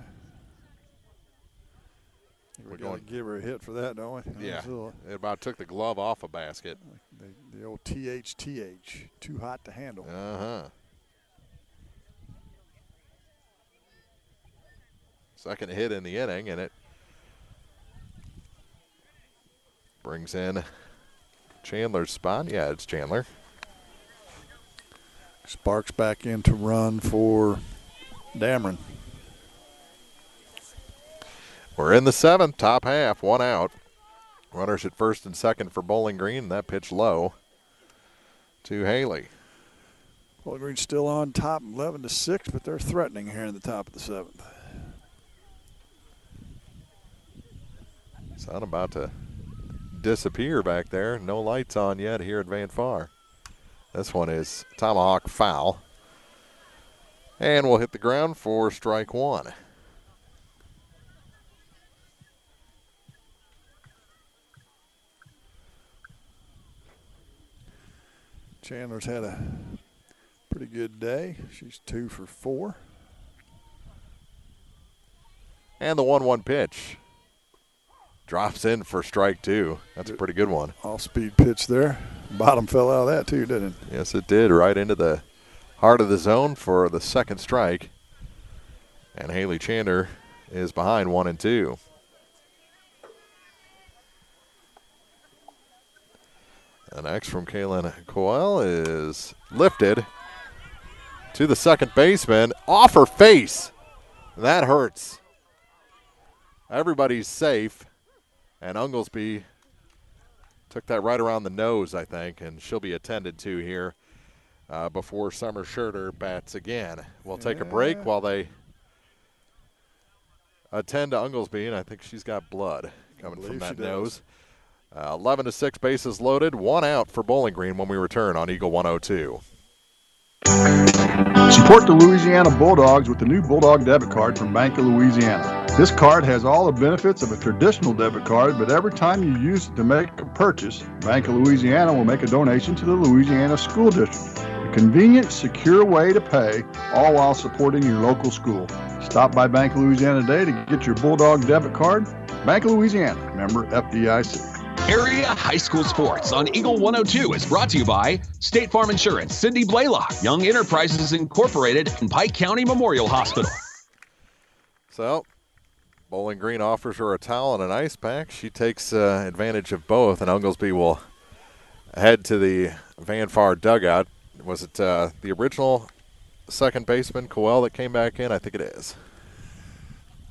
C: We're going to give her a hit for that, don't we?
B: Yeah, it about took the glove off a basket.
C: The old THTH, too hot to handle.
B: Uh-huh. Second hit in the inning, and it brings in Chandler's spot. Yeah, it's Chandler.
C: Sparks back in to run for Dameron.
B: We're in the 7th, top half, 1 out. Runners at first and second for Bowling Green. That pitch low to Haley.
C: Bowling Green's still on top, 11-6, but they're threatening here in the top of the 7th.
B: Sun about to disappear back there. No lights on yet here at Van Far. This one is tomahawk foul. And we'll hit the ground for strike 1.
C: Chandler's had a pretty good day. She's 2 for 4.
B: And the 1-1 pitch. Drops in for strike 2. That's a pretty good one.
C: Off-speed pitch there. Bottom fell out of that too, didn't it?
B: Yes, it did. Right into the heart of the zone for the second strike. And Haley Chander is behind 1-2. The next from Kaylin Cowell is lifted to the second baseman. Off her face. That hurts. Everybody's safe. And Unglesby took that right around the nose, I think, and she'll be attended to here before Summer Schurter bats again. We'll take a break while they attend to Unglesby, and I think she's got blood coming from that nose. 11-6, bases loaded, 1 out for Bowling Green when we return on Eagle 102.
E: Support the Louisiana Bulldogs with the new Bulldog debit card from Bank of Louisiana. This card has all the benefits of a traditional debit card, but every time you use it to make a purchase, Bank of Louisiana will make a donation to the Louisiana School District. A convenient, secure way to pay, all while supporting your local school. Stop by Bank of Louisiana today to get your Bulldog debit card. Bank of Louisiana, member FDIC.
N: Area High School Sports on Eagle 102 is brought to you by State Farm Insurance, Cindy Blaylock, Young Enterprises Incorporated, and Pike County Memorial Hospital.
B: So, Bowling Green offers her a towel and an ice pack. She takes advantage of both, and Unglesby will head to the Van Far dugout. Was it the original second baseman, Cowell, that came back in? I think it is.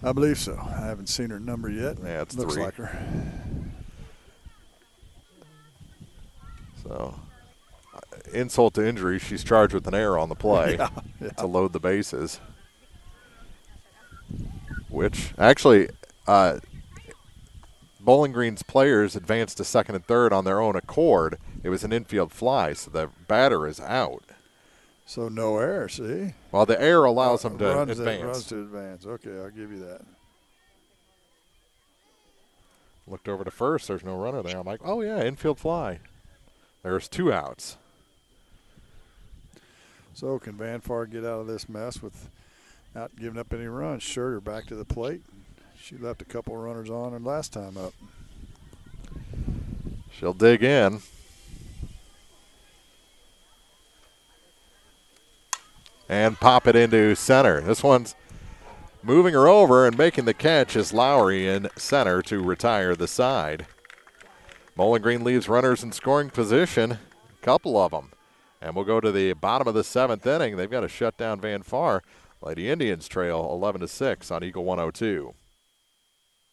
C: I believe so. I haven't seen her number yet.
B: Yeah, it's
C: Looks
B: 3.
C: like her.
B: So, insult to injury, she's charged with an error on the play
C: yeah.
B: to load the bases. Which, actually, Bowling Green's players advanced to second and third on their own accord. It was an infield fly, so the batter is out.
C: So no error, see?
B: Well, the error allows them to
C: runs
B: advance.
C: Runs to advance. Okay, I'll give you that.
B: Looked over to first. There's no runner there. I'm like, oh, yeah, infield fly. There's 2 outs.
C: So can Van Far get out of this mess without giving up any runs? Schurter back to the plate. She left a couple runners on her last time up.
B: She'll dig in. And pop it into center. This one's moving her over, and making the catch is Lowry in center to retire the side. Bowling Green leaves runners in scoring position, a couple of them. And we'll go to the bottom of the 7th inning. They've got to shut down Van Far. Lady Indians trail 11-6 on Eagle 102.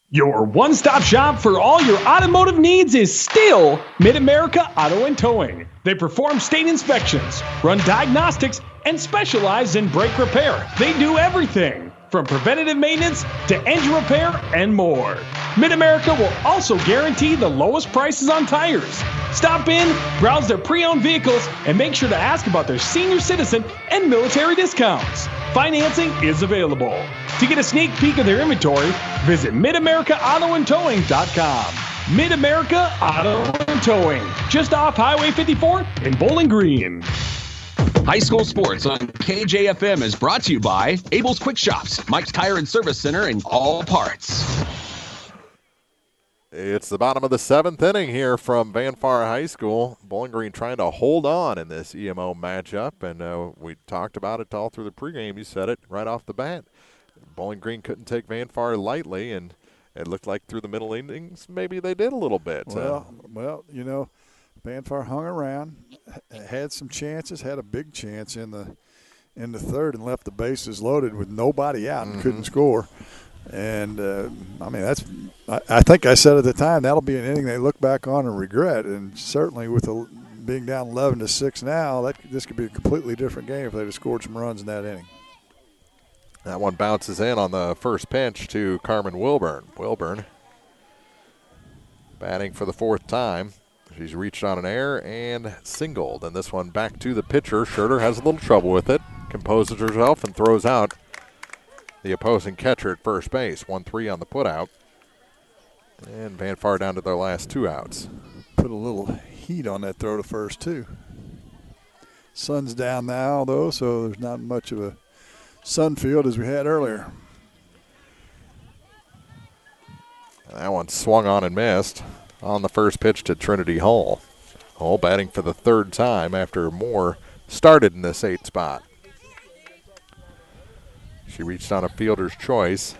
G: Your one-stop shop for all your automotive needs is still Mid-America Auto and Towing. They perform state inspections, run diagnostics, and specialize in brake repair. They do everything from preventative maintenance to engine repair and more. Mid-America will also guarantee the lowest prices on tires. Stop in, browse their pre-owned vehicles, and make sure to ask about their senior citizen and military discounts. Financing is available. To get a sneak peek of their inventory, visit MidAmericaAutoandTowing.com. Mid-America Auto and Towing, just off Highway 54 in Bowling Green.
N: High School Sports on KJFM is brought to you by Abel's Quick Shops, Mike's Tire and Service Center, and All Parts.
B: It's the bottom of the 7th inning here from Van Far High School. Bowling Green trying to hold on in this EMO matchup, and we talked about it all through the pregame. You said it right off the bat. Bowling Green couldn't take Van Far lightly, and it looked like through the middle innings maybe they did a little bit.
C: Well, you know, Van Far hung around, had some chances, had a big chance in the third, and left the bases loaded with nobody out and couldn't score. And, I mean, I think I said at the time that'll be an inning they look back on and regret. And certainly with being down 11-6 now, this could be a completely different game if they'd have scored some runs in that inning.
B: That one bounces in on the first pitch to Carmen Wilburn. Wilburn batting for the 4th time. She's reached on an error and singled. And this one back to the pitcher. Schurter has a little trouble with it. Composes herself and throws out the opposing catcher at first base. 1-3 on the putout. And Van Far down to their last 2 outs.
C: Put a little heat on that throw to first, too. Sun's down now, though, so there's not much of a sun field as we had earlier.
B: That one swung on and missed on the first pitch to Trinity Hull. Hull batting for the third time after Moore started in this 8th spot. She reached on a fielder's choice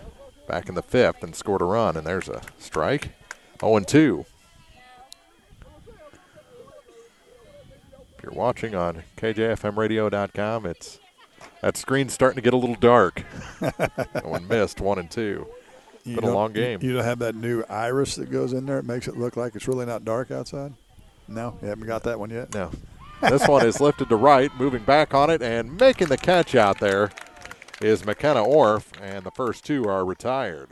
B: back in the 5th and scored a run, and there's a strike. 0-2. If you're watching on KJFMradio.com, that screen's starting to get a little dark. That one missed, 1-2. Been a long game.
C: You don't have that new iris that goes in there? It makes it look like it's really not dark outside? No? You haven't got that one yet?
B: No. This one is lifted to right, moving back on it, and making the catch out there is McKenna Orff, and the first two are retired.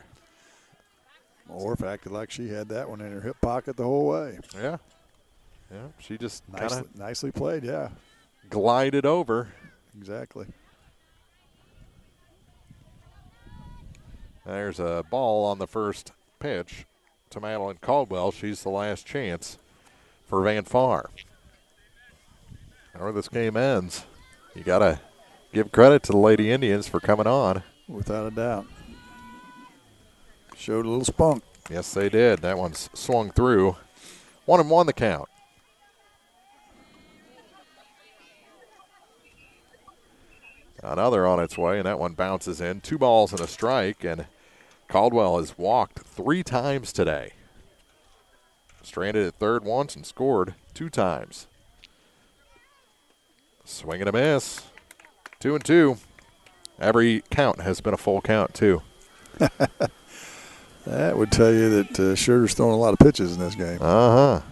C: Orff acted like she had that one in her hip pocket the whole way.
B: Yeah. Yeah, she just
C: nicely played, yeah.
B: Glided over.
C: Exactly.
B: There's a ball on the first pitch to Madeline Caldwell. She's the last chance for Van Far. However this game ends, you got to give credit to the Lady Indians for coming on.
C: Without a doubt. Showed a little spunk.
B: Yes, they did. That one's swung through. 1-1 the count. Another on its way, and that one bounces in. 2 balls and a strike, and Caldwell has walked 3 times today. Stranded at third once and scored 2 times. Swing and a miss. 2-2. Every count has been a full count, too.
C: That would tell you that Sugar's throwing a lot of pitches in this game.
B: Uh-huh.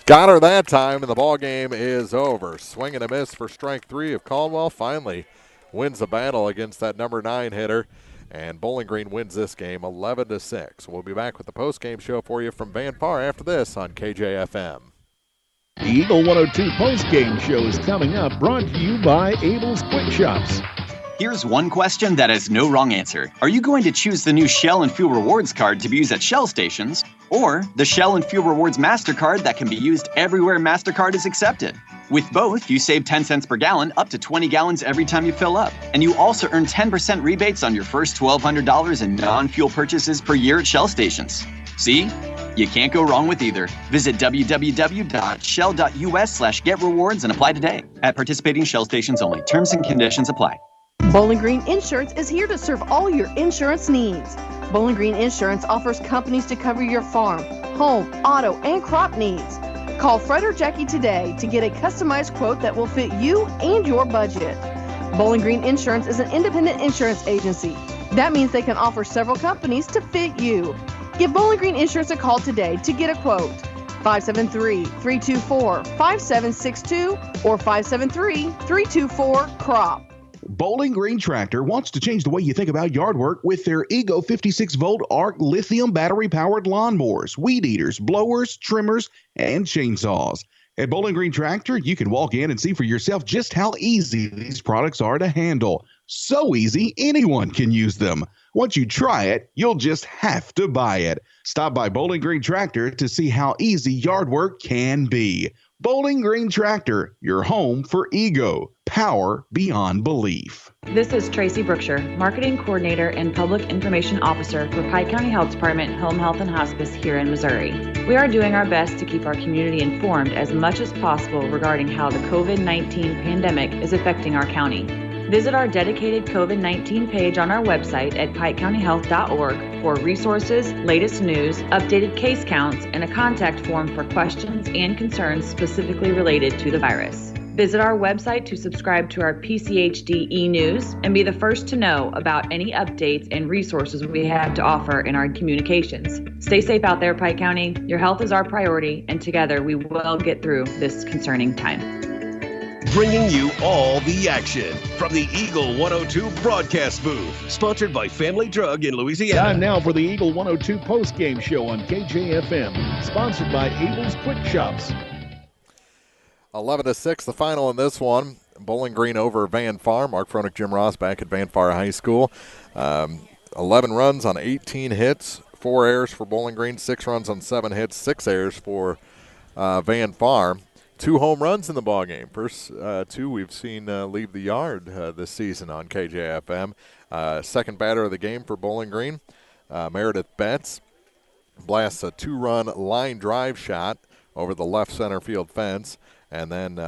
B: Got her that time, and the ball game is over. Swing and a miss for strike 3 of Caldwell. Finally wins the battle against that number 9 hitter, and Bowling Green wins this game 11-6. We'll be back with the post-game show for you from Van Par after this on KJFM.
D: The Eagle 102 post-game show is coming up, brought to you by Abel's Quick Shops.
V: Here's one question that has no wrong answer. Are you going to choose the new Shell and Fuel Rewards card to be used at Shell stations, or the Shell and Fuel Rewards MasterCard that can be used everywhere MasterCard is accepted? With both, you save 10 cents per gallon, up to 20 gallons every time you fill up. And you also earn 10% rebates on your first $1,200 in non-fuel purchases per year at Shell stations. See? You can't go wrong with either. Visit www.shell.us/getrewards and apply today. At participating Shell stations only. Terms and conditions apply.
M: Bowling Green Insurance is here to serve all your insurance needs. Bowling Green Insurance offers companies to cover your farm, home, auto, and crop needs. Call Fred or Jackie today to get a customized quote that will fit you and your budget. Bowling Green Insurance is an independent insurance agency. That means they can offer several companies to fit you. Give Bowling Green Insurance a call today to get a quote. 573-324-5762 or 573-324-CROP.
D: Bowling Green Tractor wants to change the way you think about yard work with their Ego 56-volt ARC lithium battery-powered lawnmowers, weed eaters, blowers, trimmers, and chainsaws. At Bowling Green Tractor, you can walk in and see for yourself just how easy these products are to handle. So easy, anyone can use them. Once you try it, you'll just have to buy it. Stop by Bowling Green Tractor to see how easy yard work can be. Bowling Green Tractor, your home for Ego. Power beyond belief.
P: This is Tracy Brookshire, Marketing Coordinator and Public Information Officer for Pike County Health Department Home Health and Hospice here in Missouri. We are doing our best to keep our community informed as much as possible regarding how the COVID-19 pandemic is affecting our county. Visit our dedicated COVID-19 page on our website at pikecountyhealth.org for resources, latest news, updated case counts, and a contact form for questions and concerns specifically related to the virus. Visit our website to subscribe to our PCHD e-news and be the first to know about any updates and resources we have to offer in our communications. Stay safe out there, Pike County. Your health is our priority, and together we will get through this concerning time.
W: Bringing you all the action from the Eagle 102 broadcast booth, sponsored by Family Drug in Louisiana.
D: Time now for the Eagle 102 post-game show on KJFM, sponsored by Abel's Quick Shops.
B: 11-6, the final in this one. Bowling Green over Van Far. Mark Froelich, Jim Ross back at Van Far High School. 11 runs on 18 hits, 4 errors for Bowling Green, 6 runs on 7 hits, 6 errors for Van Far. 2 home runs in the ballgame. First 2 we've seen leave the yard this season on KJFM. Second batter of the game for Bowling Green, Meredith Betts. blasts a 2-run line drive shot over the left center field fence. And then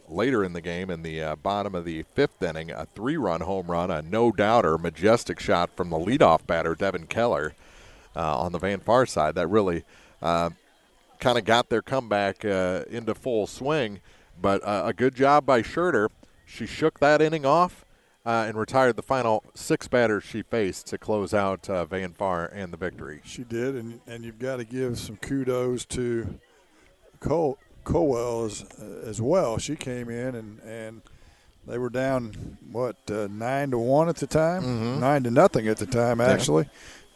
B: later in the game, in the bottom of the 5th inning, a 3-run home run, a no-doubter, majestic shot from the leadoff batter, Devin Keller, on the Van Far side. That really kind of got their comeback into full swing. But a good job by Schurter. She shook that inning off and retired the final 6 batters she faced to close out Van Far and the victory.
C: She did, and you've got to give some kudos to Cowell as well. She came in and they were down 9-1 at the time, 9-0 at the time actually.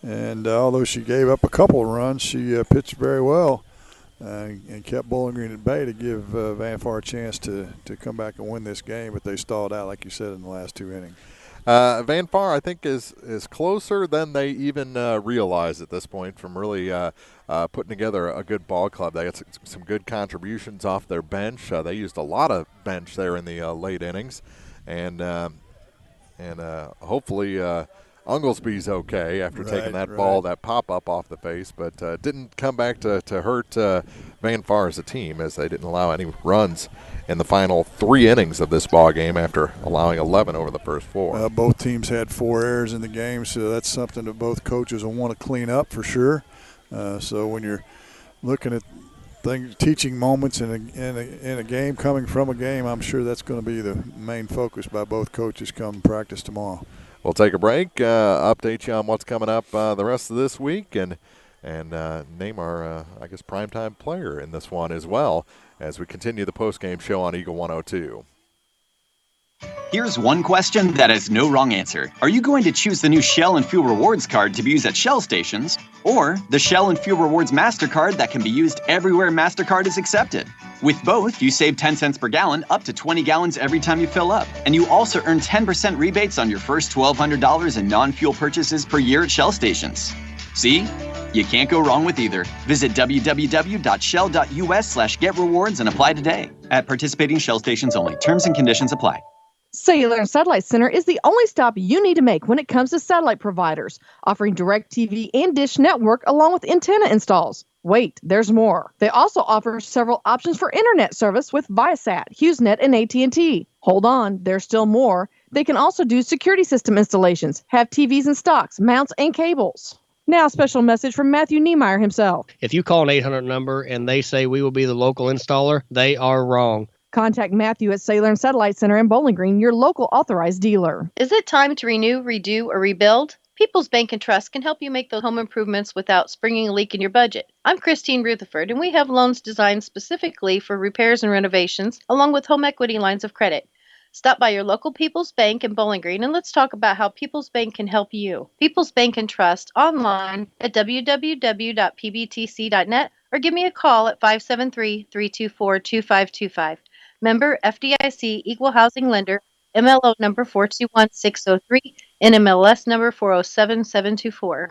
C: Yeah. And although she gave up a couple of runs, she pitched very well and kept Bowling Green at bay to give Van Far a chance to come back and win this game. But they stalled out, like you said, in the last 2 innings.
B: Van Far, I think, is closer than they even realize at this point from really putting together a good ball club. They got some good contributions off their bench. They used a lot of bench there in the late innings. And hopefully Unglesby's okay after taking that ball, that pop-up off the face, but didn't come back to hurt Van Far as a team, as they didn't allow any runs in the final 3 innings of this ball game after allowing 11 over the first 4.
C: Both teams had 4 errors in the game, so that's something that both coaches will want to clean up for sure. So when you're looking at teaching moments in a game, coming from a game, I'm sure that's going to be the main focus by both coaches come practice tomorrow.
B: We'll take a break, update you on what's coming up the rest of this week, and name our, primetime player in this one as well as we continue the postgame show on Eagle 102.
V: Here's one question that has no wrong answer. Are you going to choose the new Shell and Fuel Rewards card to be used at Shell stations, or the Shell and Fuel Rewards MasterCard that can be used everywhere MasterCard is accepted? With both, you save 10 cents per gallon, up to 20 gallons every time you fill up. And you also earn 10% rebates on your first $1,200 in non-fuel purchases per year at Shell stations. See? You can't go wrong with either. Visit www.shell.us/getrewards and apply today. At participating Shell stations only. Terms and conditions apply.
M: Cellular and Satellite Center is the only stop you need to make when it comes to satellite providers, offering DirecTV and Dish Network along with antenna installs. Wait, there's more. They also offer several options for internet service with Viasat, HughesNet, and AT&T. Hold on, there's still more. They can also do security system installations, have TVs in stocks, mounts, and cables. Now, a special message from Matthew Niemeyer himself.
Q: If you call an 800 number and they say we will be the local installer, they are wrong.
M: Contact Matthew at Cellular and Satellite Center in Bowling Green, your local authorized dealer.
R: Is it time to renew, redo, or rebuild? People's Bank and Trust can help you make those home improvements without springing a leak in your budget. I'm Christine Rutherford, and we have loans designed specifically for repairs and renovations, along with home equity lines of credit. Stop by your local People's Bank in Bowling Green and let's talk about how People's Bank can help you. People's Bank and Trust online at www.pbtc.net or give me a call at 573-324-2525. Member FDIC Equal Housing Lender, MLO number 421603, NMLS number 407724.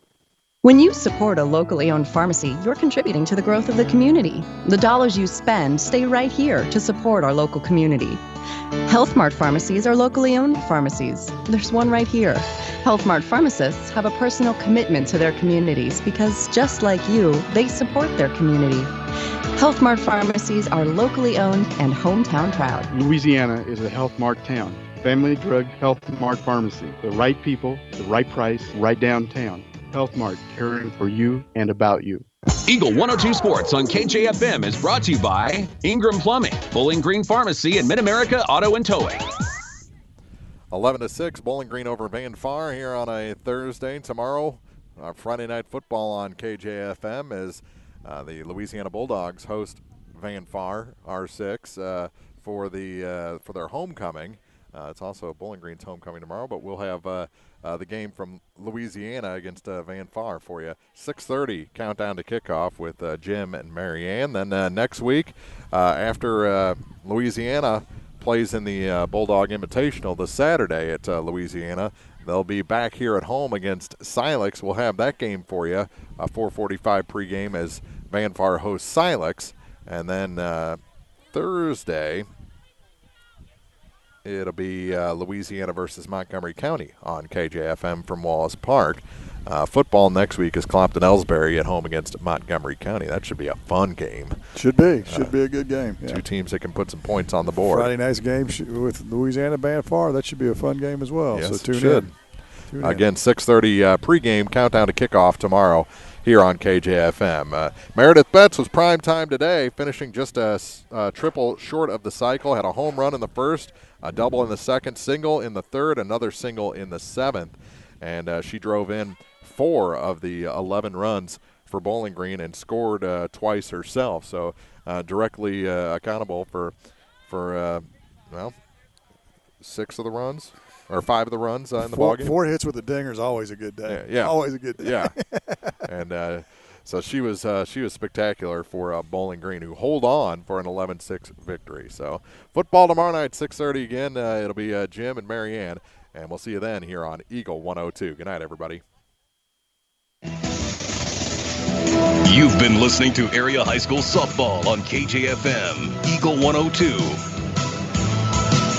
S: When you support a locally owned pharmacy, you're contributing to the growth of the community. The dollars you spend stay right here to support our local community. Health Mart pharmacies are locally owned pharmacies. There's one right here. Health Mart pharmacists have a personal commitment to their communities because, just like you, they support their community. Health Mart pharmacies are locally owned and hometown proud.
X: Louisiana is a Health Mart town. Family Drug Health Mart Pharmacy. The right people, the right price, right downtown. Health Mart, caring for you and about you.
N: Eagle 102 Sports on KJFM is brought to you by Ingram Plumbing, Bowling Green Pharmacy, and Mid-America Auto and Towing.
B: 11-6, Bowling Green over Van Far here on a Thursday. Tomorrow, Friday Night Football on KJFM as the Louisiana Bulldogs host Van Far, R6, for their homecoming. It's also Bowling Green's homecoming tomorrow, but we'll have the game from Louisiana against Van Far for you. 6:30 countdown to kickoff with Jim and Marianne. Then next week, after Louisiana plays in the Bulldog Invitational this Saturday at Louisiana, they'll be back here at home against Silex. We'll have that game for you, a 4:45 pregame as Van Far hosts Silex. And then Thursday it'll be Louisiana versus Montgomery County on KJFM from Wallace Park. Football next week is Clopton-Ellsbury at home against Montgomery County. That should be a fun game.
C: Should be a good game. Yeah.
B: Two teams that can put some points on the board.
C: Friday night's game with Louisiana Banfar, that should be a fun game as well.
B: Yes,
C: so tune in.
B: Again, 6:30 pregame countdown to kickoff tomorrow here on KJFM. Meredith Betts was prime time today, finishing just a triple short of the cycle. Had a home run in the first, a double in the second, single in the third, another single in the seventh. And she drove in 4 of the 11 runs for Bowling Green and scored twice herself. So directly accountable for 6 of the runs. Or 5 of the runs in the ballgame.
C: 4 hits with the dinger is always a good day.
B: Yeah.
C: Always a good day.
B: Yeah. And so she was spectacular for Bowling Green, who hold on for an 11-6 victory. So football tomorrow night, 6:30 again. It'll be Jim and Marianne, and we'll see you then here on Eagle 102. Good night, everybody.
W: You've been listening to Area High School Softball on KJFM, Eagle 102.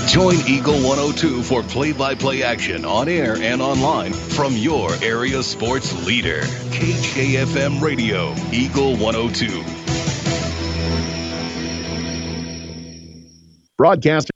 W: Join Eagle 102 for play-by-play action on air and online from your area sports leader. KJFM Radio, Eagle 102.
H: Broadcaster.